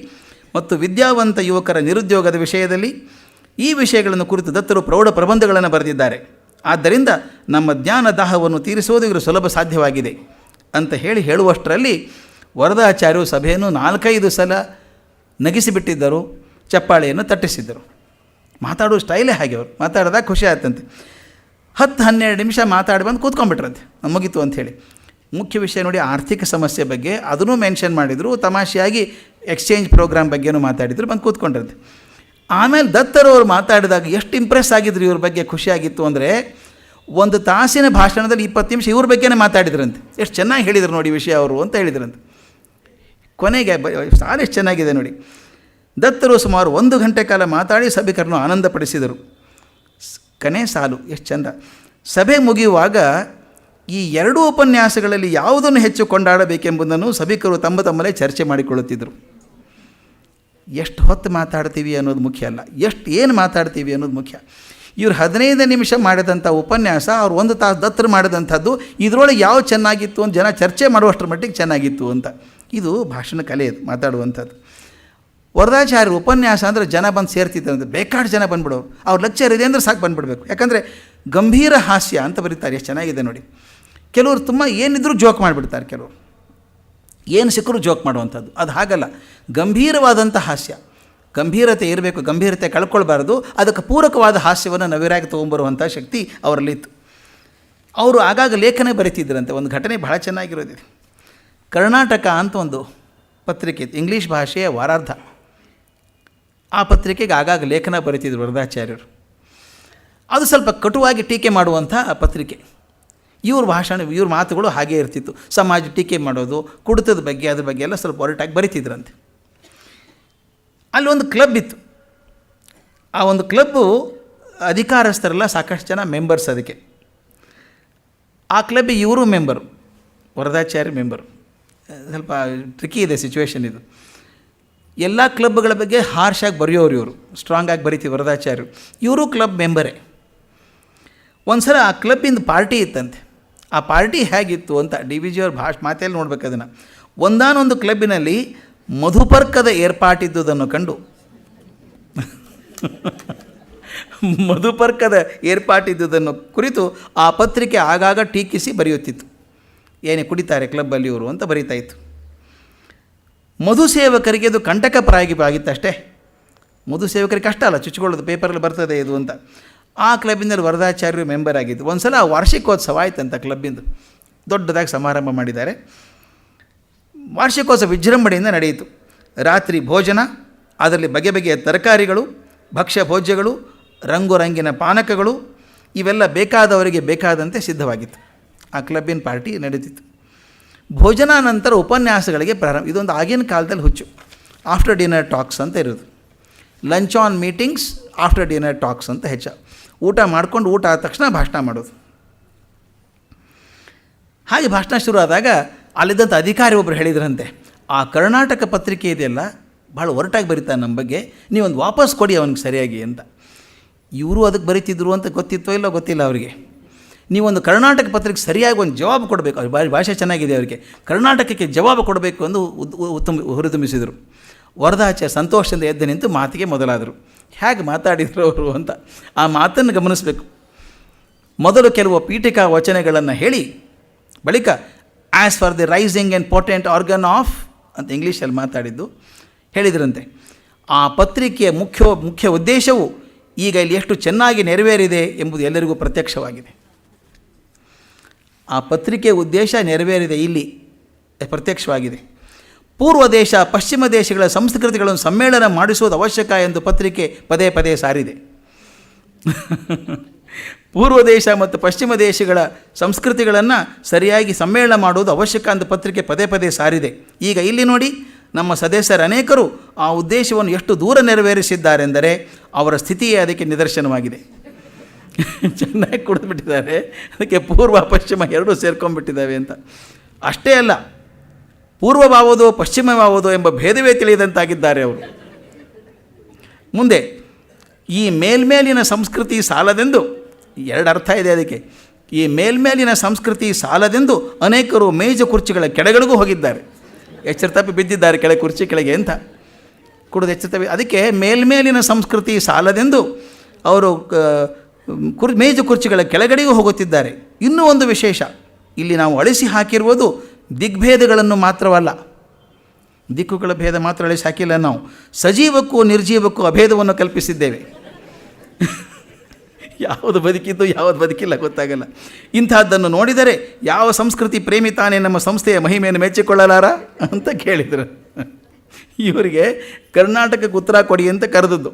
ಮತ್ತು ವಿದ್ಯಾವಂತ ಯುವಕರ ನಿರುದ್ಯೋಗದ ವಿಷಯದಲ್ಲಿ. ಈ ವಿಷಯಗಳನ್ನು ಕುರಿತು ದತ್ತರು ಪ್ರೌಢ ಪ್ರಬಂಧಗಳನ್ನು ಬರೆದಿದ್ದಾರೆ. ಆದ್ದರಿಂದ ನಮ್ಮ ಜ್ಞಾನ ದಾಹವನ್ನು ತೀರಿಸುವುದು ಇವರು ಸುಲಭ ಸಾಧ್ಯವಾಗಿದೆ ಅಂತ ಹೇಳುವಷ್ಟರಲ್ಲಿ ವರದಾಚಾರ್ಯರು ಸಭೆಯನ್ನು 4-5 ಸಲ ನಗಿಸಿಬಿಟ್ಟಿದ್ದರು, ಚಪ್ಪಾಳೆಯನ್ನು ತಟ್ಟಿಸಿದ್ದರು. ಮಾತಾಡೋ ಸ್ಟೈಲೇ ಹಾಗೆ. ಅವರು ಮಾತಾಡಿದಾಗ ಖುಷಿ ಆಯ್ತಂತೆ. 10-12 ನಿಮಿಷ ಮಾತಾಡಿ ಬಂದು ಕೂತ್ಕೊಂಡ್ಬಿಟ್ರಂತೆ, ಮುಗೀತು ಅಂಥೇಳಿ. ಮುಖ್ಯ ವಿಷಯ ನೋಡಿ, ಆರ್ಥಿಕ ಸಮಸ್ಯೆ ಬಗ್ಗೆ ಅದನ್ನು ಮೆನ್ಷನ್ ಮಾಡಿದರು. ತಮಾಷೆಯಾಗಿ ಎಕ್ಸ್ಚೇಂಜ್ ಪ್ರೋಗ್ರಾಮ್ ಬಗ್ಗೆನೂ ಮಾತಾಡಿದರು, ಬಂದು ಕೂತ್ಕೊಂಡ್ರಂತೆ. ಆಮೇಲೆ ದತ್ತರವರು ಮಾತಾಡಿದಾಗ ಎಷ್ಟು ಇಂಪ್ರೆಸ್ ಆಗಿದ್ರು, ಇವ್ರ ಬಗ್ಗೆ ಖುಷಿಯಾಗಿತ್ತು ಅಂದರೆ, 1 ತಾಸಿನ ಭಾಷಣದಲ್ಲಿ 20 ನಿಮಿಷ ಇವ್ರ ಬಗ್ಗೆನೇ ಮಾತಾಡಿದ್ರಂತೆ. ಎಷ್ಟು ಚೆನ್ನಾಗಿ ಹೇಳಿದರು ನೋಡಿ ವಿಷಯ ಅವರು ಅಂತ ಹೇಳಿದ್ರಂತೆ. ಕೊನೆಗೆ ಸಾಲು ಎಷ್ಟು ಚೆನ್ನಾಗಿದೆ ನೋಡಿ. ದತ್ತರು ಸುಮಾರು 1 ಗಂಟೆ ಕಾಲ ಮಾತಾಡಿ ಸಭಿಕರನ್ನು ಆನಂದಪಡಿಸಿದರು. ಕೊನೆ ಸಾಲು ಎಷ್ಟು ಚಂದ. ಸಭೆ ಮುಗಿಯುವಾಗ ಈ 2 ಉಪನ್ಯಾಸಗಳಲ್ಲಿ ಯಾವುದನ್ನು ಹೆಚ್ಚು ಕೊಂಡಾಡಬೇಕೆಂಬುದನ್ನು ಸಭಿಕರು ತಮ್ಮಲ್ಲೇ ಚರ್ಚೆ ಮಾಡಿಕೊಳ್ಳುತ್ತಿದ್ದರು. ಎಷ್ಟು ಹೊತ್ತು ಮಾತಾಡ್ತೀವಿ ಅನ್ನೋದು ಮುಖ್ಯ ಅಲ್ಲ, ಏನು ಮಾತಾಡ್ತೀವಿ ಅನ್ನೋದು ಮುಖ್ಯ. ಇವರು 15 ನಿಮಿಷ ಮಾಡಿದಂಥ ಉಪನ್ಯಾಸ, ಅವ್ರು 1 ತಾಸು ದತ್ತರು ಮಾಡಿದಂಥದ್ದು, ಇದರೊಳಗೆ ಯಾವ ಚೆನ್ನಾಗಿತ್ತು ಅಂತ ಜನ ಚರ್ಚೆ ಮಾಡುವಷ್ಟರ ಮಟ್ಟಿಗೆ ಚೆನ್ನಾಗಿತ್ತು ಅಂತ. ಇದು ಭಾಷಣ ಕಲೆ, ಅದು ಮಾತಾಡುವಂಥದ್ದು. ವರದಾಚಾರ್ಯರು ಉಪನ್ಯಾಸ ಅಂದರೆ ಜನ ಬಂದು ಸೇರ್ತಿದ್ದಂತೆ, ಬೇಕಾದ ಜನ ಬಂದುಬಿಡೋರು. ಅವ್ರ ಲೆಕ್ಚರ್ ಇದೆ ಅಂದರೆ ಸಾಕು ಬಂದುಬಿಡಬೇಕು. ಯಾಕಂದರೆ ಗಂಭೀರ ಹಾಸ್ಯ ಅಂತ ಬರೀತಾರೆ, ಎಷ್ಟು ಚೆನ್ನಾಗಿದೆ ನೋಡಿ. ಕೆಲವರು ತುಂಬ ಏನಿದ್ರೂ ಜೋಕ್ ಮಾಡಿಬಿಡ್ತಾರೆ, ಕೆಲವರು ಏನು ಸಿಕ್ಕರೂ ಜೋಕ್ ಮಾಡುವಂಥದ್ದು. ಅದು ಹಾಗಲ್ಲ, ಗಂಭೀರವಾದಂಥ ಹಾಸ್ಯ. ಗಂಭೀರತೆ ಇರಬೇಕು, ಗಂಭೀರತೆ ಕಳ್ಕೊಳ್ಬಾರ್ದು. ಅದಕ್ಕೆ ಪೂರಕವಾದ ಹಾಸ್ಯವನ್ನು ನವಿರಾಗಿ ತೊಗೊಂಬರುವಂಥ ಶಕ್ತಿ ಅವರಲ್ಲಿತ್ತು. ಅವರು ಆಗಾಗ ಲೇಖನ ಬರೀತಿದ್ದರಂತೆ. ಒಂದು ಘಟನೆ ಬಹಳ ಚೆನ್ನಾಗಿರೋದಿದೆ. ಕರ್ನಾಟಕ ಅಂತ ಒಂದು ಪತ್ರಿಕೆ ಇತ್ತು, ಇಂಗ್ಲೀಷ್ ಭಾಷೆಯ ವಾರಾರ್ಧ. ಆ ಪತ್ರಿಕೆಗೆ ಆಗಾಗ ಲೇಖನ ಬರೀತಿದ್ರು ವರದಾಚಾರ್ಯರು. ಅದು ಸ್ವಲ್ಪ ಕಟುವಾಗಿ ಟೀಕೆ ಮಾಡುವಂಥ ಪತ್ರಿಕೆ. ಇವ್ರ ಮಾತುಗಳು ಹಾಗೇ ಇರ್ತಿತ್ತು. ಸಮಾಜ ಟೀಕೆ ಮಾಡೋದು, ಕುಡಿತದ ಬಗ್ಗೆ ಅದ್ರ ಬಗ್ಗೆ ಎಲ್ಲ ಸ್ವಲ್ಪ ಹೊರಟಾಗಿ ಬರಿತಿದ್ರಂತೆ. ಅಲ್ಲೊಂದು ಕ್ಲಬ್ ಇತ್ತು. ಆ ಒಂದು ಕ್ಲಬ್ಬು ಅಧಿಕಾರಸ್ಥರೆಲ್ಲ ಸಾಕಷ್ಟು ಜನ ಮೆಂಬರ್ಸ್ ಅದಕ್ಕೆ. ಆ ಕ್ಲಬ್ಬಿಗೆ ಇವರು ಮೆಂಬರು, ವರದಾಚಾರ್ಯ ಮೆಂಬರು. ಸ್ವಲ್ಪ ಟ್ರಿಕಿ ಇದೆ ಸಿಚುವೇಶನ್ ಇದು. ಎಲ್ಲ ಕ್ಲಬ್ಗಳ ಬಗ್ಗೆ ಹಾರ್ಷಾಗಿ ಬರೆಯೋರು ಇವರು, ಸ್ಟ್ರಾಂಗಾಗಿ ಬರೀತೀವಿ ವರದಾಚಾರ್ಯರು. ಇವರು ಕ್ಲಬ್ ಮೆಂಬರೇ. ಒಂದು ಸಲ ಆ ಕ್ಲಬ್ಬಿಂದ ಪಾರ್ಟಿ ಇತ್ತಂತೆ. ಆ ಪಾರ್ಟಿ ಹೇಗಿತ್ತು ಅಂತ ಡಿ ವಿ ಜಿಯವ್ರ ಮಾತೆಯಲ್ಲಿ ನೋಡ್ಬೇಕು ಅದನ್ನು. ಒಂದಾನೊಂದು ಕ್ಲಬ್ಬಿನಲ್ಲಿ ಮಧುಪರ್ಕದ ಏರ್ಪಾಟಿದ್ದುದನ್ನು ಕಂಡು ಮಧುಪರ್ಕದ ಏರ್ಪಾಟಿದ್ದುದನ್ನು ಕುರಿತು ಆ ಪತ್ರಿಕೆ ಆಗಾಗ ಟೀಕಿಸಿ ಬರೆಯುತ್ತಿತ್ತು. ಏನೇ ಕುಡಿತಾರೆ ಕ್ಲಬ್ಬಲ್ಲಿ ಇವರು ಅಂತ ಬರೀತಾ ಇತ್ತು. ಮಧು ಸೇವಕರಿಗೆ ಅದು ಕಂಟಕಪ್ರಾಯವಾಗಿತ್ತಷ್ಟೇ. ಮಧು ಸೇವಕರಿಗೆ ಕಷ್ಟ ಅಲ್ಲ ಚುಚ್ಕೊಳ್ಳೋದು, ಪೇಪರಲ್ಲಿ ಬರ್ತದೆ ಇದು ಅಂತ. ಆ ಕ್ಲಬ್ಬಿನಲ್ಲಿ ವರದಾಚಾರ್ಯರು ಮೆಂಬರ್ ಆಗಿದ್ದು. ಒಂದು ಸಲ ವಾರ್ಷಿಕೋತ್ಸವ ಆಯ್ತಂತ ಕ್ಲಬ್ಬಿಂದು, ದೊಡ್ಡದಾಗಿ ಸಮಾರಂಭ ಮಾಡಿದ್ದಾರೆ. ವಾರ್ಷಿಕೋತ್ಸವ ವಿಜೃಂಭಣೆಯಿಂದ ನಡೆಯಿತು. ರಾತ್ರಿ ಭೋಜನ, ಅದರಲ್ಲಿ ಬಗೆ ಬಗೆಯ ತರಕಾರಿಗಳು, ಭಕ್ಷ್ಯ ಭೋಜ್ಯಗಳು, ರಂಗುರಂಗಿನ ಪಾನಕಗಳು ಇವೆಲ್ಲ ಬೇಕಾದವರಿಗೆ ಬೇಕಾದಂತೆ ಸಿದ್ಧವಾಗಿತ್ತು. ಆ ಕ್ಲಬ್ಬಿನ ಪಾರ್ಟಿ ನಡೀತಿತ್ತು. ಭೋಜನ ನಂತರ ಉಪನ್ಯಾಸಗಳಿಗೆ ಪ್ರಾರಂಭ. ಇದೊಂದು ಆಗಿನ ಕಾಲದಲ್ಲಿ ಹುಚ್ಚು. ಆಫ್ಟರ್ ಡಿನ್ನರ್ ಟಾಕ್ಸ್ ಅಂತ ಇರೋದು. Lunch on meetings, after dinner talks ಅಂತ ಊಟ ಮಾಡ್ಕೊಂಡು ಊಟ ಆದ ತಕ್ಷಣ ಭಾಷಣ ಮಾಡೋದು. ಹಾಗೆ ಭಾಷಣ ಶುರು ಆದಾಗ ಅಲ್ಲಿದ್ದಂಥ ಅಧಿಕಾರಿ ಒಬ್ಬರು ಹೇಳಿದ್ರಂತೆ, ಆ ಕರ್ನಾಟಕ ಪತ್ರಿಕೆ ಇದೆಯಲ್ಲ ಭಾಳ ಒರಟಾಗಿ ಬರೀತಾನೆ ನಮ್ಮ ಬಗ್ಗೆ, ನೀವೊಂದು ವಾಪಸ್ ಕೊಡಿ ಅವನಿಗೆ ಸರಿಯಾಗಿ ಅಂತ. ಇವರು ಅದಕ್ಕೆ ಬರೀತಿದ್ರು ಅಂತ ಗೊತ್ತಿತ್ತೋ ಇಲ್ಲೋ ಗೊತ್ತಿಲ್ಲ ಅವರಿಗೆ. ನೀವೊಂದು ಕರ್ನಾಟಕ ಪತ್ರಿಕೆ ಸರಿಯಾಗಿ ಒಂದು ಜವಾಬು ಕೊಡಬೇಕು. ಅವ್ರ ಭಾಷೆ ಚೆನ್ನಾಗಿದೆ, ಅವರಿಗೆ ಕರ್ನಾಟಕಕ್ಕೆ ಜವಾಬು ಕೊಡಬೇಕು ಎಂದು ಹುರಿದುಂಬಿಸಿದರು. ವರದಾಚಾರ್ಯ ಸಂತೋಷದಿಂದ ಎದ್ದು ನಿಂತು ಮಾತಿಗೆ ಮೊದಲಾದರು. ಹೇಗೆ ಮಾತಾಡಿದರು ಅವರು ಅಂತ ಆ ಮಾತನ್ನು ಗಮನಿಸಬೇಕು. ಮೊದಲು ಕೆಲವು ಪೀಠಿಕಾ ವಚನಗಳನ್ನು ಹೇಳಿ ಬಳಿಕ as for the rising and potent organ of ಅಂತ ಇಂಗ್ಲೀಷಲ್ಲಿ ಮಾತಾಡಿದ್ದು ಹೇಳಿದ್ರಂತೆ. ಆ ಪತ್ರಿಕೆಯ ಮುಖ್ಯ ಉದ್ದೇಶವು ಈಗ ಇಲ್ಲಿ ಎಷ್ಟು ಚೆನ್ನಾಗಿ ನೆರವೇರಿದೆ ಎಂಬುದು ಎಲ್ಲರಿಗೂ ಪ್ರತ್ಯಕ್ಷವಾಗಿದೆ. ಆ ಪತ್ರಿಕೆಯ ಉದ್ದೇಶ ನೆರವೇರಿದೆ, ಇಲ್ಲಿ ಪ್ರತ್ಯಕ್ಷವಾಗಿದೆ. ಪೂರ್ವ ದೇಶ ಪಶ್ಚಿಮ ದೇಶಗಳ ಸಂಸ್ಕೃತಿಗಳನ್ನು ಸಮ್ಮೇಳನ ಮಾಡಿಸುವುದು ಅವಶ್ಯಕ ಎಂದು ಪತ್ರಿಕೆ ಪದೇ ಪದೇ ಸಾರಿದೆ. ಪೂರ್ವ ದೇಶ ಮತ್ತು ಪಶ್ಚಿಮ ದೇಶಗಳ ಸಂಸ್ಕೃತಿಗಳನ್ನು ಸರಿಯಾಗಿ ಸಮ್ಮೇಳನ ಮಾಡುವುದು ಅವಶ್ಯಕ ಎಂದು ಪತ್ರಿಕೆ ಪದೇ ಪದೇ ಸಾರಿದೆ. ಈಗ ಇಲ್ಲಿ ನೋಡಿ, ನಮ್ಮ ಸದಸ್ಯರ ಅನೇಕರು ಆ ಉದ್ದೇಶವನ್ನು ಎಷ್ಟು ದೂರ ನೆರವೇರಿಸಿದ್ದಾರೆಂದರೆ ಅವರ ಸ್ಥಿತಿಯೇ ಅದಕ್ಕೆ ನಿದರ್ಶನವಾಗಿದೆ. ಚೆನ್ನಾಗಿ ಕುಡಿದುಬಿಟ್ಟಿದ್ದಾರೆ, ಅದಕ್ಕೆ ಪೂರ್ವ ಪಶ್ಚಿಮ ಎರಡೂ ಸೇರ್ಕೊಂಡ್ಬಿಟ್ಟಿದ್ದಾವೆ ಅಂತ. ಅಷ್ಟೇ ಅಲ್ಲ, ಪೂರ್ವವಾವುದೋ ಪಶ್ಚಿಮವಾವುದೋ ಎಂಬ ಭೇದವೇ ತಿಳಿಯದಂತಾಗಿದ್ದಾರೆ ಅವರು. ಮುಂದೆ ಈ ಮೇಲ್ಮೇಲಿನ ಸಂಸ್ಕೃತಿ ಸಾಲದೆಂದು, ಎರಡು ಅರ್ಥ ಇದೆ ಅದಕ್ಕೆ. ಈ ಮೇಲ್ಮೇಲಿನ ಸಂಸ್ಕೃತಿ ಸಾಲದೆಂದು ಅನೇಕರು ಮೇಜು ಕುರ್ಚಿಗಳ ಕೆಳಗಳಿಗೂ ಹೋಗಿದ್ದಾರೆ. ಎಚ್ಚರ ತಪ್ಪಿ ಬಿದ್ದಿದ್ದಾರೆ ಕುರ್ಚಿ ಕೆಳಗೆ ಅಂತ ಕುಡಿದು ಎಚ್ಚರ ತಪ್ಪಿ. ಅದಕ್ಕೆ ಮೇಲ್ಮೇಲಿನ ಸಂಸ್ಕೃತಿ ಸಾಲದೆಂದು ಅವರು ಮೇಜು ಕುರ್ಚಿಗಳ ಕೆಳಗಡೆಗೂ ಹೋಗುತ್ತಿದ್ದಾರೆ. ಇನ್ನೂ ಒಂದು ವಿಶೇಷ, ಇಲ್ಲಿ ನಾವು ಅಳಿಸಿ ಹಾಕಿರುವುದು ದಿಗ್ಭೇದಗಳನ್ನು ಮಾತ್ರವಲ್ಲ, ದಿಕ್ಕುಗಳ ಭೇದ ಮಾತ್ರ ಅಳಿಸಿ ಹಾಕಿಲ್ಲ, ನಾವು ಸಜೀವಕ್ಕೂ ನಿರ್ಜೀವಕ್ಕೂ ಅಭೇದವನ್ನು ಕಲ್ಪಿಸಿದ್ದೇವೆ. ಯಾವುದು ಬದುಕಿದ್ದು ಯಾವುದು ಬದುಕಿಲ್ಲ ಗೊತ್ತಾಗಲ್ಲ. ಇಂಥದ್ದನ್ನು ನೋಡಿದರೆ ಯಾವ ಸಂಸ್ಕೃತಿ ಪ್ರೇಮಿ ತಾನೇ ನಮ್ಮ ಸಂಸ್ಥೆಯ ಮಹಿಮೆಯನ್ನು ಮೆಚ್ಚಿಕೊಳ್ಳಲಾರ ಅಂತ ಕೇಳಿದರು. ಇವರಿಗೆ ಕರ್ನಾಟಕಕ್ಕೆ ಉತ್ತರ ಕೊಡಿ ಅಂತ ಕರೆದದ್ದು.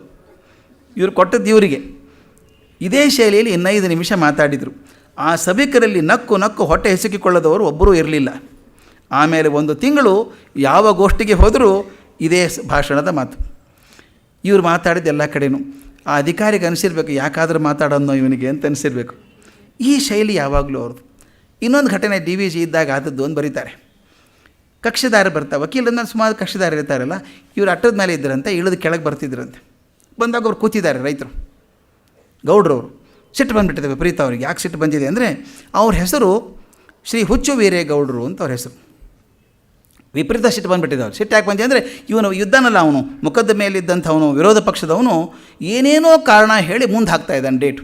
ಇವರು ಕೊಟ್ಟದ್ದು ಇವರಿಗೆ. ಇದೇ ಶೈಲಿಯಲ್ಲಿ 5 ನಿಮಿಷ ಮಾತಾಡಿದರು. ಆ ಸಭಿಕರಲ್ಲಿ ನಕ್ಕು ನಕ್ಕು ಹೊಟ್ಟೆ ಹೆಸಕಿಕೊಳ್ಳದವರು ಒಬ್ಬರೂ ಇರಲಿಲ್ಲ. ಆಮೇಲೆ 1 ತಿಂಗಳು ಯಾವ ಗೋಷ್ಠಿಗೆ ಹೋದರೂ ಇದೇ ಭಾಷಣದ ಮಾತು. ಇವರು ಮಾತಾಡಿದ್ದು ಎಲ್ಲ ಕಡೆಯೂ. ಆ ಅಧಿಕಾರಿಗೆ ಅನಿಸಿರ್ಬೇಕು, ಯಾಕಾದರೂ ಮಾತಾಡೋದು ಇವನಿಗೆ ಅಂತ ಅನಿಸಿರ್ಬೇಕು. ಈ ಶೈಲಿ ಯಾವಾಗಲೂ ಅವ್ರದ್ದು. ಇನ್ನೊಂದು ಘಟನೆ ಡಿ ವಿ ಜಿ ಇದ್ದಾಗ ಆದದ್ದು ಒಂದು ಬರೀತಾರೆ. ಕಕ್ಷಿದಾರ ಬರ್ತಾರೆ, ವಕೀಲರಿಂದ ಸುಮಾರು ಕಕ್ಷಿದಾರ ಇರ್ತಾರಲ್ಲ, ಇವರು ಅಟ್ಟದ ಮೇಲೆ ಇದ್ದರಂತೆ, ಇಳಿದು ಕೆಳಗೆ ಬರ್ತಿದ್ರಂತೆ. ಬಂದಾಗ ಅವ್ರು ಕೂತಿದ್ದಾರೆ, ರೈತರು, ಗೌಡ್ರವರು. ಸಿಟ್ಟು ಬಂದುಬಿಟ್ಟಿದೆ ವಿಪರೀತ ಅವ್ರಿಗೆ. ಯಾಕೆ ಸಿಟ್ಟು ಬಂದಿದೆ ಅಂದರೆ, ಅವ್ರ ಹೆಸರು ಶ್ರೀ ಹುಚ್ಚು ವೀರೇಗೌಡರು ಅಂತ ಅವ್ರ ಹೆಸರು. ವಿಪರೀತ ಸಿಟ್ಟು ಬಂದುಬಿಟ್ಟಿದ್ದವ್ರು. ಸಿಟ್ಟು ಯಾಕೆ ಬಂದಿದೆ ಅಂದರೆ, ಇವನು ಯುದ್ಧನಲ್ಲ, ಅವನು ಮೊಕದ್ದಮೆಯಲ್ಲಿದ್ದಂಥವನು, ವಿರೋಧ ಪಕ್ಷದವನು ಏನೇನೋ ಕಾರಣ ಹೇಳಿ ಮುಂದೆ ಹಾಕ್ತಾ ಇದ್ದಾನೆ ಡೇಟು.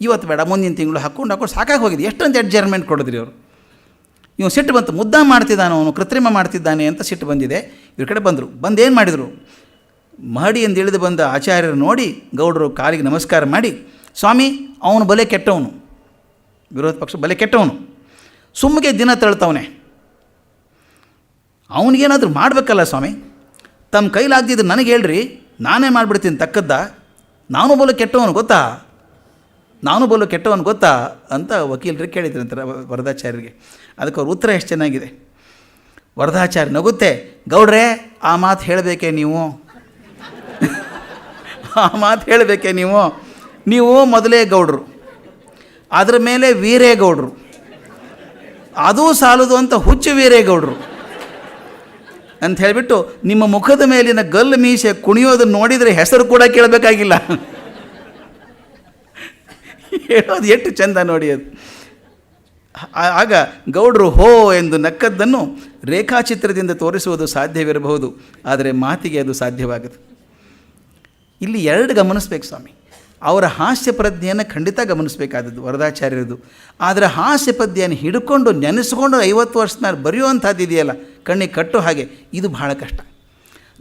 ಇವತ್ತು ಬೇಡ, ಮುಂದಿನ ತಿಂಗಳು ಹಾಕ್ಕೊಂಡು ಸಾಕಾಗಿ ಹೋಗಿದೆ. ಎಷ್ಟೊಂದು ಅಡ್ಜರ್ಮೆಂಟ್ ಕೊಡಿದ್ರಿ ಅವರು. ಇವನು ಸಿಟ್ಟು ಬಂತು, ಮುದ್ದ ಮಾಡ್ತಿದ್ದಾನೆ ಅವನು, ಕೃತ್ರಿಮ ಮಾಡ್ತಿದ್ದಾನೆ ಅಂತ ಸಿಟ್ಟು ಬಂದಿದೆ. ಇವ್ರ ಕಡೆ ಬಂದರು. ಬಂದು ಏನು ಮಾಡಿದರು, ಮಹಡಿಯಿಂದ ಇಳಿದು ಬಂದ ಆಚಾರ್ಯರು ನೋಡಿ ಗೌಡರು ಕಾಲಿಗೆ ನಮಸ್ಕಾರ ಮಾಡಿ, ಸ್ವಾಮಿ ಅವನು ಬಲೆ ಕೆಟ್ಟವನು, ವಿರೋಧ ಪಕ್ಷ ಬಲೆ ಕೆಟ್ಟವನು, ಸುಮ್ಮಗೆ ದಿನ ತಳ್ತವನೆ, ಅವನಿಗೇನಾದರೂ ಮಾಡಬೇಕಲ್ಲ ಸ್ವಾಮಿ, ತಮ್ಮ ಕೈಲಾಗ್ದಿದ್ದು ನನಗೆ ಹೇಳ್ರಿ, ನಾನೇ ಮಾಡಿಬಿಡ್ತೀನಿ ತಕ್ಕದ್ದ, ನಾನು ಬಲೆ ಕೆಟ್ಟವನು ಗೊತ್ತಾ ನಾನು ಬಲು ಕೆಟ್ಟವನು ಗೊತ್ತಾ ಅಂತ ವಕೀಲರಿಗೆ ಕೇಳಿದ್ರಂತಾರೆ ವರದಾಚಾರ್ಯರಿಗೆ. ಅದಕ್ಕೆ ಅವ್ರ ಉತ್ತರ ಎಷ್ಟು ಚೆನ್ನಾಗಿದೆ. ವರದಾಚಾರ್ಯ ನಗುತ್ತೆ, ಗೌಡ್ರೆ ಆ ಮಾತು ಹೇಳಬೇಕೇ ನೀವು ಆ ಮಾತು ಹೇಳಬೇಕೇ ನೀವು ಮೊದಲೇ ಗೌಡ್ರು, ಅದರ ಮೇಲೆ ವೀರೇಗೌಡರು, ಅದೂ ಸಾಲದು ಅಂತ ಹುಚ್ಚು ವೀರೇಗೌಡರು ಅಂತ ಹೇಳಿಬಿಟ್ಟು ನಿಮ್ಮ ಮುಖದ ಮೇಲಿನ ಗಲ್ಲು ಮೀಸೆ ಕುಣಿಯೋದನ್ನು ನೋಡಿದರೆ ಹೆಸರು ಕೂಡ ಕೇಳಬೇಕಾಗಿಲ್ಲ. ಹೇಳೋದು ಎಷ್ಟು ಚಂದ ನೋಡಿ ಅದು. ಆಗ ಗೌಡರು ಹೋ ಎಂದು ನಕ್ಕದ್ದನ್ನು ರೇಖಾಚಿತ್ರದಿಂದ ತೋರಿಸುವುದು ಸಾಧ್ಯವಿರಬಹುದು, ಆದರೆ ಮಾತಿಗೆ ಅದು ಸಾಧ್ಯವಾಗದು. ಇಲ್ಲಿ ಎರಡು ಗಮನಿಸ್ಬೇಕು ಸ್ವಾಮಿ. ಅವರ ಹಾಸ್ಯ ಪ್ರಜ್ಞೆಯನ್ನು ಖಂಡಿತ ಗಮನಿಸಬೇಕಾದದ್ದು ವರದಾಚಾರ್ಯರದು. ಆದರೆ ಹಾಸ್ಯ ಪದ್ಯವನ್ನು ಹಿಡ್ಕೊಂಡು ನೆನೆಸ್ಕೊಂಡು 50 ವರ್ಷದ ಮೇಲೆ ಬರೆಯುವಂಥದ್ದು ಇದೆಯಲ್ಲ, ಕಣ್ಣಿಗೆ ಕಟ್ಟೋ ಹಾಗೆ, ಇದು ಬಹಳ ಕಷ್ಟ.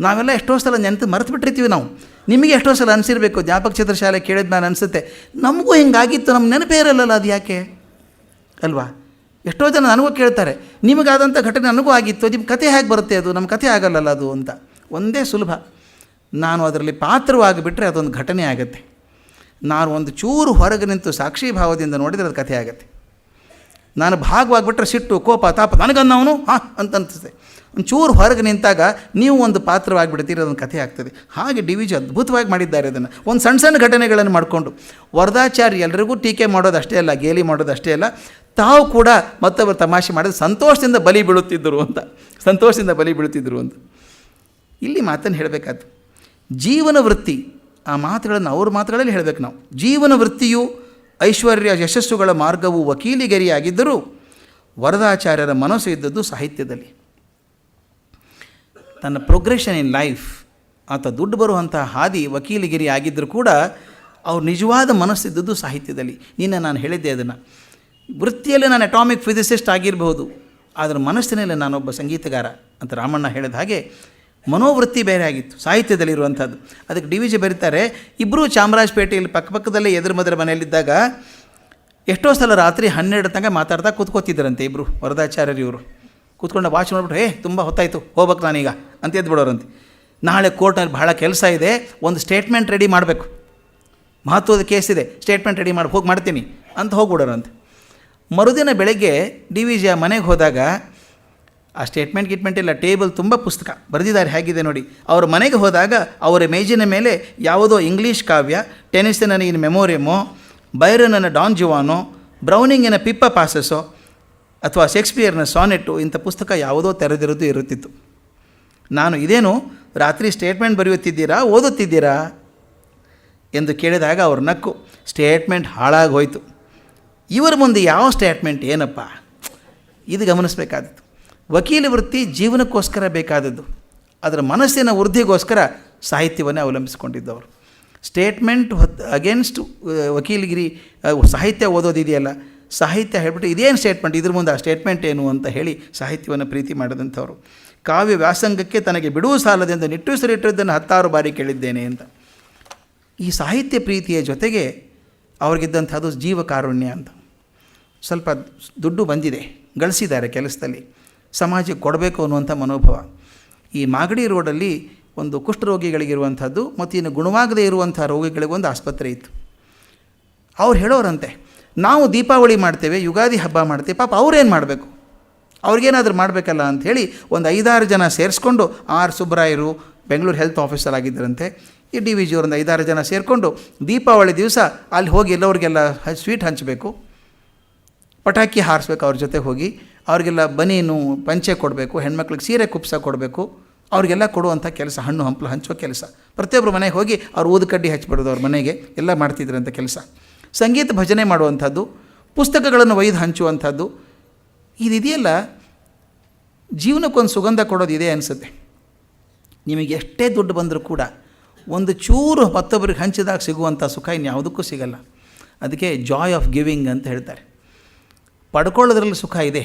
ನಾವೆಲ್ಲ ಎಷ್ಟೋ ಸಲ ನೆನಪು ಮರೆತು ಬಿಟ್ಟಿರ್ತೀವಿ ನಾವು. ನಿಮಗೆ ಎಷ್ಟೋ ಸಲ ಅನಿಸಿರಬೇಕು, ಜ್ಞಾಪಕ ಚಿತ್ರಶಾಲೆ ಕೇಳಿದ ಮೇಲೆ ಅನಿಸುತ್ತೆ, ನಮಗೂ ಹಿಂಗಾಗಿತ್ತು, ನಮ್ಮ ನೆನಪೇ ಇರಲ್ಲ, ಅದು ಯಾಕೆ ಅಲ್ವಾ? ಎಷ್ಟೋ ಜನ ನನಗೂ ಕೇಳ್ತಾರೆ, ನಿಮಗಾದಂಥ ಘಟನೆ ನನಗೂ ಆಗಿತ್ತು, ನಿಮ್ಮ ಕಥೆ ಹೇಗೆ ಬರುತ್ತೆ, ಅದು ನಮ್ಮ ಕಥೆ ಆಗಲ್ಲಲ್ಲ ಅದು ಅಂತ. ಒಂದೇ ಸುಲಭ, ನಾನು ಅದರಲ್ಲಿ ಪಾತ್ರವಾಗಿಬಿಟ್ರೆ ಅದೊಂದು ಘಟನೆ ಆಗುತ್ತೆ. ನಾನು ಒಂದು ಚೂರು ಹೊರಗೆ ನಿಂತು ಸಾಕ್ಷಿ ಭಾವದಿಂದ ನೋಡಿದರೆ ಅದು ಕಥೆ ಆಗುತ್ತೆ. ನಾನು ಭಾಗವಾಗಿಬಿಟ್ರೆ ಸಿಟ್ಟು, ಕೋಪ, ತಾಪ ನನಗನ್ನವನು ಅಂತ ಅನಿಸುತ್ತೆ. ಒಂದು ಚೂರು ಹೊರಗೆ ನಿಂತಾಗ ನೀವು ಒಂದು ಪಾತ್ರವಾಗಿಬಿಡ್ತೀರಿ, ಅದೊಂದು ಕಥೆ ಆಗ್ತದೆ. ಹಾಗೆ ಡಿ ವಿ ಜಿ ಅದ್ಭುತವಾಗಿ ಮಾಡಿದ್ದಾರೆ ಅದನ್ನು. ಒಂದು ಸಣ್ಣ ಸಣ್ಣ ಘಟನೆಗಳನ್ನು ಮಾಡಿಕೊಂಡು ವರದಾಚಾರ್ಯ ಎಲ್ರಿಗೂ ಟೀಕೆ ಮಾಡೋದು ಅಷ್ಟೇ ಅಲ್ಲ, ಗೇಲಿ ಮಾಡೋದು ಅಷ್ಟೇ ಅಲ್ಲ, ತಾವು ಕೂಡ ಮತ್ತೊಬ್ಬರು ತಮಾಷೆ ಮಾಡಿದ್ರೆ ಸಂತೋಷದಿಂದ ಬಲಿ ಬೀಳುತ್ತಿದ್ದರು ಅಂತ. ಇಲ್ಲಿ ಮಾತನ್ನು ಹೇಳಬೇಕಾದ್ದು ಜೀವನ ವೃತ್ತಿ, ಆ ಮಾತುಗಳನ್ನು ಅವ್ರ ಮಾತುಗಳಲ್ಲಿ ಹೇಳಬೇಕು ನಾವು. ಜೀವನ ವೃತ್ತಿಯು ಐಶ್ವರ್ಯ ಯಶಸ್ಸುಗಳ ಮಾರ್ಗವು ವಕೀಲಿಗರಿಯಾಗಿದ್ದರೂ ವರದಾಚಾರ್ಯರ ಮನಸ್ಸು ಇದ್ದದ್ದು ಸಾಹಿತ್ಯದಲ್ಲಿ. ತನ್ನ ಪ್ರೋಗ್ರೆಷನ್ ಇನ್ ಲೈಫ್, ಆತ ದುಡ್ಡು ಬರುವಂಥ ಹಾದಿ ವಕೀಲಿಗಿರಿ ಆಗಿದ್ದರೂ ಕೂಡ ಅವ್ರು ನಿಜವಾದ ಮನಸ್ಸಿದ್ದದ್ದು ಸಾಹಿತ್ಯದಲ್ಲಿ. ನಿನ್ನೆ ನಾನು ಹೇಳಿದ್ದೆ ಅದನ್ನು. ವೃತ್ತಿಯಲ್ಲಿ ನಾನು ಅಟಾಮಿಕ್ ಫಿಸಿಸಿಸ್ಟ್ ಆಗಿರಬಹುದು, ಆದರೆ ಮನಸ್ಸಿನಲ್ಲಿ ನಾನೊಬ್ಬ ಸಂಗೀತಗಾರ ಅಂತ ರಾಮಣ್ಣ ಹೇಳಿದ ಹಾಗೆ ಮನೋವೃತ್ತಿ ಬೇರೆ ಆಗಿತ್ತು ಸಾಹಿತ್ಯದಲ್ಲಿರುವಂಥದ್ದು. ಅದಕ್ಕೆ ಡಿ ವಿ ಜಿ ಬರೀತಾರೆ, ಇಬ್ಬರೂ ಚಾಮರಾಜಪೇಟೆಯಲ್ಲಿ ಪಕ್ಕಪಕ್ಕದಲ್ಲೇ ಎದುರು ಮದುವೆ ಮನೆಯಲ್ಲಿದ್ದಾಗ ಎಷ್ಟೋ ಸಲ ರಾತ್ರಿ 12 ತನಕ ಮಾತಾಡ್ತಾ ಕೂತ್ಕೋತಿದ್ದರಂತೆ ಇಬ್ಬರು. ವರದಾಚಾರ್ಯರು ಇವರು ಕೂತ್ಕೊಂಡು ವಾಚ್ ಮಾಡಿಬಿಟ್ಟು, ತುಂಬ ಹೊತ್ತಾಯಿತು ಹೋಗ್ಬೇಕು ನಾನೀಗ ಅಂತ ಎದ್ಬಿಡೋರಂತೆ. ನಾಳೆ ಕೋರ್ಟಲ್ಲಿ ಬಹಳ ಕೆಲಸ ಇದೆ, ಒಂದು ಸ್ಟೇಟ್ಮೆಂಟ್ ರೆಡಿ ಮಾಡಬೇಕು, ಮಹತ್ವದ ಕೇಸ್ ಇದೆ, ಸ್ಟೇಟ್ಮೆಂಟ್ ರೆಡಿ ಹೋಗಿ ಮಾಡ್ತೀನಿ ಅಂತ ಹೋಗ್ಬಿಡೋರಂತೆ. ಮರುದಿನ ಬೆಳಗ್ಗೆ ಡಿ ವಿ ಜಿ ಮನೆಗೆ ಹೋದಾಗ ಆ ಸ್ಟೇಟ್ಮೆಂಟ್ ಇಲ್ಲ, ಟೇಬಲ್ ತುಂಬ ಪುಸ್ತಕ ಬರೆದಿದ್ದಾರೆ, ಹೇಗಿದೆ ನೋಡಿ. ಅವ್ರ ಮನೆಗೆ ಹೋದಾಗ ಅವರ ಮೇಜಿನ ಮೇಲೆ ಯಾವುದೋ ಇಂಗ್ಲೀಷ್ ಕಾವ್ಯ, ಟೆನಿಸನ್ನ ಇನ್ ಮೆಮೋರಿಯಮೋ, ಬೈರನ್ನ ಡಾನ್ ಜುವಾನೋ, ಬ್ರೌನಿಂಗಿನ ಪಿಪ್ಪ ಪಾಸಸ್ಸೋ ಅಥವಾ ಶೇಕ್ಸ್ಪಿಯರ್ನ ಸಾನೆಟ್ಟು, ಇಂಥ ಪುಸ್ತಕ ಯಾವುದೋ ತೆರೆದಿರೋದು ಇರುತ್ತಿತ್ತು. ನಾನು ಇದೇನು ರಾತ್ರಿ ಸ್ಟೇಟ್ಮೆಂಟ್ ಬರೆಯುತ್ತಿದ್ದೀರಾ, ಓದುತ್ತಿದ್ದೀರಾ ಎಂದು ಕೇಳಿದಾಗ ಅವ್ರ ನಕ್ಕು. ಸ್ಟೇಟ್ಮೆಂಟ್ ಹಾಳಾಗಿ ಹೋಯಿತು, ಇವರ ಮುಂದೆ ಯಾವ ಸ್ಟೇಟ್ಮೆಂಟ್ ಏನಪ್ಪ, ಇದು ಗಮನಿಸಬೇಕಾದದ್ದು. ವಕೀಲ ವೃತ್ತಿ ಜೀವನಕ್ಕೋಸ್ಕರ ಬೇಕಾದದ್ದು, ಅದರ ಮನಸ್ಸಿನ ವೃದ್ಧಿಗೋಸ್ಕರ ಸಾಹಿತ್ಯವನ್ನೇ ಅವಲಂಬಿಸಿಕೊಂಡಿದ್ದವರು. ಸ್ಟೇಟ್ಮೆಂಟ್ ಅಗೇನ್ಸ್ಟ್ ವಕೀಲಗಿರಿ ಸಾಹಿತ್ಯ ಓದೋದಿದೆಯಲ್ಲ, ಸಾಹಿತ್ಯ ಹೇಳ್ಬಿಟ್ಟು ಇದೇನು ಸ್ಟೇಟ್ಮೆಂಟ್, ಇದ್ರ ಮುಂದೆ ಆ ಸ್ಟೇಟ್ಮೆಂಟ್ ಏನು ಅಂತ ಹೇಳಿ ಸಾಹಿತ್ಯವನ್ನು ಪ್ರೀತಿ ಮಾಡಿದಂಥವ್ರು. ಕಾವ್ಯ ವ್ಯಾಸಂಗಕ್ಕೆ ತನಗೆ ಬಿಡುವು ಸಾಲದೆಂದು ನಿಟ್ಟುಸಿರಿಟ್ಟಿದ್ದನ್ನು 10 ಬಾರಿ ಕೇಳಿದ್ದೇನೆ ಅಂತ. ಈ ಸಾಹಿತ್ಯ ಪ್ರೀತಿಯ ಜೊತೆಗೆ ಅವ್ರಿಗಿದ್ದಂಥದ್ದು ಜೀವಕಾರುಣ್ಯ ಅಂತ. ಸ್ವಲ್ಪ ದುಡ್ಡು ಬಂದಿದೆ, ಗಳಿಸಿದ್ದಾರೆ ಕೆಲಸದಲ್ಲಿ, ಸಮಾಜಕ್ಕೆ ಕೊಡಬೇಕು ಅನ್ನುವಂಥ ಮನೋಭಾವ. ಈ ಮಾಗಡಿ ರೋಡಲ್ಲಿ ಒಂದು ಕುಷ್ಠರೋಗಿಗಳಿಗಿರುವಂಥದ್ದು ಮತ್ತು ಇನ್ನು ಗುಣವಾಗದೇ ಇರುವಂಥ ರೋಗಿಗಳಿಗೊಂದು ಆಸ್ಪತ್ರೆ ಇತ್ತು. ಅವ್ರು ಹೇಳೋರಂತೆ, ನಾವು ದೀಪಾವಳಿ ಮಾಡ್ತೇವೆ, ಯುಗಾದಿ ಹಬ್ಬ ಮಾಡ್ತೇವೆ, ಪಾಪ ಅವ್ರೇನು ಮಾಡಬೇಕು, ಅವ್ರಿಗೇನಾದರೂ ಮಾಡಬೇಕಲ್ಲ ಅಂಥೇಳಿ ಒಂದು 5-6 ಜನ ಸೇರಿಸ್ಕೊಂಡು, ಆರ್ ಸುಬ್ರಾಯರು ಬೆಂಗಳೂರು ಹೆಲ್ತ್ ಆಫೀಸರ್ ಆಗಿದ್ದರಂತೆ, ಈ ಡಿ ವಿ ಜಿ ಅವರೊಂದು 5-6 ಜನ ಸೇರಿಕೊಂಡು ದೀಪಾವಳಿ ದಿವಸ ಅಲ್ಲಿ ಹೋಗಿ ಎಲ್ಲವ್ರಿಗೆಲ್ಲ ಸ್ವೀಟ್ ಹಂಚಬೇಕು, ಪಟಾಕಿ ಹಾರಿಸ್ಬೇಕು, ಅವ್ರ ಜೊತೆ ಹೋಗಿ ಅವ್ರಿಗೆಲ್ಲ ಬನೀನು ಪಂಚೆ ಕೊಡಬೇಕು, ಹೆಣ್ಮಕ್ಳಿಗೆ ಸೀರೆ ಕುಪ್ಸ ಕೊಡಬೇಕು, ಅವ್ರಿಗೆಲ್ಲ ಕೊಡುವಂಥ ಕೆಲಸ, ಹಣ್ಣು ಹಂಪಲು ಹಂಚೋ ಕೆಲಸ. ಪ್ರತಿಯೊಬ್ಬರು ಮನೆಗೆ ಹೋಗಿ ಅವ್ರು ಊದುಕಡ್ಡಿ ಹಚ್ಬಿಡೋದು ಅವ್ರ ಮನೆಗೆ, ಎಲ್ಲ ಮಾಡ್ತಿದ್ರಂಥ ಕೆಲಸ. ಸಂಗೀತ ಭಜನೆ ಮಾಡುವಂಥದ್ದು, ಪುಸ್ತಕಗಳನ್ನು ಒಯ್ದು ಹಂಚುವಂಥದ್ದು, ಇದೆಯಲ್ಲ ಜೀವನಕ್ಕೊಂದು ಸುಗಂಧ ಕೊಡೋದಿದೆ ಅನಿಸುತ್ತೆ. ನಿಮಗೆ ಎಷ್ಟೇ ದುಡ್ಡು ಬಂದರೂ ಕೂಡ ಒಂದು ಚೂರು ಮತ್ತೊಬ್ಬರಿಗೆ ಹಂಚಿದಾಗ ಸಿಗುವಂಥ ಸುಖ ಇನ್ಯಾವುದಕ್ಕೂ ಸಿಗಲ್ಲ. ಅದಕ್ಕೆ ಜಾಯ್ ಆಫ್ ಗಿವಿಂಗ್ ಅಂತ ಹೇಳ್ತಾರೆ. ಪಡ್ಕೊಳ್ಳೋದ್ರಲ್ಲಿ ಸುಖ ಇದೆ,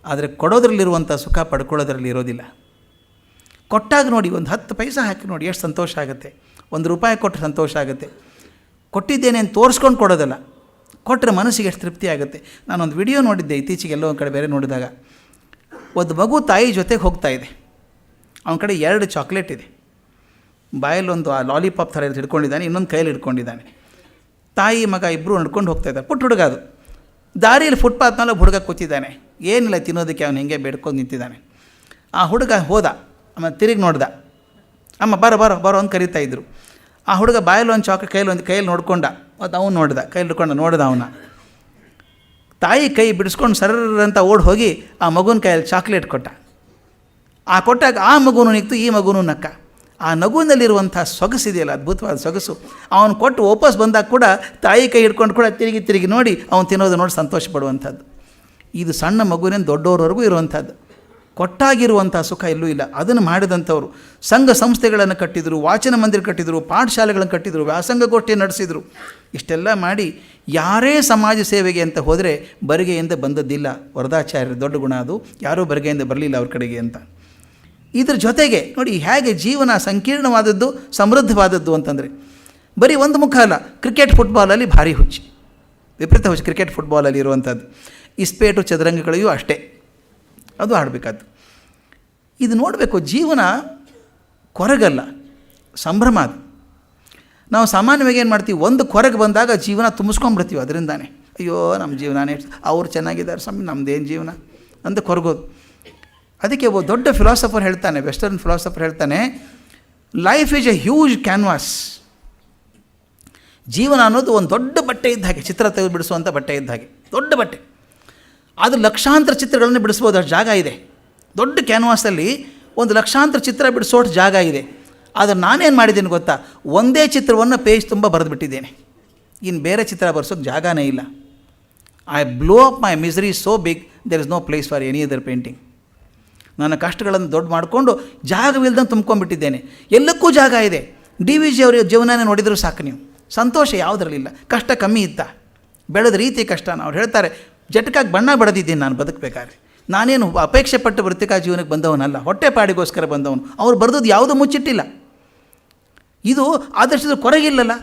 ಆದರೆ ಕೊಡೋದ್ರಲ್ಲಿರುವಂಥ ಸುಖ ಪಡ್ಕೊಳ್ಳೋದ್ರಲ್ಲಿ ಇರೋದಿಲ್ಲ. ಕೊಟ್ಟಾಗ ನೋಡಿ, ಒಂದು 10 ಪೈಸೆ ಹಾಕಿ ನೋಡಿ ಎಷ್ಟು ಸಂತೋಷ ಆಗುತ್ತೆ. ₹1 ಕೊಟ್ಟರೆ ಸಂತೋಷ ಆಗುತ್ತೆ. ಕೊಟ್ಟಿದ್ದೇನೆ ಅಂತ ತೋರಿಸ್ಕೊಂಡು ಕೊಡೋದಲ್ಲ, ಕೊಟ್ಟರೆ ಮನಸ್ಸಿಗೆ ಎಷ್ಟು ತೃಪ್ತಿ ಆಗುತ್ತೆ. ನಾನೊಂದು ವಿಡಿಯೋ ನೋಡಿದ್ದೆ ಇತ್ತೀಚೆಗೆ, ಎಲ್ಲೋ ಒಂದು ಕಡೆ ಬೇರೆ ನೋಡಿದಾಗ, ಒಂದು ಮಗು ತಾಯಿ ಜೊತೆಗೆ ಹೋಗ್ತಾ ಇದೆ, ಅವನ ಕಡೆ 2 ಚಾಕ್ಲೇಟ್ ಇದೆ, ಬಾಯಲ್ಲೊಂದು ಆ ಲಾಲಿಪಾಪ್ ಥರ ಹಿಡ್ಕೊಂಡಿದ್ದಾನೆ, ಇನ್ನೊಂದು ಕೈಯಲ್ಲಿ ಹಿಡ್ಕೊಂಡಿದ್ದಾನೆ. ತಾಯಿ ಮಗ ಇಬ್ಬರು ನಡ್ಕೊಂಡು ಹೋಗ್ತಾ ಇದ್ದಾರೆ. ಪುಟ್ಟ ಹುಡುಗ ಅದು. ದಾರಿಯಲ್ಲಿ ಫುಟ್ಪಾತ್ ಮೇಲೆ ಹುಡುಗ ಕೂತಿದ್ದಾನೆ. ಏನಿಲ್ಲ ತಿನ್ನೋದಕ್ಕೆ ಅವನು ಹಿಂಗೆ ಬೇಡ್ಕೊಂಡು ನಿಂತಿದ್ದಾನೆ. ಆ ಹುಡುಗ ಹೋದ, ಆಮೇಲೆ ತಿರುಗಿ ನೋಡ್ದ. ಅಮ್ಮ ಬರೋ ಬರೋ ಬರೋ ಅಂತ ಕರೀತಾ ಇದ್ರು. ಆ ಹುಡುಗ ಬಾಯಲ್ಲಿ ಒಂದು ಚಾಕ್ಲೇಟ್ ಕೈಯಲ್ಲಿ ನೋಡ್ಕೊಂಡ. ಮತ್ತು ಅವನು ನೋಡ್ದ, ಕೈಯಲ್ಲಿ ನೋಡ್ದ ಅವನ. ತಾಯಿ ಕೈ ಬಿಡಿಸ್ಕೊಂಡು ಸರ್ರ ಅಂತ ಓಡಿ ಹೋಗಿ ಆ ಮಗುನ ಕೈಯಲ್ಲಿ ಚಾಕ್ಲೇಟ್ ಕೊಟ್ಟ. ಆ ಕೊಟ್ಟಾಗ ಆ ಮಗುನೂ ನಿಂತು, ಈ ಮಗುನೂ ನಕ್ಕ. ಆ ನಗುವಿನಲ್ಲಿರುವಂಥ ಸೊಗಸಿದೆಯಲ್ಲ, ಅದ್ಭುತವಾದ ಸೊಗಸು. ಅವನು ಕೊಟ್ಟು ವಾಪಸ್ ಬಂದಾಗ ಕೂಡ ತಾಯಿ ಕೈ ಹಿಡ್ಕೊಂಡು ಕೂಡ ತಿರುಗಿ ನೋಡಿ ಅವನು ತಿನ್ನೋದು ನೋಡಿ ಸಂತೋಷ ಪಡುವಂಥದ್ದು. ಇದು ಸಣ್ಣ ಮಗುವಿನ ದೊಡ್ಡವರವರೆಗೂ ಇರುವಂಥದ್ದು. ಕೊಟ್ಟಾಗಿರುವಂಥ ಸುಖ ಎಲ್ಲೂ ಇಲ್ಲ. ಅದನ್ನು ಮಾಡಿದಂಥವ್ರು ಸಂಘ ಸಂಸ್ಥೆಗಳನ್ನು ಕಟ್ಟಿದರು, ವಾಚನ ಮಂದಿರ ಕಟ್ಟಿದರು, ಪಾಠಶಾಲೆಗಳನ್ನು ಕಟ್ಟಿದರು, ವ್ಯಾಸಂಗಗೋಷ್ಠಿ ನಡೆಸಿದರು. ಇಷ್ಟೆಲ್ಲ ಮಾಡಿ ಯಾರೇ ಸಮಾಜ ಸೇವೆಗೆ ಅಂತ ಹೋದರೆ ಬರಿಗೆಯಿಂದ ಬಂದದ್ದಿಲ್ಲ. ವರದಾಚಾರ್ಯರು ದೊಡ್ಡ ಗುಣ ಅದು. ಯಾರೂ ಬರಿಗೆಯಿಂದ ಬರಲಿಲ್ಲ ಅವ್ರ ಕಡೆಗೆ ಅಂತ. ಇದ್ರ ಜೊತೆಗೆ ನೋಡಿ ಹೇಗೆ ಜೀವನ ಸಂಕೀರ್ಣವಾದದ್ದು, ಸಮೃದ್ಧವಾದದ್ದು ಅಂತಂದರೆ ಬರೀ ಒಂದು ಮುಖ ಅಲ್ಲ. ಕ್ರಿಕೆಟ್ ಫುಟ್ಬಾಲಲ್ಲಿ ಭಾರಿ ಹುಚ್ಚು, ವಿಪರೀತ ಹುಚ್ಚು ಕ್ರಿಕೆಟ್ ಫುಟ್ಬಾಲಲ್ಲಿ ಇರುವಂಥದ್ದು. ಇಸ್ಪೇಟು ಚದುರಂಗಗಳಿಗೂ ಅಷ್ಟೇ, ಅದು ಆಡಬೇಕಾದ್ದು. ಇದು ನೋಡಬೇಕು. ಜೀವನ ಕೊರಗಲ್ಲ, ಸಂಭ್ರಮ ಅದು. ನಾವು ಸಾಮಾನ್ಯವಾಗಿ ಏನು ಮಾಡ್ತೀವಿ, ಒಂದು ಕೊರಗೆ ಬಂದಾಗ ಜೀವನ ತುಂಬಿಸ್ಕೊಂಡ್ಬಿಡ್ತೀವಿ. ಅದರಿಂದಾನೆ ಅಯ್ಯೋ ನಮ್ಮ ಜೀವನನೇ ಅವ್ರು ಚೆನ್ನಾಗಿದ್ದಾರೆ ಸ್ವಾಮಿ, ನಮ್ಮದೇನು ಜೀವನ ಅಂತ ಕೊರಗೋದು. ಅದಕ್ಕೆ ಒಬ್ಬ ದೊಡ್ಡ ಫಿಲಾಸಫರ್ ಹೇಳ್ತಾನೆ, ವೆಸ್ಟರ್ನ್ ಫಿಲಾಸಫರ್ ಹೇಳ್ತಾನೆ, life is A huge canvas. ಜೀವನ ಅನ್ನೋದು ಒಂದು ದೊಡ್ಡ ಬಟ್ಟೆ ಇದ್ದ ಹಾಗೆ, ಚಿತ್ರ ತೆಗೆದು ಬಿಡಿಸುವಂಥ ಬಟ್ಟೆ ಇದ್ದ ಹಾಗೆ, ದೊಡ್ಡ ಬಟ್ಟೆ. ಅದು ಲಕ್ಷಾಂತರ ಚಿತ್ರಗಳನ್ನು ಬಿಡಿಸ್ಬೋದು, ಅಷ್ಟು ಜಾಗ ಇದೆ. ದೊಡ್ಡ ಕ್ಯಾನ್ವಾಸಲ್ಲಿ ಒಂದು ಲಕ್ಷಾಂತರ ಚಿತ್ರ ಬಿಡಿಸೋಷ್ಟು ಜಾಗ ಇದೆ. ಆದರೆ ನಾನೇನು ಮಾಡಿದ್ದೀನಿ ಗೊತ್ತಾ, ಒಂದೇ ಚಿತ್ರವನ್ನು ಪೇಜ್ ತುಂಬ ಬರೆದುಬಿಟ್ಟಿದ್ದೇನೆ. ಇನ್ನು ಬೇರೆ ಚಿತ್ರ ಬರ್ಸೋಕ್ಕೆ ಜಾಗನೇ ಇಲ್ಲ. I blow up my misery so big, there is no place for any other painting. ನನ್ನ ಕಷ್ಟಗಳನ್ನು ದೊಡ್ಡ ಮಾಡಿಕೊಂಡು ಜಾಗವಿಲ್ದಂಗೆ ತುಂಬ್ಕೊಂಡ್ಬಿಟ್ಟಿದ್ದೇನೆ. ಎಲ್ಲಕ್ಕೂ ಜಾಗ ಇದೆ. ಡಿ ವಿ ಜಿ ಅವರ ಜೀವನನೇ ನೋಡಿದರೂ ಸಾಕು ನೀವು. ಸಂತೋಷ ಯಾವುದರಲ್ಲಿಲ್ಲ. ಕಷ್ಟ ಕಮ್ಮಿ ಇತ್ತ, ಬೆಳೆದ ರೀತಿ ಕಷ್ಟ. ಅವ್ರು ಹೇಳ್ತಾರೆ, ಜಟಕಾಗಿ ಬಣ್ಣ ಬಳೆದಿದ್ದೀನಿ ನಾನು ಬದುಕಬೇಕಾದ್ರೆ. ನಾನೇನು ಅಪೇಕ್ಷೆ ಪಟ್ಟು ವೃತ್ತಿಕಾ ಜೀವನಕ್ಕೆ ಬಂದವನಲ್ಲ, ಹೊಟ್ಟೆ ಪಾಡಿಗೋಸ್ಕರ ಬಂದವನು. ಅವ್ರು ಬರೆದದ್ದು ಯಾವುದೂ ಮುಚ್ಚಿಟ್ಟಿಲ್ಲ. ಇದು ಆದಷ್ಟು ಕೊರಗಿಲ್ಲಲ್ಲ,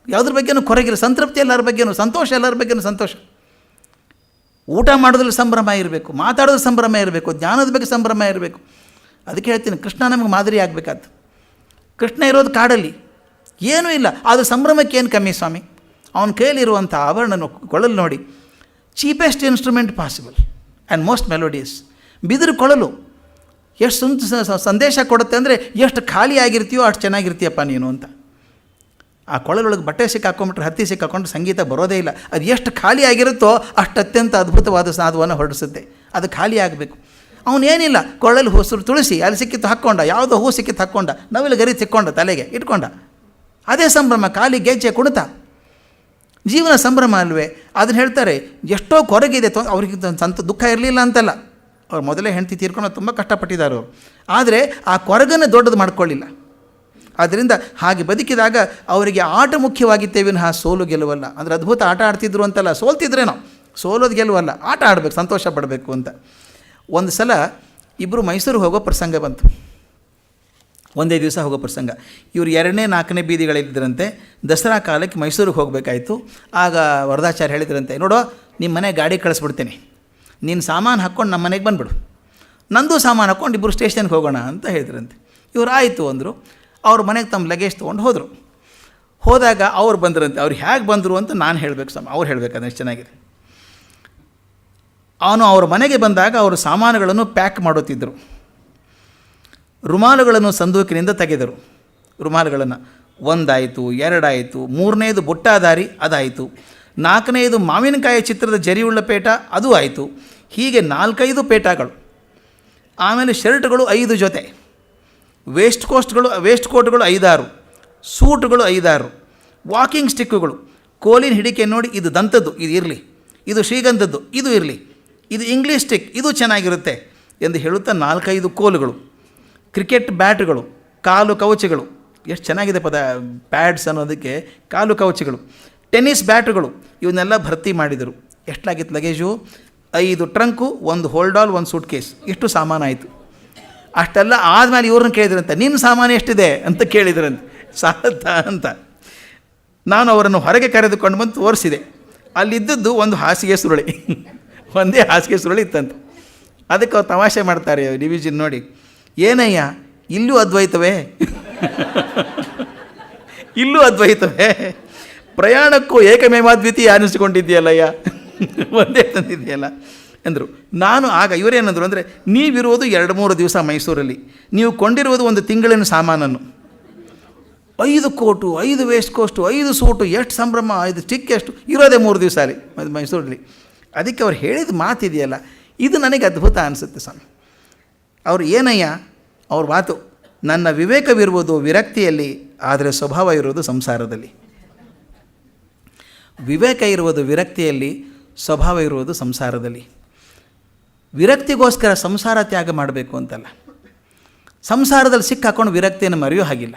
ಯಾವುದ್ರ ಬಗ್ಗೆನೂ ಕೊರಗಿಲ್ಲ. ಸಂತೃಪ್ತಿ ಎಲ್ಲರ ಬಗ್ಗೆನೂ ಸಂತೋಷ, ಎಲ್ಲರ ಬಗ್ಗೆನೂ ಸಂತೋಷ. ಊಟ ಮಾಡೋದ್ರಲ್ಲಿ ಸಂಭ್ರಮ ಇರಬೇಕು, ಮಾತಾಡೋದ್ರ ಸಂಭ್ರಮ ಇರಬೇಕು, ಜ್ಞಾನದ ಬಗ್ಗೆ ಸಂಭ್ರಮ ಇರಬೇಕು. ಅದಕ್ಕೆ ಹೇಳ್ತೀನಿ, ಕೃಷ್ಣ ನಮಗೆ ಮಾದರಿ ಆಗಬೇಕಾದ್ದು. ಕೃಷ್ಣ ಇರೋದು ಕಾಡಲ್ಲಿ, ಏನೂ ಇಲ್ಲ. ಆದರೆ ಸಂಭ್ರಮಕ್ಕೆ ಏನು ಕಮ್ಮಿ ಸ್ವಾಮಿ. ಅವನ ಕೈಯಲ್ಲಿರುವಂಥ ಆಭರಣ ಕೊಳಲು ನೋಡಿ, cheapest instrument possible and most melodious. ಬಿದಿರು ಕೊಳಲು ಎಷ್ಟು ಸಂದೇಶ ಕೊಡುತ್ತೆ ಅಂದರೆ, ಎಷ್ಟು ಖಾಲಿ ಆಗಿರ್ತೀಯೋ ಅಷ್ಟು ಚೆನ್ನಾಗಿರ್ತೀಯಪ್ಪ ನೀನು ಅಂತ. ಆ ಕೊಳಲೊಳಗೆ ಬಟ್ಟೆ ಸಿಕ್ಕಾಕೊಂಡ್ಬಿಟ್ರೆ, ಹತ್ತಿ ಸಿಕ್ಕಾಕೊಂಡ್ರೆ ಸಂಗೀತ ಬರೋದೇ ಇಲ್ಲ. ಅದು ಎಷ್ಟು ಖಾಲಿ ಆಗಿರುತ್ತೋ ಅಷ್ಟು ಅತ್ಯಂತ ಅದ್ಭುತವಾದ ಸಾಧುವನ್ನು ಹೊರಡಿಸುತ್ತೆ. ಅದು ಖಾಲಿ ಆಗಬೇಕು. ಅವನೇನಿಲ್ಲ, ಕೊಳ್ಳಲ್ಲಿ ಹೊಸರು ತುಳಸಿ ಅಲ್ಲಿ ಸಿಕ್ಕಿತ್ತು ಹಾಕ್ಕೊಂಡ, ಯಾವುದೋ ಹೂ ಸಿಕ್ಕಿತ್ತು ಹಾಕ್ಕೊಂಡ, ನವಿಲು ಗರಿ ಸಿಕ್ಕೊಂಡ, ತಲೆಗೆ ಇಟ್ಕೊಂಡ. ಅದೇ ಸಂಭ್ರಮ. ಖಾಲಿ ಗೆಜ್ಜೆ ಕುಣಿತ ಜೀವನ ಸಂಭ್ರಮ ಅಲ್ವೇ? ಅದನ್ನು ಹೇಳ್ತಾರೆ, ಎಷ್ಟೋ ಕೊರಗಿದೆ, ಅವ್ರಿಗೆ ದುಃಖ ಇರಲಿಲ್ಲ ಅಂತಲ್ಲ. ಅವ್ರು ಮೊದಲೇ ಹೆಂಡತಿ ತೀರ್ಕೊಂಡು ತುಂಬ ಕಷ್ಟಪಟ್ಟಿದ್ದಾರೆ ಅವರು. ಆದರೆ ಆ ಕೊರಗನ್ನು ದೊಡ್ಡದು ಮಾಡ್ಕೊಳ್ಳಿಲ್ಲ. ಆದ್ದರಿಂದ ಹಾಗೆ ಬದುಕಿದಾಗ ಅವರಿಗೆ ಆಟ ಮುಖ್ಯವಾಗಿತ್ತೇವೆ ವಿನಃ ಸೋಲು ಗೆಲುವಲ್ಲ. ಅಂದರೆ ಅದ್ಭುತ ಆಟ ಆಡ್ತಿದ್ರು ಅಂತಲ್ಲ, ಸೋಲ್ತಿದ್ರೇನೋ, ಸೋಲೋದು ಗೆಲುವಲ್ಲ, ಆಟ ಆಡಬೇಕು, ಸಂತೋಷ ಪಡಬೇಕು ಅಂತ. ಒಂದು ಸಲ ಇಬ್ಬರು ಮೈಸೂರಿಗೆ ಹೋಗೋ ಪ್ರಸಂಗ ಬಂತು. ಒಂದೇ ದಿವಸ ಹೋಗೋ ಪ್ರಸಂಗ. ಇವರು 2ನೇ 4ನೇ ಬೀದಿಗಳಿದ್ದರಂತೆ. ದಸರಾ ಕಾಲಕ್ಕೆ ಮೈಸೂರಿಗೆ ಹೋಗಬೇಕಾಯಿತು. ಆಗ ವರದಾಚಾರ್ಯ ಹೇಳಿದ್ರಂತೆ, ನೋಡೋ ನಿಮ್ಮ ಮನೆ ಗಾಡಿ ಕಳಿಸ್ಬಿಡ್ತೀನಿ, ನೀನು ಸಾಮಾನು ಹಾಕ್ಕೊಂಡು ನಮ್ಮ ಮನೆಗೆ ಬಂದುಬಿಡು, ನಂದು ಸಾಮಾನು ಹಾಕ್ಕೊಂಡು ಇಬ್ಬರು ಸ್ಟೇಷನ್ಗೆ ಹೋಗೋಣ ಅಂತ ಹೇಳಿದ್ರಂತೆ. ಇವರು ಆಯಿತು ಅಂದರು. ಅವ್ರ ಮನೆಗೆ ತಮ್ಮ ಲಗೇಜ್ ತೊಗೊಂಡು ಹೋದರು. ಹೋದಾಗ ಅವ್ರು ಬಂದ್ರಂತೆ. ಅವ್ರು ಹೇಗೆ ಬಂದರು ಅಂತ ನಾನು ಹೇಳಬೇಕು, ಅವ್ರು ಹೇಳಬೇಕು, ಅದಷ್ಟು ಚೆನ್ನಾಗಿದೆ. ಅವನು ಅವ್ರ ಮನೆಗೆ ಬಂದಾಗ ಅವರು ಸಾಮಾನುಗಳನ್ನು ಪ್ಯಾಕ್ ಮಾಡುತ್ತಿದ್ದರು. ರುಮಾಲುಗಳನ್ನು ಸಂದೂಕಿನಿಂದ ತೆಗೆದರು. ರುಮಾಲುಗಳನ್ನು 1 ಆಯಿತು, 2 ಆಯಿತು, 3ನೇದು ಬುಟ್ಟಾದಾರಿ ಅದಾಯಿತು, 4ನೇದು ಮಾವಿನಕಾಯಿ ಚಿತ್ರದ ಜರಿಯುಳ್ಳ ಪೇಟ ಅದು ಆಯಿತು. ಹೀಗೆ 4-5 ಪೇಟಗಳು. ಆಮೇಲೆ ಶರ್ಟ್ಗಳು 5 ಜೊತೆ, ವೇಸ್ಟ್ ಕೋಟ್ಗಳು 5-6, ಸೂಟ್ಗಳು 5-6, ವಾಕಿಂಗ್ ಸ್ಟಿಕ್ಕುಗಳು, ಕೋಲಿನ ಹಿಡಿಕೆ ನೋಡಿ, ಇದು ದಂತದ್ದು ಇದು ಇರಲಿ, ಇದು ಶ್ರೀಗಂಧದ್ದು ಇದು ಇರಲಿ, ಇದು ಇಂಗ್ಲೀಷ್ ಸ್ಟಿಕ್ ಇದು ಚೆನ್ನಾಗಿರುತ್ತೆ ಎಂದು ಹೇಳುತ್ತಾ 4-5 ಕೋಲುಗಳು, ಕ್ರಿಕೆಟ್ ಬ್ಯಾಟ್ಗಳು, ಕಾಲು ಕವಚಗಳು, ಎಷ್ಟು ಚೆನ್ನಾಗಿದೆ ಪದ ಪ್ಯಾಡ್ಸ್ ಅನ್ನೋದಕ್ಕೆ, ಕಾಲು ಕವಚಗಳು, ಟೆನ್ನಿಸ್ ಬ್ಯಾಟುಗಳು, ಇವನ್ನೆಲ್ಲ ಭರ್ತಿ ಮಾಡಿದರು. ಎಷ್ಟಾಗಿತ್ತು ಲಗೇಜು? 5 ಟ್ರಂಕು, 1 ಹೋಲ್ಡಾಲ್, 1 ಸೂಟ್ ಕೇಸ್, ಇಷ್ಟು ಸಾಮಾನಾಯಿತು. ಅಷ್ಟೆಲ್ಲ ಆದಮೇಲೆ ಇವ್ರನ್ನ ಕೇಳಿದ್ರಂತೆ, ನಿನ್ನ ಸಾಮಾನು ಎಷ್ಟಿದೆ ಅಂತ ಕೇಳಿದ್ರಂತೆ. ಸಾಲತ್ತಾ ಅಂತ ನಾನು ಅವರನ್ನು ಹೊರಗೆ ಕರೆದುಕೊಂಡು ಬಂದು ತೋರಿಸಿದೆ. ಅಲ್ಲಿದ್ದದ್ದು ಒಂದು ಹಾಸಿಗೆ ಸುರುಳಿ, ಒಂದೇ ಹಾಸಿಗೆ ಸುರುಳಿ ಇತ್ತಂತೆ. ಅದಕ್ಕೆ ಅವ್ರು ತಮಾಷೆ ಮಾಡ್ತಾರೆ ಡಿವಿಷನ್ ನೋಡಿ, ಏನಯ್ಯ ಇಲ್ಲೂ ಅದ್ವೈತವೇ, ಇಲ್ಲೂ ಅದ್ವೈತವೇ, ಪ್ರಯಾಣಕ್ಕೂ ಏಕಮೇವಾದ್ವಿತೀಯ ಅನ್ನಿಸ್ಕೊಂಡಿದ್ದೀಯಲ್ಲಯ್ಯ, ಒಂದೇ ತಂದಿದೆಯಲ್ಲ ಅಂದರು. ನಾನು ಆಗ ಇವರೇನಂದರು ಅಂದರೆ, ನೀವಿರುವುದು 2-3 ದಿವಸ ಮೈಸೂರಲ್ಲಿ, ನೀವು ಕೊಂಡಿರುವುದು 1 ತಿಂಗಳಿನ ಸಾಮಾನನ್ನು, 5 ಕೋಟು, 5 ವೇಸ್ಟ್ ಕೋಸ್ಟು, 5 ಸೂಟು, ಎಷ್ಟು ಸಂಭ್ರಮ, 5 ಚಿಕ್ಕ ಎಷ್ಟು ಇರೋದೇ 3 ದಿವಸ ಅಲ್ಲಿ ಮೈಸೂರಲ್ಲಿ. ಅದಕ್ಕೆ ಅವ್ರು ಹೇಳಿದ ಮಾತಿದೆಯಲ್ಲ, ಇದು ನನಗೆ ಅದ್ಭುತ ಅನಿಸುತ್ತೆ ಸ್ವಾಮಿ. ಅವರು ಏನಯ್ಯ ಅವ್ರ ಮಾತು, ನನ್ನ ವಿವೇಕವಿರುವುದು ವಿರಕ್ತಿಯಲ್ಲಿ, ಆದರೆ ಸ್ವಭಾವ ಇರುವುದು ಸಂಸಾರದಲ್ಲಿ. ವಿವೇಕ ಇರುವುದು ವಿರಕ್ತಿಯಲ್ಲಿ, ಸ್ವಭಾವ ಇರುವುದು ಸಂಸಾರದಲ್ಲಿ. ವಿರಕ್ತಿಗೋಸ್ಕರ ಸಂಸಾರ ತ್ಯಾಗ ಮಾಡಬೇಕು ಅಂತಲ್ಲ, ಸಂಸಾರದಲ್ಲಿ ಸಿಕ್ಕಾಕೊಂಡು ವಿರಕ್ತಿಯನ್ನು ಮರೆಯೋ ಹಾಗಿಲ್ಲ.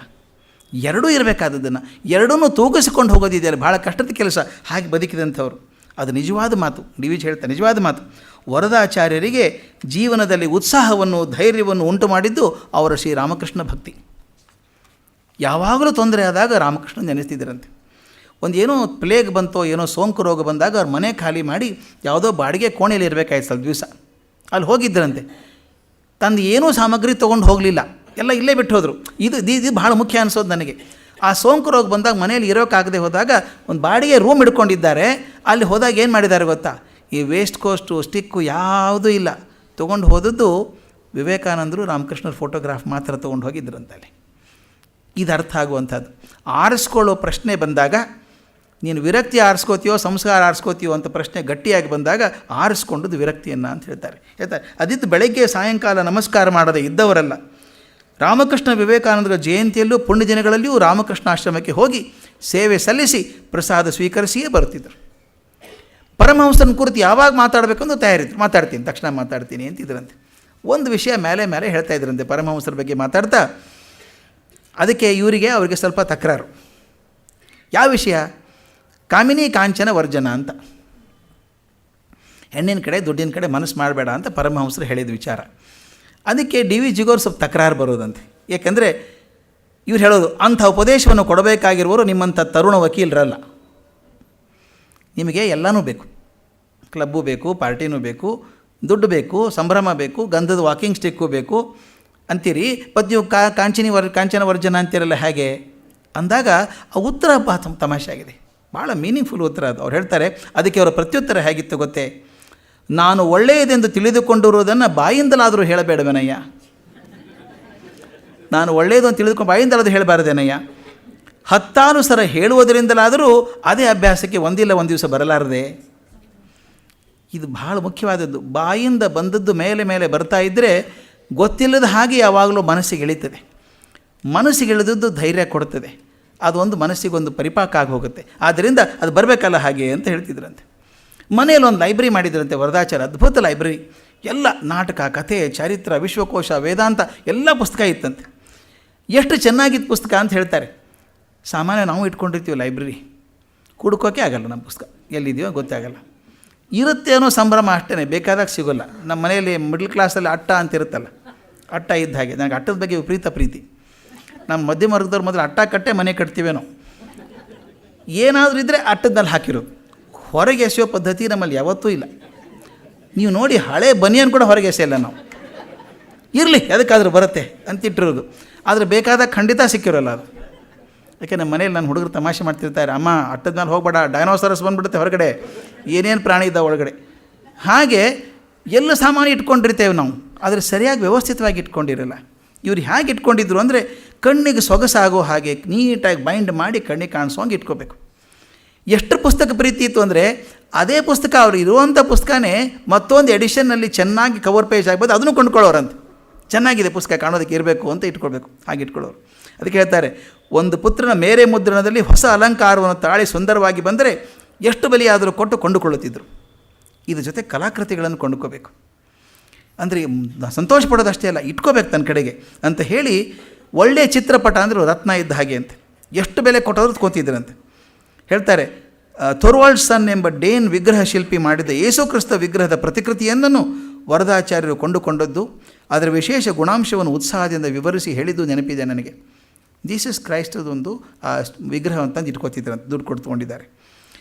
ಎರಡೂ ಇರಬೇಕಾದದ್ದನ್ನು, ಎರಡೂ ತೂಗಿಸಿಕೊಂಡು ಹೋಗೋದಿದೆಯಲ್ಲ, ಭಾಳ ಕಷ್ಟದ ಕೆಲಸ. ಹಾಗೆ ಬದುಕಿದಂಥವ್ರು, ಅದು ನಿಜವಾದ ಮಾತು. ಡಿ ವಿ ಜಿ ಹೇಳ್ತಾರೆ, ನಿಜವಾದ ಮಾತು. ವರದಾಚಾರ್ಯರಿಗೆ ಜೀವನದಲ್ಲಿ ಉತ್ಸಾಹವನ್ನು, ಧೈರ್ಯವನ್ನು ಉಂಟು ಮಾಡಿದ್ದು ಅವರ ಶ್ರೀರಾಮಕೃಷ್ಣ ಭಕ್ತಿ. ಯಾವಾಗಲೂ ತೊಂದರೆ ಆದಾಗ ರಾಮಕೃಷ್ಣ ನೆನೆಸ್ತಿದ್ದರಂತೆ. ಒಂದು ಏನೋ ಪ್ಲೇಗ್ ಬಂತೋ ಏನೋ ಸೋಂಕು ರೋಗ ಬಂದಾಗ ಅವ್ರ ಮನೆ ಖಾಲಿ ಮಾಡಿ ಯಾವುದೋ ಬಾಡಿಗೆ ಕೋಣೆಯಲ್ಲಿ ಇರಬೇಕಾಯ್ತು ಸ್ವಲ್ಪ ದಿವಸ. ಅಲ್ಲಿ ಹೋಗಿದ್ದರಂತೆ. ತಂದು ಏನೂ ಸಾಮಗ್ರಿ ತೊಗೊಂಡು ಹೋಗಲಿಲ್ಲ, ಎಲ್ಲ ಇಲ್ಲೇ ಬಿಟ್ಟು ಹೋದರು. ಇದು ಭಾಳ ಮುಖ್ಯ ಅನಿಸೋದು ನನಗೆ. ಆ ಸೋಂಕು ರೋಗ ಬಂದಾಗ ಮನೇಲಿ ಇರೋಕ್ಕಾಗದೆ ಹೋದಾಗ ಒಂದು ಬಾಡಿಗೆ ರೂಮ್ ಹಿಡ್ಕೊಂಡಿದ್ದಾರೆ. ಅಲ್ಲಿ ಹೋದಾಗ ಏನು ಮಾಡಿದ್ದಾರೆ ಗೊತ್ತಾ, ಈ ವೇಸ್ಟ್ ಕೋಸ್ಟು ಸ್ಟಿಕ್ಕು ಯಾವುದೂ ಇಲ್ಲ. ತೊಗೊಂಡು ಹೋದದ್ದು ವಿವೇಕಾನಂದರು ರಾಮಕೃಷ್ಣರ ಫೋಟೋಗ್ರಾಫ್ ಮಾತ್ರ ತೊಗೊಂಡು ಹೋಗಿದ್ದರಂತಲ್ಲಿ. ಇದು ಅರ್ಥ ಆಗುವಂಥದ್ದು. ಆರಿಸ್ಕೊಳ್ಳೋ ಪ್ರಶ್ನೆ ಬಂದಾಗ, ನೀನು ವಿರಕ್ತಿ ಆರಿಸ್ಕೋತೀಯೋ ಸಂಸ್ಕಾರ ಆರಿಸ್ಕೋತೀಯೋ ಅಂತ ಪ್ರಶ್ನೆ ಗಟ್ಟಿಯಾಗಿ ಬಂದಾಗ ಆರಿಸ್ಕೊಂಡದ್ದು ವಿರಕ್ತಿಯನ್ನು ಅಂತ ಹೇಳ್ತಾರೆ. ಅದಿದ್ದು ಬೆಳಗ್ಗೆ ಸಾಯಂಕಾಲ ನಮಸ್ಕಾರ ಮಾಡದೆ ಇದ್ದವರಲ್ಲ. ರಾಮಕೃಷ್ಣ ವಿವೇಕಾನಂದರ ಜಯಂತಿಯಲ್ಲೂ ಪುಣ್ಯ ದಿನಗಳಲ್ಲಿಯೂ ರಾಮಕೃಷ್ಣ ಆಶ್ರಮಕ್ಕೆ ಹೋಗಿ ಸೇವೆ ಸಲ್ಲಿಸಿ ಪ್ರಸಾದ ಸ್ವೀಕರಿಸಿಯೇ ಬರುತ್ತಿದ್ದರು. ಪರಮಹಂಸನ ಕುರಿತು ಯಾವಾಗ ಮಾತಾಡಬೇಕಂದು ತಯಾರಿದ್ರು. ತಕ್ಷಣ ಮಾತಾಡ್ತೀನಿ ಅಂತಿದ್ರಂತೆ. ಒಂದು ವಿಷಯ ಮೇಲೆ ಹೇಳ್ತಾ ಇದ್ರಂತೆ ಪರಮಹಂಸರ ಬಗ್ಗೆ ಮಾತಾಡ್ತಾ. ಅದಕ್ಕೆ ಅವ್ರಿಗೆ ಸ್ವಲ್ಪ ತಕರಾರು. ಯಾವ ವಿಷಯ? ಕಾಮಿನಿ ಕಾಂಚನ ವರ್ಜನ ಅಂತ. ಹೆಣ್ಣಿನ ಕಡೆ ದುಡ್ಡಿನ ಕಡೆ ಮನಸ್ಸು ಮಾಡಬೇಡ ಅಂತ ಪರಮಹಂಸರು ಹೇಳಿದ ವಿಚಾರ. ಅದಕ್ಕೆ ಡಿ ವಿ ಜಿಗೋರು ಸ್ವಲ್ಪ ತಕರಾರು ಬರೋದಂತೆ. ಏಕೆಂದರೆ ಇವ್ರು ಹೇಳೋದು, ಅಂಥ ಉಪದೇಶವನ್ನು ಕೊಡಬೇಕಾಗಿರುವವರು ನಿಮ್ಮಂಥ ತರುಣ ವಕೀಲರಲ್ಲ. ನಿಮಗೆ ಎಲ್ಲನೂ ಬೇಕು, ಕ್ಲಬ್ಬು ಬೇಕು, ಪಾರ್ಟಿನೂ ಬೇಕು, ದುಡ್ಡು ಬೇಕು, ಸಂಭ್ರಮ ಬೇಕು, ಗಂಧದ ವಾಕಿಂಗ್ ಸ್ಟಿಕ್ಕು ಬೇಕು ಅಂತೀರಿ. ಮತ್ತು ನೀವು ಕಾಂಚನ ವರ್ಜನ ಅಂತೀರಲ್ಲ ಹೇಗೆ ಅಂದಾಗ ಆ ಉತ್ತರ ತಮಾಷೆ ಆಗಿದೆ. ಭಾಳ ಮೀನಿಂಗ್ಫುಲ್ ಉತ್ತರ ಅದು. ಅವ್ರು ಹೇಳ್ತಾರೆ, ಅದಕ್ಕೆ ಅವರ ಪ್ರತ್ಯುತ್ತರ ಹೇಗಿತ್ತು ಗೊತ್ತೇ? ನಾನು ಒಳ್ಳೆಯದೆಂದು ತಿಳಿದುಕೊಂಡಿರುವುದನ್ನು ಬಾಯಿಂದಲಾದರೂ ಹೇಳಬೇಡವೇನಯ್ಯ. ನಾನು ಒಳ್ಳೆಯದು ಅಂತ ತಿಳಿದುಕೊಂಡು ಬಾಯಿಂದಲಾದರೂ ಹೇಳಬಾರದೇನಯ್ಯ. 10 ಸಲ ಹೇಳುವುದರಿಂದಲಾದರೂ ಅದೇ ಅಭ್ಯಾಸಕ್ಕೆ ಒಂದಿಲ್ಲ ಒಂದು ದಿವಸ ಬರಲಾರದೆ. ಇದು ಭಾಳ ಮುಖ್ಯವಾದದ್ದು. ಬಾಯಿಂದ ಬಂದದ್ದು ಮೇಲೆ ಬರ್ತಾ ಇದ್ದರೆ ಗೊತ್ತಿಲ್ಲದ ಹಾಗೆ ಯಾವಾಗಲೂ ಮನಸ್ಸಿಗೆ ಇಳಿತದೆ. ಮನಸ್ಸಿಗೆ ಇಳಿದದ್ದು ಧೈರ್ಯ ಕೊಡ್ತದೆ. ಅದೊಂದು ಮನಸ್ಸಿಗೊಂದು ಪರಿಪಾಕ ಆಗಿ ಹೋಗುತ್ತೆ. ಆದ್ದರಿಂದ ಅದು ಬರಬೇಕಲ್ಲ ಹಾಗೆ ಅಂತ ಹೇಳ್ತಿದ್ರಂತೆ. ಮನೆಯಲ್ಲಿ ಒಂದು ಲೈಬ್ರರಿ ಮಾಡಿದ್ರಂತೆ ವರದಾಚಾರ್ಯ, ಅದ್ಭುತ ಲೈಬ್ರರಿ. ಎಲ್ಲ ನಾಟಕ, ಕಥೆ, ಚರಿತ್ರ, ವಿಶ್ವಕೋಶ, ವೇದಾಂತ ಎಲ್ಲ ಪುಸ್ತಕ ಇತ್ತಂತೆ. ಎಷ್ಟು ಚೆನ್ನಾಗಿತ್ತು ಪುಸ್ತಕ ಅಂತ ಹೇಳ್ತಾರೆ. ಸಾಮಾನ್ಯ ನಾವು ಇಟ್ಕೊಂಡಿರ್ತೀವಿ ಲೈಬ್ರರಿ, ಹುಡ್ಕೋಕೆ ಆಗಲ್ಲ ನಮ್ಮ ಪುಸ್ತಕ, ಎಲ್ಲಿದೆಯೋ ಗೊತ್ತಾಗಲ್ಲ. ಇರುತ್ತೆ ಅನ್ನೋ ಸಂಭ್ರಮ ಅಷ್ಟೇ, ಬೇಕಾದಾಗ ಸಿಗೋಲ್ಲ. ನಮ್ಮ ಮನೆಯಲ್ಲಿ ಮಿಡ್ಲ್ ಕ್ಲಾಸಲ್ಲಿ ಅಟ್ಟ ಅಂತ ಇರುತ್ತಲ್ಲ, ಅಟ್ಟ ಇದ್ದ ಹಾಗೆ. ನನಗೆ ಅಟ್ಟದ ಬಗ್ಗೆ ವಿಪರೀತ ಪ್ರೀತಿ. ನಮ್ಮ ಮಧ್ಯಮ ವರ್ಗದವ್ರು ಮೊದಲು ಅಟ್ಟ ಕಟ್ಟೆ ಮನೆ ಕಟ್ತೀವೇನೋ, ಏನಾದರೂ ಇದ್ದರೆ ಅಟ್ಟದಲ್ಲಿ ಹಾಕಿರೋದು. ಹೊರಗೆ ಎಸೆಯೋ ಪದ್ಧತಿ ನಮ್ಮಲ್ಲಿ ಯಾವತ್ತೂ ಇಲ್ಲ. ನೀವು ನೋಡಿ, ಹಳೆ ಬನಿಯನ್ ಕೂಡ ಹೊರಗೆ ಎಸೆಯಲ್ಲ ನಾವು. ಇರಲಿ ಅದಕ್ಕಾದ್ರೂ ಬರುತ್ತೆ ಅಂತಿಟ್ಟಿರೋದು. ಆದರೆ ಬೇಕಾದಾಗ ಖಂಡಿತ ಸಿಕ್ಕಿರೋಲ್ಲ ಅದು. ಯಾಕೆ ನಮ್ಮ ಮನೇಲಿ ನನ್ನ ಹುಡುಗರು ತಮಾಷೆ ಮಾಡ್ತಿರ್ತಾರೆ, ಅಮ್ಮ ಅಟ್ಟದ ಮೇಲೆ ಹೋಗ್ಬೇಡ, ಡೈನೋಸಾರಸ್ ಬಂದುಬಿಡುತ್ತೆ ಹೊರಗಡೆ, ಏನೇನು ಪ್ರಾಣಿ ಇದ್ದಾವೆ ಒಳಗಡೆ. ಹಾಗೆ ಎಲ್ಲ ಸಾಮಾನು ಇಟ್ಕೊಂಡಿರ್ತೇವೆ ನಾವು, ಆದರೆ ಸರಿಯಾಗಿ ವ್ಯವಸ್ಥಿತವಾಗಿ ಇಟ್ಕೊಂಡಿರಲ್ಲ. ಇವ್ರು ಹೇಗೆ ಇಟ್ಕೊಂಡಿದ್ರು ಅಂದರೆ, ಕಣ್ಣಿಗೆ ಸೊಗಸಾಗೋ ಹಾಗೆ ನೀಟಾಗಿ ಬೈಂಡ್ ಮಾಡಿ ಕಣ್ಣಿಗೆ ಕಾಣಿಸೋಂಗೆ ಇಟ್ಕೋಬೇಕು. ಎಷ್ಟು ಪುಸ್ತಕ ಪ್ರೀತಿ ಇತ್ತು ಅಂದರೆ, ಅದೇ ಪುಸ್ತಕ ಅವ್ರು ಇರುವಂಥ ಪುಸ್ತಕನೇ ಮತ್ತೊಂದು ಎಡಿಷನ್ನಲ್ಲಿ ಚೆನ್ನಾಗಿ ಕವರ್ ಪೇಜ್ ಆಗ್ಬೋದು, ಅದನ್ನು ಕೊಂಡ್ಕೊಳ್ಳೋರಂತೆ. ಚೆನ್ನಾಗಿದೆ ಪುಸ್ತಕ ಕಾಣೋದಕ್ಕೆ ಇರಬೇಕು ಅಂತ ಇಟ್ಕೊಳ್ಬೇಕು, ಹಾಗೆ ಇಟ್ಕೊಳ್ಳೋರು. ಅದಕ್ಕೆ ಹೇಳ್ತಾರೆ, ಒಂದು ಪುತ್ರನ ಮೇರೆ ಮುದ್ರಣದಲ್ಲಿ ಹೊಸ ಅಲಂಕಾರವನ್ನು ತಾಳಿ ಸುಂದರವಾಗಿ ಬಂದರೆ ಎಷ್ಟು ಬೆಲೆಯಾದರೂ ಕೊಟ್ಟು ಕೊಂಡುಕೊಳ್ಳುತ್ತಿದ್ದರು. ಇದ್ರ ಜೊತೆ ಕಲಾಕೃತಿಗಳನ್ನು ಕೊಂಡುಕೋಬೇಕು. ಅಂದರೆ ಸಂತೋಷ ಪಡೋದಷ್ಟೇ ಅಲ್ಲ, ಇಟ್ಕೋಬೇಕು ತನ್ನ ಕಡೆಗೆ ಅಂತ ಹೇಳಿ. ಒಳ್ಳೆಯ ಚಿತ್ರಪಟ ಅಂದರೆ ರತ್ನ ಇದ್ದ ಹಾಗೆ ಅಂತೆ, ಎಷ್ಟು ಬೆಲೆ ಕೊಟ್ಟೋದ್ರು ಕೊಂತಿದ್ದರಂತೆ. ಹೇಳ್ತಾರೆ, ಥೊರ್ವಾಲ್ಡ್ಸನ್ ಎಂಬ ಡೇನ್ ವಿಗ್ರಹ ಶಿಲ್ಪಿ ಮಾಡಿದ ಯೇಸು ಕ್ರಿಸ್ತ ವಿಗ್ರಹದ ಪ್ರತಿಕೃತಿಯನ್ನು ವರದಾಚಾರ್ಯರು ಕೊಂಡುಕೊಂಡದ್ದು, ಅದರ ವಿಶೇಷ ಗುಣಾಂಶವನ್ನು ಉತ್ಸಾಹದಿಂದ ವಿವರಿಸಿ ಹೇಳಿದ್ದು ನೆನಪಿದೆ ನನಗೆ. ಜೀಸಸ್ ಕ್ರೈಸ್ತದೊಂದು ಆ ವಿಗ್ರಹ ಅಂತಂದು ಇಟ್ಕೊತಿದ್ರಂತೆ, ದುಡ್ಡು ಕೊಡ್ತುಕೊಂಡಿದ್ದಾರೆ.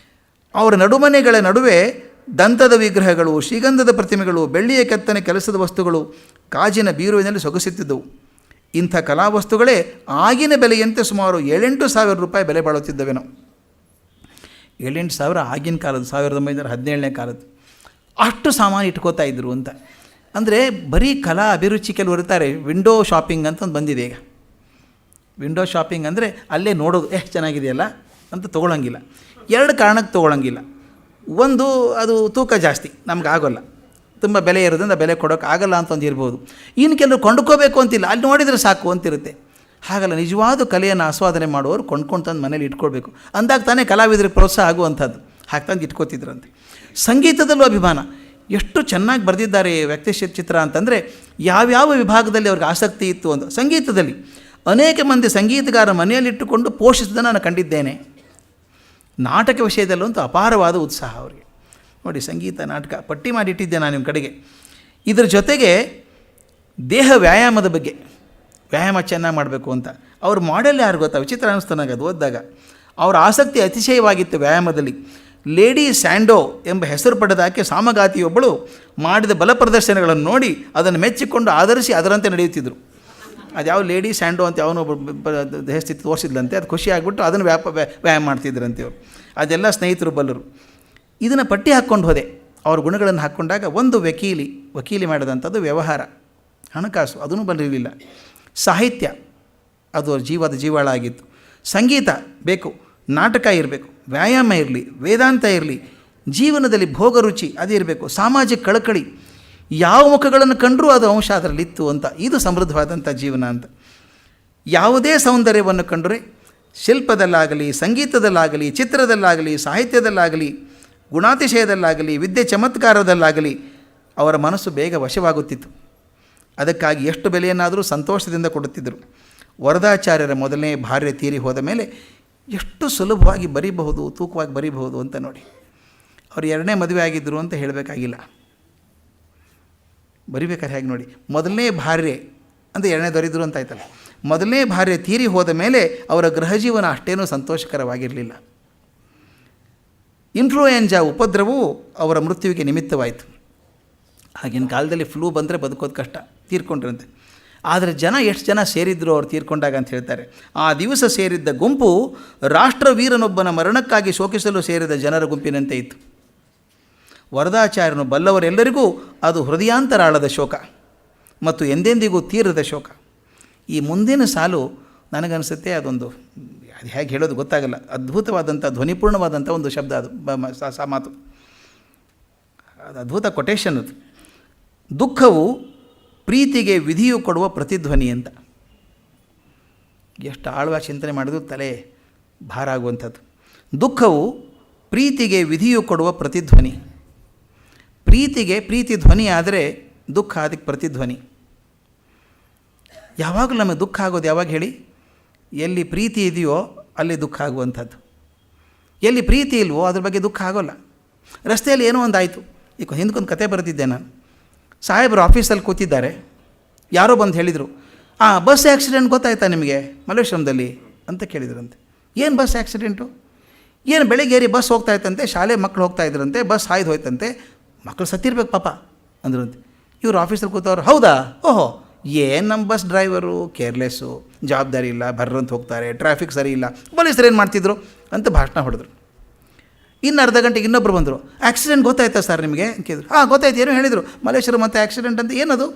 ಅವರ ನಡುಮನೆಗಳ ನಡುವೆ ದಂತದ ವಿಗ್ರಹಗಳು, ಶ್ರೀಗಂಧದ ಪ್ರತಿಮೆಗಳು, ಬೆಳ್ಳಿಯ ಕೆತ್ತನೆ ಕೆಲಸದ ವಸ್ತುಗಳು ಕಾಜಿನ ಬೀರುವಿನಲ್ಲಿ ಸೊಗಸುತ್ತಿದ್ದವು. ಇಂಥ ಕಲಾವಸ್ತುಗಳೇ ಆಗಿನ ಬೆಲೆಯಂತೆ ಸುಮಾರು 7-8 ಸಾವಿರ ರೂಪಾಯಿ ಬೆಲೆ ಬಾಳುತ್ತಿದ್ದವೇನೋ. 7,000 ಆಗಿನ ಕಾಲದ್ದು, 1917ನೇ ಕಾಲದ್ದು. ಅಷ್ಟು ಸಾಮಾನು ಇಟ್ಕೋತಾ ಇದ್ರು ಅಂತ. ಅಂದರೆ ಬರೀ ಕಲಾ ಅಭಿರುಚಿ ಕೆಲವರು ಇರ್ತಾರೆ. ವಿಂಡೋ ಶಾಪಿಂಗ್ ಅಂತ ಒಂದು ಬಂದಿದೆ ಈಗ. ವಿಂಡೋ ಶಾಪಿಂಗ್ ಅಂದರೆ ಅಲ್ಲೇ ನೋಡೋದು, ಚೆನ್ನಾಗಿದೆಯಲ್ಲ ಅಂತ ತೊಗೊಳಂಗಿಲ್ಲ. 2 ಕಾರಣಕ್ಕೆ ತೊಗೊಳಂಗಿಲ್ಲ. ಒಂದು, ಅದು ತೂಕ ಜಾಸ್ತಿ, ನಮ್ಗೆ ಆಗೋಲ್ಲ, ತುಂಬ ಬೆಲೆ ಇರೋದ್ರಿಂದ ಬೆಲೆ ಕೊಡೋಕೆ ಆಗಲ್ಲ ಅಂತ ಒಂದು ಇರ್ಬೋದು. ಇನ್ನು ಕೆಲವರು ಕೊಂಡ್ಕೋಬೇಕು ಅಂತಿಲ್ಲ, ಅಲ್ಲಿ ನೋಡಿದರೆ ಸಾಕು ಅಂತಿರುತ್ತೆ. ಹಾಗಲ್ಲ, ನಿಜವಾದ ಕಲೆಯನ್ನು ಆಸ್ವಾದನೆ ಮಾಡೋರು ಕೊಂಡ್ಕೊಂಡು ತಂದು ಮನೇಲಿ ಇಟ್ಕೊಳ್ಬೇಕು. ಅಂದಾಗ ತಾನೇ ಕಲಾವಿದರಿಗೆ ಪ್ರೋತ್ಸಾಹ ಆಗುವಂಥದ್ದು. ಹಾಗೆ ತಂದು ಇಟ್ಕೋತಿದ್ರಂತೆ. ಸಂಗೀತದಲ್ಲೂ ಅಭಿಮಾನ. ಎಷ್ಟು ಚೆನ್ನಾಗಿ ಬರೆದಿದ್ದಾರೆ ವ್ಯಕ್ತಿ ಚಿತ್ರ ಅಂತಂದರೆ, ಯಾವ್ಯಾವ ವಿಭಾಗದಲ್ಲಿ ಅವ್ರಿಗೆ ಆಸಕ್ತಿ ಇತ್ತು ಅಂತ. ಸಂಗೀತದಲ್ಲಿ ಅನೇಕ ಮಂದಿ ಸಂಗೀತಗಾರ ಮನೆಯಲ್ಲಿಟ್ಟುಕೊಂಡು ಪೋಷಿಸಿದ್ದನ್ನು ನಾನು ಕಂಡಿದ್ದೇನೆ. ನಾಟಕ ವಿಷಯದಲ್ಲಂತೂ ಅಪಾರವಾದ ಉತ್ಸಾಹ ಅವರಿಗೆ. ನೋಡಿ, ಸಂಗೀತ, ನಾಟಕ ಪಟ್ಟಿ ಮಾಡಿಟ್ಟಿದ್ದೆ ನಾನು ನಿಮ್ಮ ಕಡೆಗೆ. ಇದರ ಜೊತೆಗೆ ದೇಹ ವ್ಯಾಯಾಮದ ಬಗ್ಗೆ, ವ್ಯಾಯಾಮ ಚೆನ್ನಾಗಿ ಮಾಡಬೇಕು ಅಂತ ಅವ್ರ ಮಾಡೆಲ್ ಯಾರು ಗೊತ್ತಾ? ವಿಚಿತ್ರ ಅನ್ನಿಸ್ತು ನನಗೆ ಅದು ಓದಿದಾಗ. ಅವರ ಆಸಕ್ತಿ ಅತಿಶಯವಾಗಿತ್ತು ವ್ಯಾಯಾಮದಲ್ಲಿ. ಲೇಡಿ ಸ್ಯಾಂಡೋ ಎಂಬ ಹೆಸರು ಪಡೆದ ಆಕೆ ಸಾಮಗಾತಿಯೊಬ್ಬಳು ಮಾಡಿದ ಬಲ ಪ್ರದರ್ಶನಗಳನ್ನು ನೋಡಿ ಅದನ್ನು ಮೆಚ್ಚಿಕೊಂಡು ಆಧರಿಸಿ ಅದರಂತೆ ನಡೆಯುತ್ತಿದ್ದರು. ಅದು ಯಾವ ಲೇಡಿ ಸ್ಯಾಂಡೋ ಅಂತ ಯಾವನೋ ಹೆಸರು ತೋರಿಸಿದ್ಲಂತೆ. ಅದು ಖುಷಿ ಆಗಿಬಿಟ್ಟು ಅದನ್ನು ವ್ಯಾಯಾಮ ಮಾಡ್ತಿದ್ರಂತೆ ಅವರು. ಅದೆಲ್ಲ ಸ್ನೇಹಿತರು ಬಲ್ಲರು. ಇದನ್ನು ಪಟ್ಟಿ ಹಾಕ್ಕೊಂಡು ಹೋದೆ. ಅವ್ರ ಗುಣಗಳನ್ನು ಹಾಕ್ಕೊಂಡಾಗ ಒಂದು ವಕೀಲಿ ಮಾಡಿದಂಥದ್ದು ವ್ಯವಹಾರ, ಹಣಕಾಸು, ಅದನ್ನು ಬರಲಿಲ್ಲ. ಸಾಹಿತ್ಯ, ಅದು ಅವ್ರ ಜೀವಾಳ ಆಗಿತ್ತು. ಸಂಗೀತ ಬೇಕು, ನಾಟಕ ಇರಬೇಕು, ವ್ಯಾಯಾಮ ಇರಲಿ, ವೇದಾಂತ ಇರಲಿ, ಜೀವನದಲ್ಲಿ ಭೋಗ ರುಚಿ ಅದೇ ಇರಬೇಕು, ಸಾಮಾಜಿಕ ಕಳಕಳಿ, ಯಾವ ಮುಖಗಳನ್ನು ಕಂಡರೂ ಅದು ಅಂಶ ಅದರಲ್ಲಿತ್ತು ಅಂತ. ಇದು ಸಮೃದ್ಧವಾದಂಥ ಜೀವನ ಅಂತ. ಯಾವುದೇ ಸೌಂದರ್ಯವನ್ನು ಕಂಡರೆ ಶಿಲ್ಪದಲ್ಲಾಗಲಿ, ಸಂಗೀತದಲ್ಲಾಗಲಿ, ಚಿತ್ರದಲ್ಲಾಗಲಿ, ಸಾಹಿತ್ಯದಲ್ಲಾಗಲಿ, ಗುಣಾತಿಶಯದಲ್ಲಾಗಲಿ, ವಿದ್ಯೆ ಚಮತ್ಕಾರದಲ್ಲಾಗಲಿ ಅವರ ಮನಸ್ಸು ಬೇಗ ವಶವಾಗುತ್ತಿತ್ತು. ಅದಕ್ಕಾಗಿ ಎಷ್ಟು ಬೆಲೆಯನ್ನಾದರೂ ಸಂತೋಷದಿಂದ ಕೊಡುತ್ತಿದ್ದರು. ವರದಾಚಾರ್ಯರ ಮೊದಲನೇ ಭಾರ್ಯೆ ತೀರಿ ಹೋದ ಮೇಲೆ ಎಷ್ಟು ಸುಲಭವಾಗಿ ಬರೀಬಹುದು, ತೂಕವಾಗಿ ಬರೀಬಹುದು ಅಂತ ನೋಡಿ. ಅವರು 2ನೇ ಮದುವೆ ಆಗಿದ್ದರು ಅಂತ ಹೇಳಬೇಕಾಗಿಲ್ಲ, ಬರಿಬೇಕಾದ್ರೆ ಹೇಗೆ ನೋಡಿ. ಮೊದಲನೇ ಭಾರ್ಯೆ ಅಂದರೆ 2ನೇ ದೊರೆಯಿದ್ರು ಅಂತ ಆಯ್ತಲ್ಲ. ಮೊದಲನೇ ಭಾರ್ಯೆ ತೀರಿ ಹೋದ ಮೇಲೆ ಅವರ ಗೃಹ ಜೀವನ ಅಷ್ಟೇನೂ ಸಂತೋಷಕರವಾಗಿರಲಿಲ್ಲ. ಇನ್ಫ್ಲೂಯೆಂಜಾ ಉಪದ್ರವವು ಅವರ ಮೃತ್ಯುವಿಗೆ ನಿಮಿತ್ತವಾಯಿತು. ಆಗಿನ ಕಾಲದಲ್ಲಿ ಫ್ಲೂ ಬಂದರೆ ಬದುಕೋದು ಕಷ್ಟ, ತೀರ್ಕೊಂಡ್ರಂತೆ. ಆದರೆ ಎಷ್ಟು ಜನ ಸೇರಿದ್ರು ಅವ್ರು ತೀರ್ಕೊಂಡಾಗ ಅಂತ ಹೇಳ್ತಾರೆ. ಆ ದಿವಸ ಸೇರಿದ್ದ ಗುಂಪು ರಾಷ್ಟ್ರವೀರನೊಬ್ಬನ ಮರಣಕ್ಕಾಗಿ ಶೋಕಿಸಲು ಸೇರಿದ ಜನರ ಗುಂಪಿನಂತೆ ಇತ್ತು. ವರದಾಚಾರ್ಯನು ಬಲ್ಲವರೆಲ್ಲರಿಗೂ ಅದು ಹೃದಯಾಂತರಾಳದ ಶೋಕ ಮತ್ತು ಎಂದೆಂದಿಗೂ ತೀರದ ಶೋಕ. ಈ ಮುಂದಿನ ಸಾಲು ನನಗನ್ನಿಸುತ್ತೆ ಅದು ಹೇಗೆ ಹೇಳೋದು ಗೊತ್ತಾಗಲ್ಲ, ಅದ್ಭುತವಾದಂಥ ಧ್ವನಿಪೂರ್ಣವಾದಂಥ ಒಂದು ಶಬ್ದ ಅದು, ಮಾತು, ಅದು ಅದ್ಭುತ ಕೊಟೇಶನ್ ಅದು. ದುಃಖವು ಪ್ರೀತಿಗೆ ವಿಧಿಯು ಕೊಡುವ ಪ್ರತಿಧ್ವನಿ ಅಂತ. ಎಷ್ಟು ಆಳವಾಗಿ ಚಿಂತನೆ ಮಾಡಿದ್ರು ತಲೆ ಭಾರ ಆಗುವಂಥದ್ದು. ದುಃಖವು ಪ್ರೀತಿಗೆ ವಿಧಿಯು ಕೊಡುವ ಪ್ರತಿಧ್ವನಿ. ಪ್ರೀತಿ ಧ್ವನಿ ಆದರೆ ದುಃಖ ಅದಕ್ಕೆ ಪ್ರತಿಧ್ವನಿ. ಯಾವಾಗಲೂ ನಮಗೆ ದುಃಖ ಆಗೋದು ಯಾವಾಗ ಹೇಳಿ? ಎಲ್ಲಿ ಪ್ರೀತಿ ಇದೆಯೋ ಅಲ್ಲಿ ದುಃಖ ಆಗುವಂಥದ್ದು. ಎಲ್ಲಿ ಪ್ರೀತಿ ಇಲ್ವೋ ಅದ್ರ ಬಗ್ಗೆ ದುಃಖ ಆಗೋಲ್ಲ. ರಸ್ತೆಯಲ್ಲಿ ಏನೋ ಒಂದು ಆಯಿತು. ಈಗ ಹಿಂದಕ್ಕೊಂದು ಕತೆ ಬರೆದಿದ್ದೆ ನಾನು. ಸಾಹೇಬರು ಆಫೀಸಲ್ಲಿ ಕೂತಿದ್ದಾರೆ, ಯಾರೋ ಬಂದು ಹೇಳಿದರು, ಬಸ್ ಆ್ಯಕ್ಸಿಡೆಂಟ್ ಗೊತ್ತಾಯ್ತಾ ನಿಮಗೆ ಮಲ್ಲೇಶ್ವರದಲ್ಲಿ ಅಂತ ಕೇಳಿದ್ರಂತೆ. ಏನು ಬಸ್ ಆ್ಯಕ್ಸಿಡೆಂಟು? ಏನು ಬೆಳಗ್ಗೆ ಏರಿ ಬಸ್ ಹೋಗ್ತಾಯಿತ್ತಂತೆ, ಶಾಲೆ ಮಕ್ಕಳು ಹೋಗ್ತಾಯಿದ್ರಂತೆ, ಬಸ್ ಹಾಯ್ದು ಹೋಯ್ತಂತೆ, ಮಕ್ಕಳು ಸತ್ತಿರ್ಬೇಕು ಪಾಪ ಅಂದ್ರಂತೆ. ಇವರು ಆಫೀಸಲ್ಲಿ ಕೂತವ್ರು, ಹೌದಾ, ಓಹೋ, ಏನು ನಮ್ಮ ಬಸ್ ಡ್ರೈವರು ಕೇರ್ಲೆಸ್ಸು, ಜವಾಬ್ದಾರಿ ಇಲ್ಲ, ಬರ್ರಂತ ಹೋಗ್ತಾರೆ, ಟ್ರಾಫಿಕ್ ಸರಿ ಇಲ್ಲ, ಪೊಲೀಸರು ಏನು ಮಾಡ್ತಿದ್ರು ಅಂತ ಭಾಷಣ ಹೊಡೆದ್ರು. ಇನ್ನು ಅರ್ಧ ಗಂಟೆಗೆ ಇನ್ನೊಬ್ಬರು ಬಂದರು, ಆ್ಯಕ್ಸಿಡೆಂಟ್ ಗೊತ್ತಾಯ್ತಾ ಸರ್ ನಿಮಗೆ ಅಂತ ಕೇಳಿದ್ರು. ಗೊತ್ತಾಯ್ತು, ಏನೋ ಹೇಳಿದರು, ಮಲ್ಲೇಶ್ವರ ಮತ್ತು ಆ್ಯಕ್ಸಿಡೆಂಟ್ ಅಂತ. ಏನದು?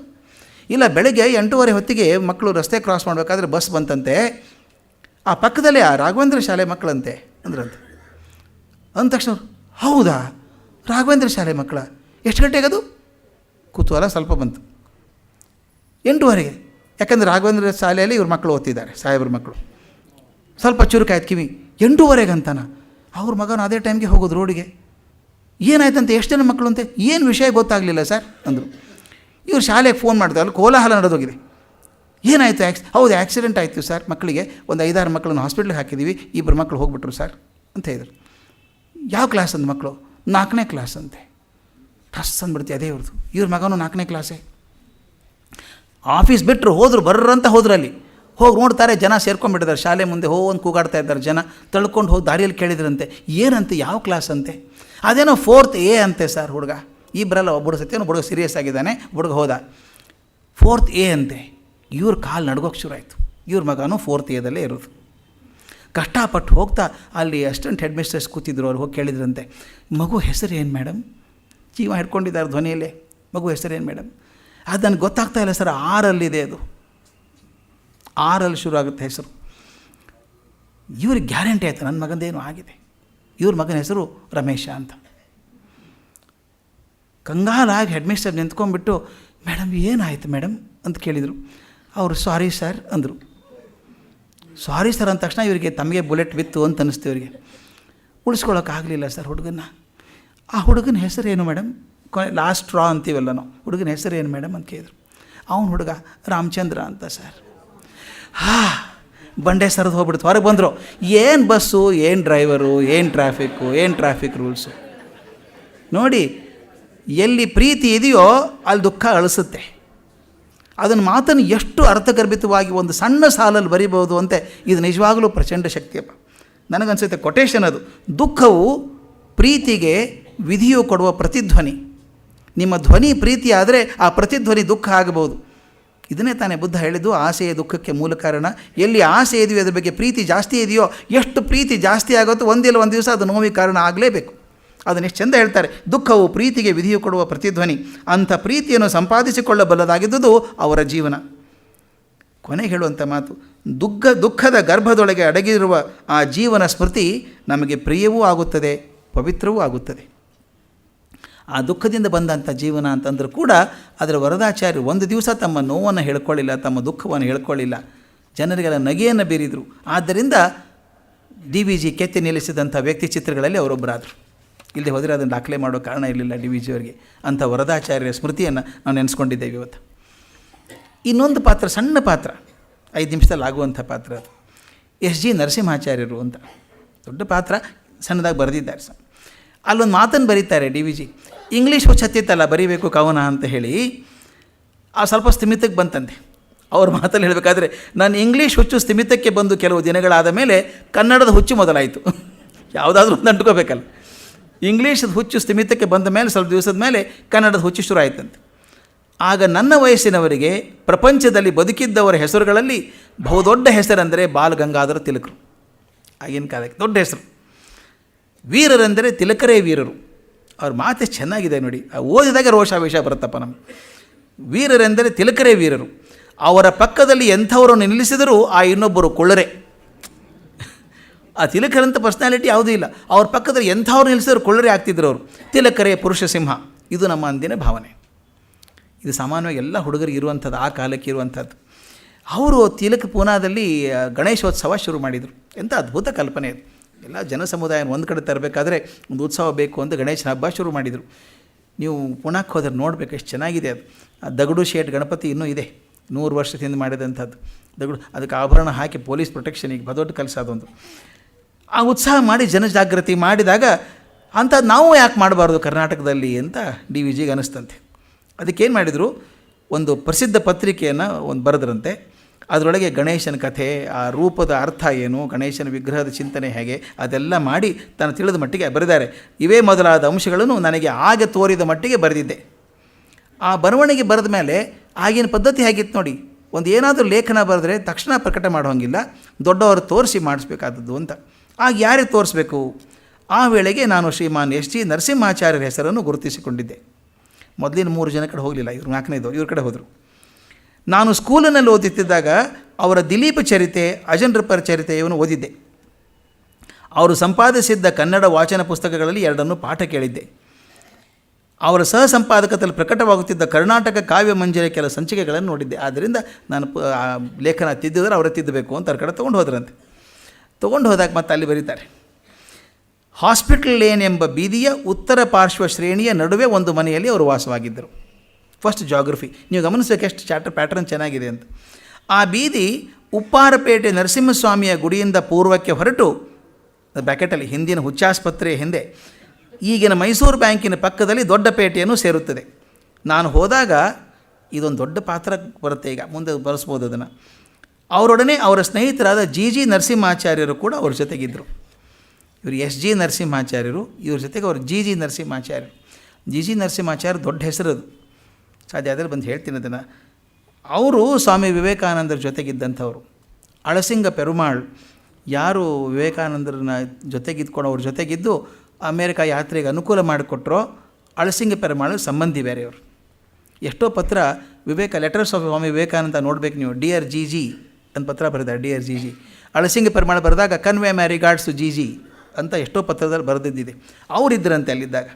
ಇಲ್ಲ, ಬೆಳಗ್ಗೆ 8:30 ಹೊತ್ತಿಗೆ ಮಕ್ಕಳು ರಸ್ತೆ ಕ್ರಾಸ್ ಮಾಡಬೇಕಾದ್ರೆ ಬಸ್ ಬಂತಂತೆ, ಆ ಪಕ್ಕದಲ್ಲೇ ಆ ರಾಘವೇಂದ್ರ ಶಾಲೆ ಮಕ್ಕಳಂತೆ ಅಂದ್ರಂತೆ. ಅಂದ ತಕ್ಷಣ ಹೌದಾ, ರಾಘವೇಂದ್ರ ಶಾಲೆ ಮಕ್ಕಳ? ಎಷ್ಟು ಗಂಟೆಗೆ ಅದು? ಕುತೂಹಲ ಸ್ವಲ್ಪ ಬಂತು. 8:30. ಯಾಕಂದರೆ ರಾಘವೇಂದ್ರ ಶಾಲೆಯಲ್ಲಿ ಇವ್ರ ಮಕ್ಕಳು ಓದ್ತಿದ್ದಾರೆ, ಸಾಹೇಬ್ರ ಮಕ್ಕಳು. ಸ್ವಲ್ಪ ಚುರುಕಾಯ್ತು ಕಿವಿ. 8:30 ಅಂತಾನ? ಅವ್ರ ಮಗನ ಅದೇ ಟೈಮ್ಗೆ ಹೋಗೋದು ರೋಡಿಗೆ. ಏನಾಯ್ತಂತೆ, ಎಷ್ಟು ಜನ ಮಕ್ಕಳು ಅಂತೆ? ಏನು ವಿಷಯ ಗೊತ್ತಾಗಲಿಲ್ಲ ಸರ್ ಅಂದರು. ಇವ್ರು ಶಾಲೆಗೆ ಫೋನ್ ಮಾಡಿದಾಗಲೂ ಕೋಲಾಹಲ ನಡೆದೋಗಿದೆ. ಏನಾಯಿತು? ಹೌದು, ಆ್ಯಕ್ಸಿಡೆಂಟ್ ಆಯಿತು ಸರ್, ಮಕ್ಕಳಿಗೆ ಒಂದು 5-6 ಮಕ್ಕಳನ್ನು ಹಾಸ್ಪಿಟ್ಲಿಗೆ ಹಾಕಿದ್ದೀವಿ, 2 ಮಕ್ಕಳು ಹೋಗ್ಬಿಟ್ರು ಸರ್ ಅಂತ ಹೇಳಿದ್ರು. ಯಾವ ಕ್ಲಾಸ್ ಅಂದ ಮಕ್ಕಳು? 4ನೇ ಕ್ಲಾಸ್ ಅಂತೆ. ಟಸ್ ಅಂದ್ಬಿಡ್ತೀವಿ, ಅದೇ ಇವ್ರದ್ದು. ಇವ್ರ ಮಗನೂ 4ನೇ ಕ್ಲಾಸೇ. ಆಫೀಸ್ ಬಿಟ್ಟರು, ಹೋದರು, ಬರ್ರಂತ ಹೋದ್ರು. ಅಲ್ಲಿ ಹೋಗಿ ನೋಡ್ತಾರೆ, ಜನ ಸೇರ್ಕೊಂಡ್ಬಿಟ್ಟಿದ್ದಾರೆ ಶಾಲೆ ಮುಂದೆ. ಒಂದು ಕೂಗಾಡ್ತಾ ಇದ್ದಾರೆ ಜನ. ತಳ್ಕೊಂಡು ಹೋಗಿ ದಾರಿಯಲ್ಲಿ ಕೇಳಿದ್ರಂತೆ, ಏನಂತೆ, ಯಾವ ಕ್ಲಾಸ್ ಅಂತೆ? ಅದೇನೋ 4th A ಅಂತೆ ಸರ್ ಹುಡುಗ. ಇಬ್ಬರಲ್ಲ, ಒಬ್ಬರು ಸತ್ಯನೋ ಹುಡುಗ ಸೀರಿಯಸ್ ಆಗಿದ್ದಾನೆ, ಹುಡುಗ ಹೋದ. 4th A ಅಂತೆ. ಇವ್ರ ಕಾಲು ನಡ್ಗೋಕ್ಕೆ ಶುರು ಆಯಿತು. ಇವ್ರ ಮಗನೂ 4th A ದಲ್ಲೇ ಇರೋದು. ಕಷ್ಟಪಟ್ಟು ಹೋಗ್ತಾ ಅಲ್ಲಿ ಅಸಿಸ್ಟೆಂಟ್ ಹೆಡ್ ಮಿಸ್ಟ್ರೆಸ್ ಕೂತಿದ್ರು, ಅವ್ರು ಹೋಗಿ ಕೇಳಿದ್ರಂತೆ, ಮಗು ಹೆಸರು ಏನು ಮೇಡಮ್? ಜೀವ ಹಿಡ್ಕೊಂಡಿದ್ದಾರೆ ಧ್ವನಿಯಲ್ಲೇ, ಮಗು ಹೆಸರು ಏನು ಮೇಡಮ್? ಅದು ನನಗೆ ಗೊತ್ತಾಗ್ತಾ ಇಲ್ಲ ಸರ್, 6 ಅದು 6 ಶುರು ಆಗುತ್ತೆ ಹೆಸರು. ಇವ್ರಿಗೆ ಗ್ಯಾರಂಟಿ ಆಯಿತು ನನ್ನ ಮಗಂದೇನು ಆಗಿದೆ, ಇವ್ರ ಮಗನ ಹೆಸರು ರಮೇಶ ಅಂತ. ಕಂಗಾಲಾಗಿ ಹೆಡ್ ಮಿಸ್ಟರ್ ನಿಂತ್ಕೊಂಡ್ಬಿಟ್ಟು, ಮೇಡಮ್ ಏನಾಯಿತು ಮೇಡಮ್ ಅಂತ ಕೇಳಿದರು. ಅವರು ಸಾರಿ ಸರ್ ಅಂದರು. ಸಾರಿ ಸರ್ ಅಂದ ತಕ್ಷಣ ಇವರಿಗೆ ತಮಗೆ ಬುಲೆಟ್ ಬಿತ್ತು ಅಂತ ಅನ್ನಿಸ್ತು ಇವರಿಗೆ. ಉಳಿಸ್ಕೊಳ್ಳೋಕ್ಕಾಗಲಿಲ್ಲ ಸರ್ ಹುಡುಗನ್ನ. ಆ ಹುಡುಗನ ಹೆಸರೇನು ಮೇಡಮ್? ಲಾಸ್ಟ್ ಸ್ಟ್ರಾ ಅಂತೀವಲ್ಲ ನಾವು, ಹುಡುಗನ ಹೆಸರೇನು ಮೇಡಮ್ ಅಂತ ಕೇಳಿದ್ರು. ಅವನ ಹುಡುಗ ರಾಮಚಂದ್ರ ಅಂತ ಸರ್. ಬಂಡೆ ಸರಿದು ಹೋಗ್ಬಿಡ್ತು. ಹೊರಗೆ ಬಂದರು, ಏನು ಬಸ್ಸು, ಏನು ಡ್ರೈವರು, ಏನು ಟ್ರಾಫಿಕ್ ರೂಲ್ಸು. ನೋಡಿ, ಎಲ್ಲಿ ಪ್ರೀತಿ ಇದೆಯೋ ಅಲ್ಲಿ ದುಃಖ ಅಳಿಸುತ್ತೆ. ಅದನ್ನು ಮಾತನ್ನು ಎಷ್ಟು ಅರ್ಥಗರ್ಭಿತವಾಗಿ ಒಂದು ಸಣ್ಣ ಸಾಲಲ್ಲಿ ಬರಿಬೋದು ಅಂತೆ. ಇದು ನಿಜವಾಗಲೂ ಪ್ರಚಂಡ ಶಕ್ತಿಯಪ್ಪ. ನನಗನ್ಸುತ್ತೆ ಕೊಟೇಶನ್ ಅದು. ದುಃಖವು ಪ್ರೀತಿಗೆ ವಿಧಿಯು ಕೊಡುವ ಪ್ರತಿಧ್ವನಿ. ನಿಮ್ಮ ಧ್ವನಿ ಪ್ರೀತಿ ಆದರೆ ಆ ಪ್ರತಿಧ್ವನಿ ದುಃಖ ಆಗಬಹುದು. ಇದನ್ನೇ ತಾನೇ ಬುದ್ಧ ಹೇಳಿದ್ದು, ಆಸೆಯ ದುಃಖಕ್ಕೆ ಮೂಲ ಕಾರಣ. ಎಲ್ಲಿ ಆಸೆ ಇದೆಯೋ ಅದ್ರ ಬಗ್ಗೆ ಪ್ರೀತಿ ಜಾಸ್ತಿ ಇದೆಯೋ, ಎಷ್ಟು ಪ್ರೀತಿ ಜಾಸ್ತಿ ಆಗುತ್ತೋ ಒಂದಿಲ್ಲ ಒಂದು ದಿವಸ ಅದು ನೋವಿಗೆ ಕಾರಣ ಆಗಲೇಬೇಕು. ಅದನ್ನು ಎಷ್ಟು ಚೆಂದ ಹೇಳ್ತಾರೆ, ದುಃಖವು ಪ್ರೀತಿಗೆ ವಿಧಿಯು ಕೊಡುವ ಪ್ರತಿಧ್ವನಿ. ಅಂಥ ಪ್ರೀತಿಯನ್ನು ಸಂಪಾದಿಸಿಕೊಳ್ಳಬಲ್ಲದಾಗಿದ್ದುದು ಅವರ ಜೀವನ. ಕೊನೆಗೆ ಹೇಳುವಂಥ ಮಾತು, ದುಃಖದ ಗರ್ಭದೊಳಗೆ ಅಡಗಿರುವ ಆ ಜೀವನ ಸ್ಮೃತಿ ನಮಗೆ ಪ್ರಿಯವೂ ಆಗುತ್ತದೆ, ಪವಿತ್ರವೂ ಆಗುತ್ತದೆ. ಆ ದುಃಖದಿಂದ ಬಂದಂಥ ಜೀವನ ಅಂತಂದರೂ ಕೂಡ ಅದರ ವರದಾಚಾರ್ಯರು ಒಂದು ದಿವಸ ತಮ್ಮ ನೋವನ್ನು ಹೇಳ್ಕೊಳ್ಳಿಲ್ಲ, ತಮ್ಮ ದುಃಖವನ್ನು ಹೇಳ್ಕೊಳ್ಳಿಲ್ಲ, ಜನರಿಗೆಲ್ಲ ನಗೆಯನ್ನು ಬೀರಿದರು. ಆದ್ದರಿಂದ DVG ಕೆತ್ತಿ ನಿಲ್ಲಿಸಿದಂಥ ವ್ಯಕ್ತಿ ಚಿತ್ರಗಳಲ್ಲಿ ಅವರೊಬ್ಬರಾದರು. ಇಲ್ಲದೆ ಹೋದರೆ ಅದನ್ನು ದಾಖಲೆ ಮಾಡೋ ಕಾರಣ ಇರಲಿಲ್ಲ DVG ಅವರಿಗೆ. ಅಂಥ ವರದಾಚಾರ್ಯರ ಸ್ಮೃತಿಯನ್ನು ನಾವು ನೆನೆಸ್ಕೊಂಡಿದ್ದೇವೆ ಇವತ್ತು. ಇನ್ನೊಂದು ಪಾತ್ರ, ಸಣ್ಣ ಪಾತ್ರ, 5 ನಿಮಿಷದಲ್ಲಿ ಆಗುವಂಥ ಪಾತ್ರ, ಅದು SG ನರಸಿಂಹಾಚಾರ್ಯರು ಅಂತ. ದೊಡ್ಡ ಪಾತ್ರ, ಸಣ್ಣದಾಗಿ ಬರೆದಿದ್ದಾರೆ ಸರ್. ಅಲ್ಲೊಂದು ಮಾತನ್ನು ಬರೀತಾರೆ DVG. ಇಂಗ್ಲೀಷ್ ಹುಚ್ಚತ್ತಿತ್ತಲ್ಲ, ಬರೀಬೇಕು ಕವನ ಅಂತ ಹೇಳಿ ಆ ಸ್ವಲ್ಪ ಸ್ಥಿಮಿತಕ್ಕೆ ಬಂತಂತೆ. ಅವ್ರ ಮಾತಲ್ಲಿ ಹೇಳಬೇಕಾದ್ರೆ, ನಾನು ಇಂಗ್ಲೀಷ್ ಹುಚ್ಚು ಸ್ಥಿಮಿತಕ್ಕೆ ಬಂದು ಕೆಲವು ದಿನಗಳಾದ ಮೇಲೆ ಕನ್ನಡದ ಹುಚ್ಚು ಮೊದಲಾಯಿತು. ಯಾವುದಾದ್ರೂ ಒಂದು ಅಂಟ್ಕೋಬೇಕಲ್ಲ. ಇಂಗ್ಲೀಷದ ಹುಚ್ಚು ಸ್ಥಿಮಿತಕ್ಕೆ ಬಂದ ಮೇಲೆ ಸ್ವಲ್ಪ ದಿವಸದ ಮೇಲೆ ಕನ್ನಡದ ಹುಚ್ಚು ಶುರು ಆಯ್ತಂತೆ. ಆಗ ನನ್ನ ವಯಸ್ಸಿನವರಿಗೆ ಪ್ರಪಂಚದಲ್ಲಿ ಬದುಕಿದ್ದವರ ಹೆಸರುಗಳಲ್ಲಿ ಬಹುದೊಡ್ಡ ಹೆಸರೆಂದರೆ ಬಾಲ್ ಗಂಗಾಧರ ತಿಲಕರು. ಆಗಿನ ಕಾಲಕ್ಕೆ ದೊಡ್ಡ ಹೆಸರು. ವೀರರೆಂದರೆ ತಿಲಕರೇ ವೀರರು. ಅವ್ರ ಮಾತೆ ಚೆನ್ನಾಗಿದೆ ನೋಡಿ, ಓದಿದಾಗ ರೋಷಾವೇಶ ಬರುತ್ತಪ್ಪ ನಮಗೆ. ವೀರರೆಂದರೆ ತಿಲಕರೇ ವೀರರು. ಅವರ ಪಕ್ಕದಲ್ಲಿ ಎಂಥವರನ್ನು ನಿಲ್ಲಿಸಿದರೂ ಆ ಇನ್ನೊಬ್ಬರು ಕೊಳ್ಳರೆ. ಆ ತಿಲಕರಂಥ ಪರ್ಸ್ನಾಲಿಟಿ ಯಾವುದೂ ಇಲ್ಲ. ಅವ್ರ ಪಕ್ಕದಲ್ಲಿ ಎಂಥವ್ರು ನಿಲ್ಲಿಸಿದ್ರು ಕೊಳ್ಳರೆ ಆಗ್ತಿದ್ರು ಅವರು. ತಿಲಕರೇ ಪುರುಷ ಸಿಂಹ. ಇದು ನಮ್ಮ ಅಂದಿನ ಭಾವನೆ. ಇದು ಸಾಮಾನ್ಯವಾಗಿ ಎಲ್ಲ ಹುಡುಗರಿಗೆ ಇರುವಂಥದ್ದು, ಆ ಕಾಲಕ್ಕೆ ಇರುವಂಥದ್ದು. ಅವರು ತಿಲಕ ಪೂನಾದಲ್ಲಿ ಗಣೇಶೋತ್ಸವ ಶುರು ಮಾಡಿದರು. ಎಂಥ ಅದ್ಭುತ ಕಲ್ಪನೆ ಅದು. ಎಲ್ಲ ಜನ ಸಮುದಾಯನ ಒಂದು ಕಡೆ ತರಬೇಕಾದ್ರೆ ಒಂದು ಉತ್ಸವ ಬೇಕು ಅಂತ ಗಣೇಶನ ಹಬ್ಬ ಶುರು ಮಾಡಿದರು. ನೀವು ಪುಣಕ್ಕೆ ಹೋದರೆ ನೋಡಬೇಕು, ಎಷ್ಟು ಚೆನ್ನಾಗಿದೆ ಅದು. ಆ ದಗಡು ಶೇಟ್ ಗಣಪತಿ ಇನ್ನೂ ಇದೆ, 100 ವರ್ಷದಿಂದ ಮಾಡಿದಂಥದ್ದು ದಗಡು. ಅದಕ್ಕೆ ಆಭರಣ ಹಾಕಿ ಪೊಲೀಸ್ ಪ್ರೊಟೆಕ್ಷನಿಗೆ ದೊಡ್ಡ ಕೆಲಸ ಅದೊಂದು. ಆ ಉತ್ಸಾಹ ಮಾಡಿ ಜನಜಾಗೃತಿ ಮಾಡಿದಾಗ ಅಂಥದ್ದು ನಾವು ಯಾಕೆ ಮಾಡಬಾರ್ದು ಕರ್ನಾಟಕದಲ್ಲಿ ಅಂತ DVGಗೆ ಅನ್ನಿಸ್ತಂತೆ. ಅದಕ್ಕೇನು ಮಾಡಿದರು, ಒಂದು ಪ್ರಸಿದ್ಧ ಪತ್ರಿಕೆಯನ್ನು ಒಂದು ಬರೆದ್ರಂತೆ. ಅದರೊಳಗೆ ಗಣೇಶನ ಕಥೆ, ಆ ರೂಪದ ಅರ್ಥ ಏನು, ಗಣೇಶನ ವಿಗ್ರಹದ ಚಿಂತನೆ ಹೇಗೆ, ಅದೆಲ್ಲ ಮಾಡಿ ತಾನು ತಿಳಿದ ಮಟ್ಟಿಗೆ ಬರೆದಿದ್ದಾರೆ. ಇವೇ ಮೊದಲಾದ ಅಂಶಗಳನ್ನು ನನಗೆ ಆಗ ತೋರಿದ ಮಟ್ಟಿಗೆ ಬರೆದಿದ್ದೆ. ಆ ಬರವಣಿಗೆ ಬರೆದ ಮೇಲೆ ಆಗಿನ ಪದ್ಧತಿ ಹೇಗಿತ್ತು ನೋಡಿ, ಒಂದು ಏನಾದರೂ ಲೇಖನ ಬರೆದ್ರೆ ತಕ್ಷಣ ಪ್ರಕಟ ಮಾಡೋಂಗಿಲ್ಲ, ದೊಡ್ಡವರು ತೋರಿಸಿ ಮಾಡಿಸ್ಬೇಕಾದದ್ದು ಅಂತ. ಆಗ ಯಾರಿಗೆ ತೋರಿಸ್ಬೇಕು? ಆ ವೇಳೆಗೆ ನಾನು ಶ್ರೀಮಾನ್ SG ನರಸಿಂಹಾಚಾರ್ಯರ ಹೆಸರನ್ನು ಗುರುತಿಸಿಕೊಂಡಿದ್ದೆ. ಮೊದಲಿನ 3 ಜನ ಕಡೆ ಹೋಗಲಿಲ್ಲ, ಇವರು 4ನೇದು ಇವ್ರ ಕಡೆ ಹೋದರು. ನಾನು ಸ್ಕೂಲಿನಲ್ಲಿ ಓದುತ್ತಿದ್ದಾಗ ಅವರ ದಿಲೀಪ ಚರಿತೆ, ಅಜಂಡ್ರಪ್ಪರ ಚರಿತೆಯನ್ನು ಓದಿದ್ದೆ. ಅವರು ಸಂಪಾದಿಸಿದ್ದ ಕನ್ನಡ ವಾಚನ ಪುಸ್ತಕಗಳಲ್ಲಿ 2 ಪಾಠ ಕೇಳಿದ್ದೆ. ಅವರ ಸಹ ಸಂಪಾದಕದಲ್ಲಿ ಪ್ರಕಟವಾಗುತ್ತಿದ್ದ ಕರ್ನಾಟಕ ಕಾವ್ಯ ಮಂಜರಿ ಕೆಲ ಸಂಚಿಕೆಗಳನ್ನು ನೋಡಿದ್ದೆ. ಆದ್ದರಿಂದ ನಾನು ಲೇಖನ ತಿದ್ದಿದ್ರೆ ಅವರೇ ತಿದ್ದಬೇಕು ಅಂತ ಅವ್ರ ಕಡೆ ತೊಗೊಂಡು ಹೋದ್ರಂತೆ. ತೊಗೊಂಡು ಹೋದಾಗ ಮತ್ತೆ ಅಲ್ಲಿ ಬರೀತಾರೆ, ಹಾಸ್ಪಿಟಲ್ ಲೇನ್ ಎಂಬ ಬೀದಿಯ ಉತ್ತರ ಪಾರ್ಶ್ವ ಶ್ರೇಣಿಯ ನಡುವೆ ಒಂದು ಮನೆಯಲ್ಲಿ ಅವರು ವಾಸವಾಗಿದ್ದರು. ಫಸ್ಟ್ ಜಾಗ್ರಫಿ ನೀವು ಗಮನಿಸಬೇಕು, ಎಷ್ಟು ಪ್ಯಾಟರ್ನ್ ಚೆನ್ನಾಗಿದೆ ಅಂತ. ಆ ಬೀದಿ ಉಪ್ಪಾರಪೇಟೆ ನರಸಿಂಹಸ್ವಾಮಿಯ ಗುಡಿಯಿಂದ ಪೂರ್ವಕ್ಕೆ ಹೊರಟು, ಬ್ಯಾಕೆಟಲ್ಲಿ ಹಿಂದಿನ ಹುಚ್ಚಾಸ್ಪತ್ರೆಯ ಹಿಂದೆ, ಈಗಿನ ಮೈಸೂರು ಬ್ಯಾಂಕಿನ ಪಕ್ಕದಲ್ಲಿ ದೊಡ್ಡ ಪೇಟೆಯನ್ನು ಸೇರುತ್ತದೆ. ನಾನು ಹೋದಾಗ ಇದೊಂದು ದೊಡ್ಡ ಪಾತ್ರ ಬರುತ್ತೆ, ಈಗ ಮುಂದೆ ಬಳಸ್ಬೋದು ಅದನ್ನು. ಅವರೊಡನೆ ಅವರ ಸ್ನೇಹಿತರಾದ GG ನರಸಿಂಹಾಚಾರ್ಯರು ಕೂಡ ಅವ್ರ ಜೊತೆಗಿದ್ದರು. ಇವರು SG ನರಸಿಂಹಾಚಾರ್ಯರು, ಇವ್ರ ಜೊತೆಗೆ ಅವರು GG ನರಸಿಂಹಾಚಾರ್ಯರು. GG ನರಸಿಂಹಾಚಾರ್ಯ ದೊಡ್ಡ ಹೆಸರದು, ಸಾಧ್ಯ ಆದರೆ ಬಂದು ಹೇಳ್ತೀನಿ ಅದನ್ನು. ಅವರು ಸ್ವಾಮಿ ವಿವೇಕಾನಂದರ ಜೊತೆಗಿದ್ದಂಥವರು. ಅಳಸಿಂಗ ಪೆರುಮಾಳ್ ಯಾರು ವಿವೇಕಾನಂದರನ್ನ ಜೊತೆಗಿದ್ಕೊಂಡು ಅವ್ರ ಜೊತೆಗಿದ್ದು ಅಮೇರಿಕಾ ಯಾತ್ರೆಗೆ ಅನುಕೂಲ ಮಾಡಿಕೊಟ್ರೋ ಅಳಸಿಂಗ ಪೆರುಮಾಳು ಸಂಬಂಧಿ ಬೇರೆಯವರು. ಎಷ್ಟೋ ಪತ್ರ ಲೆಟರ್ಸ್ ಆಫ್ ಸ್ವಾಮಿ ವಿವೇಕಾನಂದ ನೋಡ್ಬೇಕು ನೀವು. ಡಿಯರ್ ಜಿ ಜಿ ಅಂತ ಪತ್ರ ಬರೆದಾರೆ. Dear G G Alasinga Perumal ಬರೆದಾಗ convey my regards to G G ಅಂತ ಎಷ್ಟೋ ಪತ್ರದಲ್ಲಿ ಬರೆದಿದ್ದಿದೆ. ಅವರಿದ್ದರಂತೆ ಅಲ್ಲಿದ್ದಾಗ.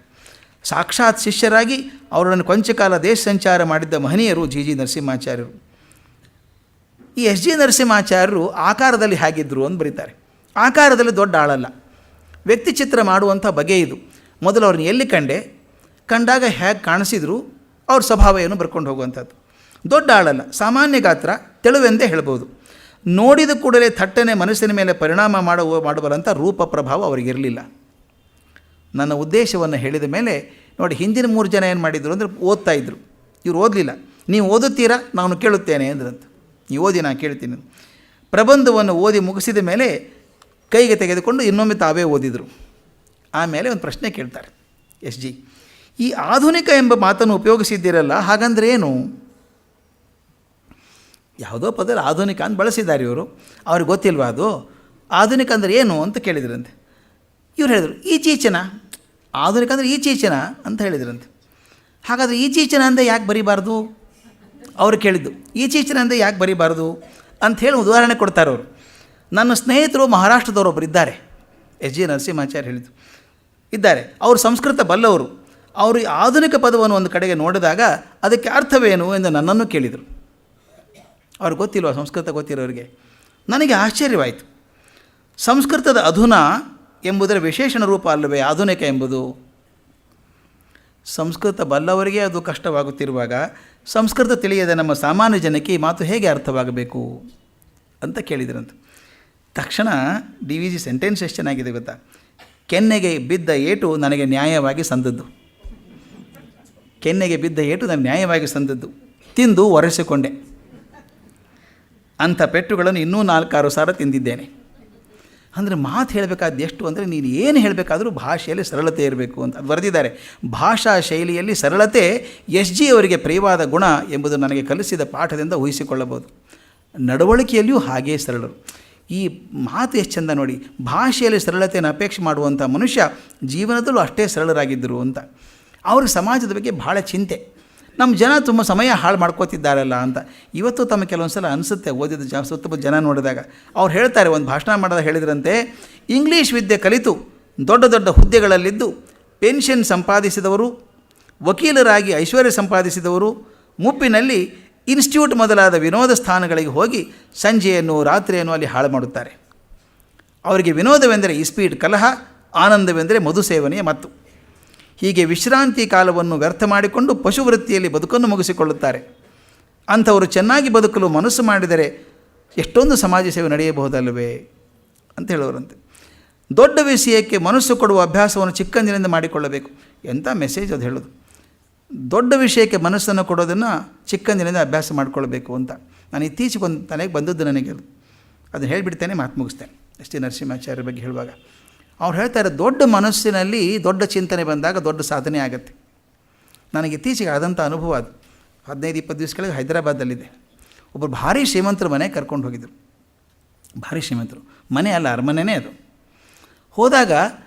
ಸಾಕ್ಷಾತ್ ಶಿಷ್ಯರಾಗಿ ಅವರನ್ನು ಕೊಂಚ ಕಾಲ ದೇಶ ಸಂಚಾರ ಮಾಡಿದ್ದ ಮಹನೀಯರು ಜಿ ಜಿ ನರಸಿಂಹಾಚಾರ್ಯರು. ಈ ಎಸ್ ಜಿ ನರಸಿಂಹಾಚಾರ್ಯರು ಆಕಾರದಲ್ಲಿ ಹೇಗಿದ್ದರು ಅಂತ ಬರೀತಾರೆ. ಆಕಾರದಲ್ಲಿ ದೊಡ್ಡ ಆಳಲ್ಲ, ವ್ಯಕ್ತಿ ಚಿತ್ರ ಮಾಡುವಂಥ ಬಗೆ ಇದು. ಮೊದಲು ಅವ್ರನ್ನ ಎಲ್ಲಿ ಕಂಡಾಗ ಹೇಗೆ ಕಾಣಿಸಿದ್ರು ಅವ್ರ ಸ್ವಭಾವ ಏನು ಬರ್ಕೊಂಡು ಹೋಗುವಂಥದ್ದು. ದೊಡ್ಡ ಆಳಲ್ಲ, ಸಾಮಾನ್ಯ ಗಾತ್ರ, ತೆಳುವೆಂದೇ ಹೇಳ್ಬೋದು. ನೋಡಿದ ಕೂಡಲೇ ಥಟ್ಟನೆ ಮನಸ್ಸಿನ ಮೇಲೆ ಪರಿಣಾಮ ಮಾಡಬಲ್ಲಂಥ ರೂಪ ಪ್ರಭಾವ ಅವರಿಗಿರಲಿಲ್ಲ. ನನ್ನ ಉದ್ದೇಶವನ್ನು ಹೇಳಿದ ಮೇಲೆ ನೋಡಿ, ಹಿಂದಿನ 3 ಜನ ಏನು ಮಾಡಿದರು ಅಂದರೆ ಓದ್ತಾ ಇದ್ದರು. ಇವ್ರು ಓದಲಿಲ್ಲ. ನೀವು ಓದುತ್ತೀರಾ, ನಾನು ಕೇಳುತ್ತೇನೆ ಅಂದ್ರಂತ. ನೀವು ಓದಿ, ನಾನು ಕೇಳ್ತೀನಿ. ಪ್ರಬಂಧವನ್ನು ಓದಿ ಮುಗಿಸಿದ ಮೇಲೆ ಕೈಗೆ ತೆಗೆದುಕೊಂಡು ಇನ್ನೊಮ್ಮೆ ತಾವೇ ಓದಿದರು. ಆಮೇಲೆ ಒಂದು ಪ್ರಶ್ನೆ ಕೇಳ್ತಾರೆ ಎಸ್ ಜಿ, ಈ ಆಧುನಿಕ ಎಂಬ ಮಾತನ್ನು ಉಪಯೋಗಿಸಿದ್ದೀರಲ್ಲ, ಹಾಗಂದ್ರೆ ಏನು? ಯಾವುದೋ ಪದ ಆಧುನಿಕ ಅಂತ ಬಳಸಿದ್ದಾರೆ ಇವರು. ಅವ್ರಿಗೆ ಗೊತ್ತಿಲ್ವಾ ಅದು ಆಧುನಿಕ ಅಂದರೆ ಏನು ಅಂತ ಕೇಳಿದ್ರಂತೆ. ಇವ್ರು ಹೇಳಿದರು ಈಚೀಚನ. ಆಧುನಿಕ ಅಂದರೆ ಈಚೀಚನ ಅಂತ ಹೇಳಿದ್ರಂತೆ. ಹಾಗಾದರೆ ಈಚೀಚನ ಅಂದರೆ ಯಾಕೆ ಬರೀಬಾರ್ದು? ಅವರು ಕೇಳಿದ್ದು ಈಚೀಚನ ಅಂದರೆ ಯಾಕೆ ಬರೀಬಾರ್ದು ಅಂಥೇಳಿ ಉದಾಹರಣೆ ಕೊಡ್ತಾರೆ ಅವರು. ನನ್ನ ಸ್ನೇಹಿತರು ಮಹಾರಾಷ್ಟ್ರದವರೊಬ್ಬರು ಇದ್ದಾರೆ, ಎಸ್ ಜಿ ನರಸಿಂಹಾಚಾರ್ಯ ಹೇಳಿದ್ದು ಇದ್ದಾರೆ. ಅವರು ಸಂಸ್ಕೃತ ಬಲ್ಲವರು. ಅವರು ಈ ಆಧುನಿಕ ಪದವನ್ನು ಒಂದು ಕಡೆಗೆ ನೋಡಿದಾಗ ಅದಕ್ಕೆ ಅರ್ಥವೇನು ಎಂದು ನನ್ನನ್ನು ಕೇಳಿದರು. ಅವ್ರಿಗೆ ಗೊತ್ತಿಲ್ವ ಸಂಸ್ಕೃತ ಗೊತ್ತಿರೋರಿಗೆ? ನನಗೆ ಆಶ್ಚರ್ಯವಾಯಿತು. ಸಂಸ್ಕೃತದ ಅಧುನಾ ಎಂಬುದರ ವಿಶೇಷಣ ರೂಪ ಅಲ್ಲವೇ ಆಧುನಿಕ ಎಂಬುದು? ಸಂಸ್ಕೃತ ಬಲ್ಲವರಿಗೆ ಅದು ಕಷ್ಟವಾಗುತ್ತಿರುವಾಗ ಸಂಸ್ಕೃತ ತಿಳಿಯದ ನಮ್ಮ ಸಾಮಾನ್ಯ ಜನಕ್ಕೆ ಈ ಮಾತು ಹೇಗೆ ಅರ್ಥವಾಗಬೇಕು ಅಂತ ಕೇಳಿದ್ರಂತ. ತಕ್ಷಣ ಡಿ ವಿ ಜಿ ಸೆಂಟೆನ್ಸ್ ಎಷ್ಟು ಚೆನ್ನಾಗಿದೆ ಗೊತ್ತಾ? ಕೆನ್ನೆಗೆ ಬಿದ್ದ ಏಟು ನನಗೆ ನ್ಯಾಯವಾಗಿ ಸಂದದ್ದು. ಕೆನ್ನೆಗೆ ಬಿದ್ದ ಏಟು ನನಗೆ ನ್ಯಾಯವಾಗಿ ಸಂದದ್ದು. ತಿಂದು ಒರೆಸಿಕೊಂಡೆ. ಅಂಥ ಪೆಟ್ಟುಗಳನ್ನು ಇನ್ನೂ 4-6 ಸಾರ ತಿಂದಿದ್ದೇನೆ. ಅಂದರೆ ಮಾತು ಹೇಳಬೇಕಾದ ಎಷ್ಟು ಅಂದರೆ ನೀನು ಏನು ಹೇಳಬೇಕಾದ್ರೂ ಭಾಷೆಯಲ್ಲಿ ಸರಳತೆ ಇರಬೇಕು ಅಂತ ಅದು ಬರೆದಿದ್ದಾರೆ. ಭಾಷಾ ಶೈಲಿಯಲ್ಲಿ ಸರಳತೆ ಎಸ್ ಜಿ ಅವರಿಗೆ ಪ್ರಿಯವಾದ ಗುಣ ಎಂಬುದು ನನಗೆ ಕಲಿಸಿದ ಪಾಠದಿಂದ ಊಹಿಸಿಕೊಳ್ಳಬಹುದು. ನಡವಳಿಕೆಯಲ್ಲಿಯೂ ಹಾಗೇ ಸರಳರು. ಈ ಮಾತು ಎಷ್ಟು ಚೆಂದ ನೋಡಿ. ಭಾಷೆಯಲ್ಲಿ ಸರಳತೆಯನ್ನು ಅಪೇಕ್ಷೆ ಮಾಡುವಂಥ ಮನುಷ್ಯ ಜೀವನದಲ್ಲೂ ಅಷ್ಟೇ ಸರಳರಾಗಿದ್ದರು ಅಂತ. ಅವ್ರಿಗೆ ಸಮಾಜದ ಬಗ್ಗೆ ಭಾಳ ಚಿಂತೆ. ನಮ್ಮ ಜನ ತುಂಬ ಸಮಯ ಹಾಳು ಮಾಡ್ಕೋತಿದ್ದಾರಲ್ಲ ಅಂತ ಇವತ್ತು ತಮ್ಮ ಕೆಲವೊಂದು ಸಲ ಅನಿಸುತ್ತೆ. ಓದಿದ ಸುತ್ತಮುತ್ತ ಜನ ನೋಡಿದಾಗ ಅವ್ರು ಹೇಳ್ತಾರೆ, ಒಂದು ಭಾಷಣ ಮಾಡಿದಾಗ ಹೇಳಿದ್ರಂತೆ, ಇಂಗ್ಲೀಷ್ ವಿದ್ಯೆ ಕಲಿತು ದೊಡ್ಡ ದೊಡ್ಡ ಹುದ್ದೆಗಳಲ್ಲಿದ್ದು ಪೆನ್ಷನ್ ಸಂಪಾದಿಸಿದವರು, ವಕೀಲರಾಗಿ ಐಶ್ವರ್ಯ ಸಂಪಾದಿಸಿದವರು ಮುಪ್ಪಿನಲ್ಲಿ ಇನ್ಸ್ಟಿಟ್ಯೂಟ್ ಮೊದಲಾದ ವಿನೋದ ಸ್ಥಾನಗಳಿಗೆ ಹೋಗಿ ಸಂಜೆಯನ್ನು ರಾತ್ರಿಯನ್ನು ಅಲ್ಲಿ ಹಾಳು ಮಾಡುತ್ತಾರೆ. ಅವರಿಗೆ ವಿನೋದವೆಂದರೆ ಇಸ್ಪೀಟ್ ಕಲಹ, ಆನಂದವೆಂದರೆ ಮಧು ಸೇವನೆಯ ಮತ್ತು. ಹೀಗೆ ವಿಶ್ರಾಂತಿ ಕಾಲವನ್ನು ವ್ಯರ್ಥ ಮಾಡಿಕೊಂಡು ಪಶುವೃತ್ತಿಯಲ್ಲಿ ಬದುಕನ್ನು ಮುಗಿಸಿಕೊಳ್ಳುತ್ತಾರೆ. ಅಂಥವರು ಚೆನ್ನಾಗಿ ಬದುಕಲು ಮನಸ್ಸು ಮಾಡಿದರೆ ಎಷ್ಟೊಂದು ಸಮಾಜ ಸೇವೆ ನಡೆಯಬಹುದಲ್ಲವೇ ಅಂತ ಹೇಳೋರಂತೆ. ದೊಡ್ಡ ವಿಷಯಕ್ಕೆ ಮನಸ್ಸು ಕೊಡುವ ಅಭ್ಯಾಸವನ್ನು ಚಿಕ್ಕಂದಿನಿಂದ ಮಾಡಿಕೊಳ್ಳಬೇಕು. ಎಂಥ ಮೆಸೇಜ್ ಅದು ಹೇಳೋದು. ದೊಡ್ಡ ವಿಷಯಕ್ಕೆ ಮನಸ್ಸನ್ನು ಕೊಡೋದನ್ನು ಚಿಕ್ಕಂದಿನಿಂದ ಅಭ್ಯಾಸ ಮಾಡಿಕೊಳ್ಬೇಕು ಅಂತ. ನಾನು ಇತ್ತೀಚೆಗೆ ಒಂದು ತಲೆಗೆ ಬಂದದ್ದು ನನಗೆ ಅದನ್ನು ಹೇಳಿಬಿಡ್ತೇನೆ, ಮಾತು ಮುಗಿಸ್ತೇನೆ. ಎಸ್ ಟಿ ನರಸಿಂಹಾಚಾರ್ಯರ ಬಗ್ಗೆ ಹೇಳುವಾಗ ಅವ್ರು ಹೇಳ್ತಾರೆ, ದೊಡ್ಡ ಮನಸ್ಸಿನಲ್ಲಿ ದೊಡ್ಡ ಚಿಂತನೆ ಬಂದಾಗ ದೊಡ್ಡ ಸಾಧನೆ ಆಗುತ್ತೆ. ನನಗೆ ಇತ್ತೀಚೆಗೆ ಆದಂಥ ಅನುಭವ ಅದು. 15-20 ದಿವಸ ಕೆಳಗೆ ಹೈದರಾಬಾದಲ್ಲಿದೆ. ಒಬ್ಬರು ಭಾರಿ ಶ್ರೀಮಂತರ ಮನೆ ಕರ್ಕೊಂಡು ಹೋಗಿದ್ದರು. ಭಾರಿ ಶ್ರೀಮಂತರು ಮನೆ ಅಲ್ಲ, ಅರಮನೆಯೇ ಅದು. ಹೋದಾಗ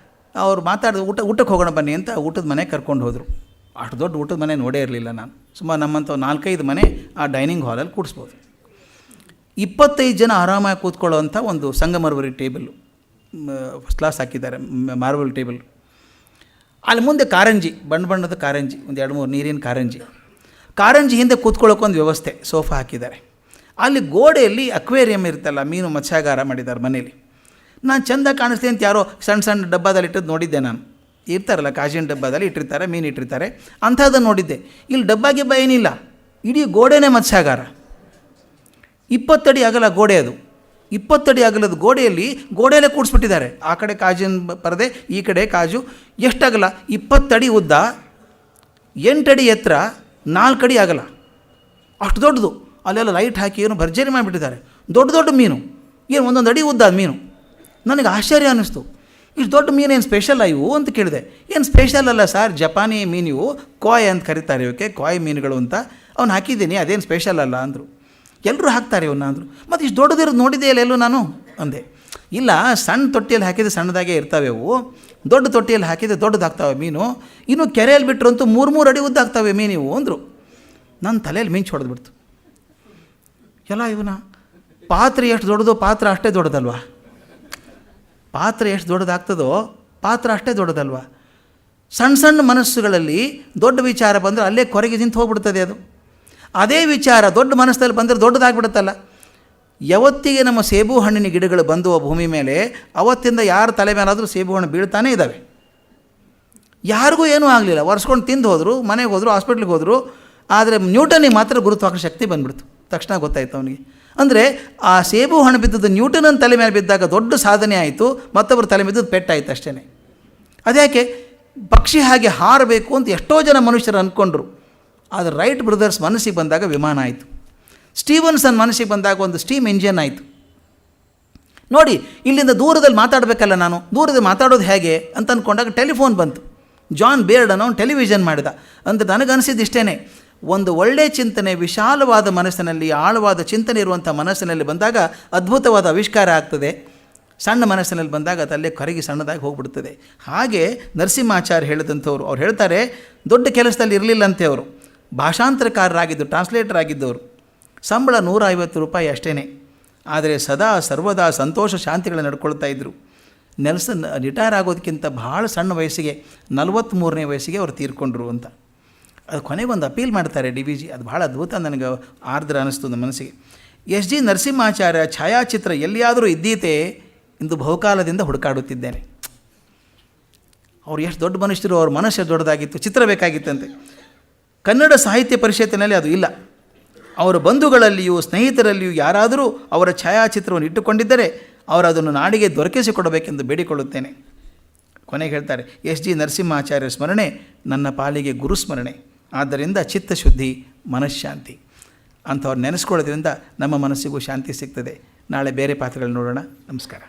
ಅವ್ರು ಮಾತಾಡಿದ ಊಟಕ್ಕೆ ಹೋಗೋಣ ಬನ್ನಿ ಅಂತ ಊಟದ ಮನೆ ಕರ್ಕೊಂಡು ಹೋದರು. ಅಷ್ಟು ದೊಡ್ಡ ಊಟದ ಮನೆ ನೋಡೇ ಇರಲಿಲ್ಲ ನಾನು. ಸುಮಾರು ನಮ್ಮಂಥ 4-5 ಮನೆ ಆ ಡೈನಿಂಗ್ ಹಾಲಲ್ಲಿ ಕೂಡಿಸ್ಬೋದು. 25 ಜನ ಆರಾಮಾಗಿ ಕೂತ್ಕೊಳ್ಳೋವಂಥ ಒಂದು ಸಂಗಮರವರಿ ಟೇಬಲ್ಲು, ಫಸ್ಟ್ ಕ್ಲಾಸ್ ಹಾಕಿದ್ದಾರೆ, ಮಾರ್ಬಲ್ ಟೇಬಲ್. ಅಲ್ಲಿ ಮುಂದೆ ಕಾರಂಜಿ, ಬಣ್ಣದ ಕಾರಂಜಿ, ಒಂದು 2-3 ನೀರಿನ ಕಾರಂಜಿ ಹಿಂದೆ ಕೂತ್ಕೊಳ್ಳೋಕ್ಕೊಂದು ವ್ಯವಸ್ಥೆ, ಸೋಫಾ ಹಾಕಿದ್ದಾರೆ. ಅಲ್ಲಿ ಗೋಡೆಯಲ್ಲಿ ಅಕ್ವೇರಿಯಂ ಇರ್ತಲ್ಲ, ಮೀನು ಮತ್ಸ್ಯಾಗಾರ ಮಾಡಿದ್ದಾರೆ ಮನೇಲಿ. ನಾನು ಚೆಂದ ಕಾಣಿಸ್ತೀನಿ ಅಂತ ಯಾರೋ ಸಣ್ಣ ಡಬ್ಬದಲ್ಲಿ ಇಟ್ಟದ್ದು ನೋಡಿದ್ದೆ ನಾನು. ಇರ್ತಾರಲ್ಲ ಕಾಜಿನ ಡಬ್ಬದಲ್ಲಿ ಇಟ್ಟಿರ್ತಾರೆ, ಮೀನು ಇಟ್ಟಿರ್ತಾರೆ, ಅಂಥದ್ದನ್ನು ನೋಡಿದ್ದೆ. ಇಲ್ಲಿ ಡಬ್ಬ ಗಿಬ್ಬ ಏನಿಲ್ಲ, ಇಡೀ ಗೋಡೆನೇ ಮತ್ಸ್ಯಾಗಾರ. 20 ಅಡಿ ಅಗಲ ಗೋಡೆ ಅದು. 20 ಅಡಿ ಅಗಲದ ಗೋಡೆಯಲ್ಲೇ ಕೂಡಿಸ್ಬಿಟ್ಟಿದ್ದಾರೆ. ಆ ಕಡೆ ಕಾಜಿನ ಪರದೆ, ಈ ಕಡೆ ಕಾಜು. ಎಷ್ಟಾಗಲ್ಲ? 20 ಅಡಿ ಉದ್ದ, 8 ಅಡಿ ಎತ್ತರ, 4 ಅಡಿ ಅಗಲ, ಅಷ್ಟು ದೊಡ್ಡದು. ಅಲ್ಲೆಲ್ಲ ಲೈಟ್ ಹಾಕಿ ಏನು ಭರ್ಜರಿ ಮಾಡಿಬಿಟ್ಟಿದ್ದಾರೆ. ದೊಡ್ಡ ಮೀನು, ಏನು 1 ಅಡಿ ಉದ್ದ ಮೀನು. ನನಗೆ ಆಶ್ಚರ್ಯ ಅನ್ನಿಸ್ತು. ಇಷ್ಟು ದೊಡ್ಡ ಮೀನು ಏನು ಸ್ಪೆಷಲ್ಲ ಇವು ಅಂತ ಕೇಳಿದೆ. ಏನು ಸ್ಪೆಷಲ್ ಅಲ್ಲ ಸರ್, ಜಪಾನಿ ಮೀನು ಇವು, ಕಾಯ್ ಅಂತ ಕರೀತಾರೆ ಇವಕ್ಕೆ, ಕಾಯ್ ಮೀನುಗಳು ಅಂತ. ಅವ್ನು ಹಾಕಿದ್ದೀನಿ, ಅದೇನು ಸ್ಪೆಷಲ್ ಅಲ್ಲ ಅಂದರು. ಎಲ್ಲರೂ ಹಾಕ್ತಾರೆ ಇವನ್ನ ಅಂದರು. ಮತ್ತು ಇಷ್ಟು ದೊಡ್ಡದಿರೋದು ನೋಡಿದೆ ಇಲ್ಲ ಎಲ್ಲೂ ನಾನು ಅಂದೆ. ಇಲ್ಲ, ಸಣ್ಣ ತೊಟ್ಟಿಯಲ್ಲಿ ಹಾಕಿದರೆ ಸಣ್ಣದಾಗೇ ಇರ್ತವೆ ಅವು, ದೊಡ್ಡ ತೊಟ್ಟಿಯಲ್ಲಿ ಹಾಕಿದರೆ ದೊಡ್ಡದಾಗ್ತವೆ ಮೀನು, ಇನ್ನು ಕೆರೆಯಲ್ಲಿ ಬಿಟ್ಟರಂತೂ 3 ಅಡಿ ಉದ್ದಾಗ್ತವೆ ಮೀನಿವು ಅಂದರು. ನನ್ನ ತಲೆಯಲ್ಲಿ ಮಿಂಚು ಹೊಡೆದ್ಬಿಡ್ತು. ಎಲ್ಲ ಇವನ ಪಾತ್ರೆ ಎಷ್ಟು ದೊಡ್ಡದೋ ಪಾತ್ರ ಅಷ್ಟೇ ದೊಡ್ಡದಲ್ವ, ಪಾತ್ರೆ ಎಷ್ಟು ದೊಡ್ಡದಾಗ್ತದೋ ಪಾತ್ರ ಅಷ್ಟೇ ದೊಡ್ಡದಲ್ವ. ಸಣ್ಣ ಸಣ್ಣ ಮನಸ್ಸುಗಳಲ್ಲಿ ದೊಡ್ಡ ವಿಚಾರ ಬಂದರೆ ಅಲ್ಲೇ ಕೊರಗೆ ನಿಂತು ಹೋಗ್ಬಿಡ್ತದೆ ಅದು. ಅದೇ ವಿಚಾರ ದೊಡ್ಡ ಮನಸ್ಸಲ್ಲಿ ಬಂದರೆ ದೊಡ್ಡದಾಗ್ಬಿಡುತ್ತಲ್ಲ. ಯಾವತ್ತಿಗೆ ನಮ್ಮ ಸೇಬು ಹಣ್ಣಿನ ಗಿಡಗಳು ಬಂದು ಭೂಮಿ ಮೇಲೆ, ಅವತ್ತಿಂದ ಯಾರ ತಲೆ ಮೇಲಾದರೂ ಸೇಬು ಹಣ್ಣು ಬೀಳ್ತಾನೇ ಇದ್ದಾವೆ. ಯಾರಿಗೂ ಏನೂ ಆಗಲಿಲ್ಲ, ಒರೆಸ್ಕೊಂಡು ತಿಂದು ಹೋದರು, ಮನೆಗೆ ಹೋದರು, ಹಾಸ್ಪಿಟ್ಲಿಗೆ ಹೋದರು. ಆದರೆ ನ್ಯೂಟನಿಗೆ ಮಾತ್ರ ಗುರುತ್ವಾಕರ್ಷಣ ಶಕ್ತಿ ಬಂದುಬಿಡ್ತು. ತಕ್ಷಣ ಗೊತ್ತಾಯಿತು ಅವನಿಗೆ. ಅಂದರೆ ಆ ಸೇಬು ಹಣ್ಣು ಬಿದ್ದದ್ದು ನ್ಯೂಟನನ ತಲೆ ಮೇಲೆ ಬಿದ್ದಾಗ ದೊಡ್ಡ ಸಾಧನೆ ಆಯಿತು, ಮತ್ತೊಬ್ಬರ ತಲೆ ಬಿದ್ದದ್ದು ಪೆಟ್ಟಾಯಿತು ಅಷ್ಟೇ. ಅದ್ಯಾಕೆ ಪಕ್ಷಿ ಹಾಗೆ ಹಾರಬೇಕು ಅಂತ ಎಷ್ಟೋ ಜನ ಮನುಷ್ಯರು ಅಂದ್ಕೊಂಡ್ರು. ಆದರೆ ರೈಟ್ ಬ್ರದರ್ಸ್ ಮನಸ್ಸಿಗೆ ಬಂದಾಗ ವಿಮಾನ ಆಯಿತು, ಸ್ಟೀವನ್ಸನ್ ಮನಸ್ಸಿಗೆ ಬಂದಾಗ ಒಂದು ಸ್ಟೀಮ್ ಇಂಜಿನ್ ಆಯಿತು. ನೋಡಿ, ಇಲ್ಲಿಂದ ದೂರದಲ್ಲಿ ಮಾತಾಡಬೇಕಲ್ಲ, ನಾನು ದೂರದಲ್ಲಿ ಮಾತಾಡೋದು ಹೇಗೆ ಅಂತ ಅಂದ್ಕೊಂಡಾಗ ಟೆಲಿಫೋನ್ ಬಂತು. ಜಾನ್ ಬೇರ್ಡ್ ಅನ್ನೋ ಟೆಲಿವಿಷನ್ ಮಾಡಿದ. ಅಂದರೆ ನನಗನ್ಸಿದ್ದು ಇಷ್ಟೇ, ಒಂದು ಒಳ್ಳೆಯ ಚಿಂತನೆ, ವಿಶಾಲವಾದ ಮನಸ್ಸಿನಲ್ಲಿ, ಆಳವಾದ ಚಿಂತನೆ ಇರುವಂಥ ಮನಸ್ಸಿನಲ್ಲಿ ಬಂದಾಗ ಅದ್ಭುತವಾದ ಆವಿಷ್ಕಾರ ಆಗ್ತದೆ. ಸಣ್ಣ ಮನಸ್ಸಿನಲ್ಲಿ ಬಂದಾಗ ಅದಲ್ಲೇ ಕರಗಿ ಸಣ್ಣದಾಗಿ ಹೋಗ್ಬಿಡ್ತದೆ. ಹಾಗೆ ನರಸಿಂಹಾಚಾರ್ಯ ಹೇಳಿದಂಥವ್ರು, ಅವ್ರು ಹೇಳ್ತಾರೆ, ದೊಡ್ಡ ಕೆಲಸದಲ್ಲಿ ಇರಲಿಲ್ಲಂತೆ ಅವರು, ಭಾಷಾಂತರಕಾರರಾಗಿದ್ದು, ಟ್ರಾನ್ಸ್ಲೇಟರ್ ಆಗಿದ್ದವರು. ಸಂಬಳ 150 ರೂಪಾಯಿ ಅಷ್ಟೇ. ಆದರೆ ಸದಾ ಸರ್ವದಾ ಸಂತೋಷ ಶಾಂತಿಗಳು ನಡ್ಕೊಳ್ತಾ ಇದ್ದರು. ನೆಲ್ಸನ್ ರಿಟೈರ್ ಆಗೋದಕ್ಕಿಂತ ಭಾಳ ಸಣ್ಣ ವಯಸ್ಸಿಗೆ, 43ನೇ ವಯಸ್ಸಿಗೆ ಅವರು ತೀರ್ಕೊಂಡ್ರು ಅಂತ. ಅದು ಕೊನೆಗೆ ಒಂದು ಅಪೀಲ್ ಮಾಡ್ತಾರೆ DVG. ಅದು ಭಾಳ ಅದ್ಭುತ, ನನಗೆ ಆರ್ದ್ರ ಅನ್ನಿಸ್ತು ನಮ್ಮ ಮನಸ್ಸಿಗೆ. SG ನರಸಿಂಹಾಚಾರ್ಯ ಛಾಯಾಚಿತ್ರ ಎಲ್ಲಿಯಾದರೂ ಇದ್ದೀತೆ ಇಂದು ಬಹುಕಾಲದಿಂದ ಹುಡುಕಾಡುತ್ತಿದ್ದೇನೆ. ಅವ್ರು ಎಷ್ಟು ದೊಡ್ಡ ಮನುಷ್ಯರು, ಅವ್ರ ಮನಸ್ಸು ದೊಡ್ಡದಾಗಿತ್ತು, ಚಿತ್ರ ಬೇಕಾಗಿತ್ತಂತೆ. ಕನ್ನಡ ಸಾಹಿತ್ಯ ಪರಿಷತ್ತಿನಲ್ಲಿ ಅದು ಇಲ್ಲ. ಅವರ ಬಂಧುಗಳಲ್ಲಿಯೂ ಸ್ನೇಹಿತರಲ್ಲಿಯೂ ಯಾರಾದರೂ ಅವರ ಛಾಯಾಚಿತ್ರವನ್ನು ಇಟ್ಟುಕೊಂಡಿದ್ದರೆ ಅವರು ಅದನ್ನು ನಾಡಿಗೆ ದೊರಕಿಸಿಕೊಡಬೇಕೆಂದು ಬೇಡಿಕೊಳ್ಳುತ್ತೇನೆ. ಕೊನೆಗೆ ಹೇಳ್ತಾರೆ, SG ನರಸಿಂಹಾಚಾರ್ಯ ಸ್ಮರಣೆ ನನ್ನ ಪಾಲಿಗೆ ಗುರುಸ್ಮರಣೆ. ಆದ್ದರಿಂದ ಚಿತ್ತಶುದ್ಧಿ, ಮನಃಶಾಂತಿ ಅಂಥವ್ರು ನೆನೆಸ್ಕೊಳ್ಳೋದ್ರಿಂದ ನಮ್ಮ ಮನಸ್ಸಿಗೂ ಶಾಂತಿ ಸಿಗ್ತದೆ. ನಾಳೆ ಬೇರೆ ಪಾತ್ರಗಳು ನೋಡೋಣ. ನಮಸ್ಕಾರ.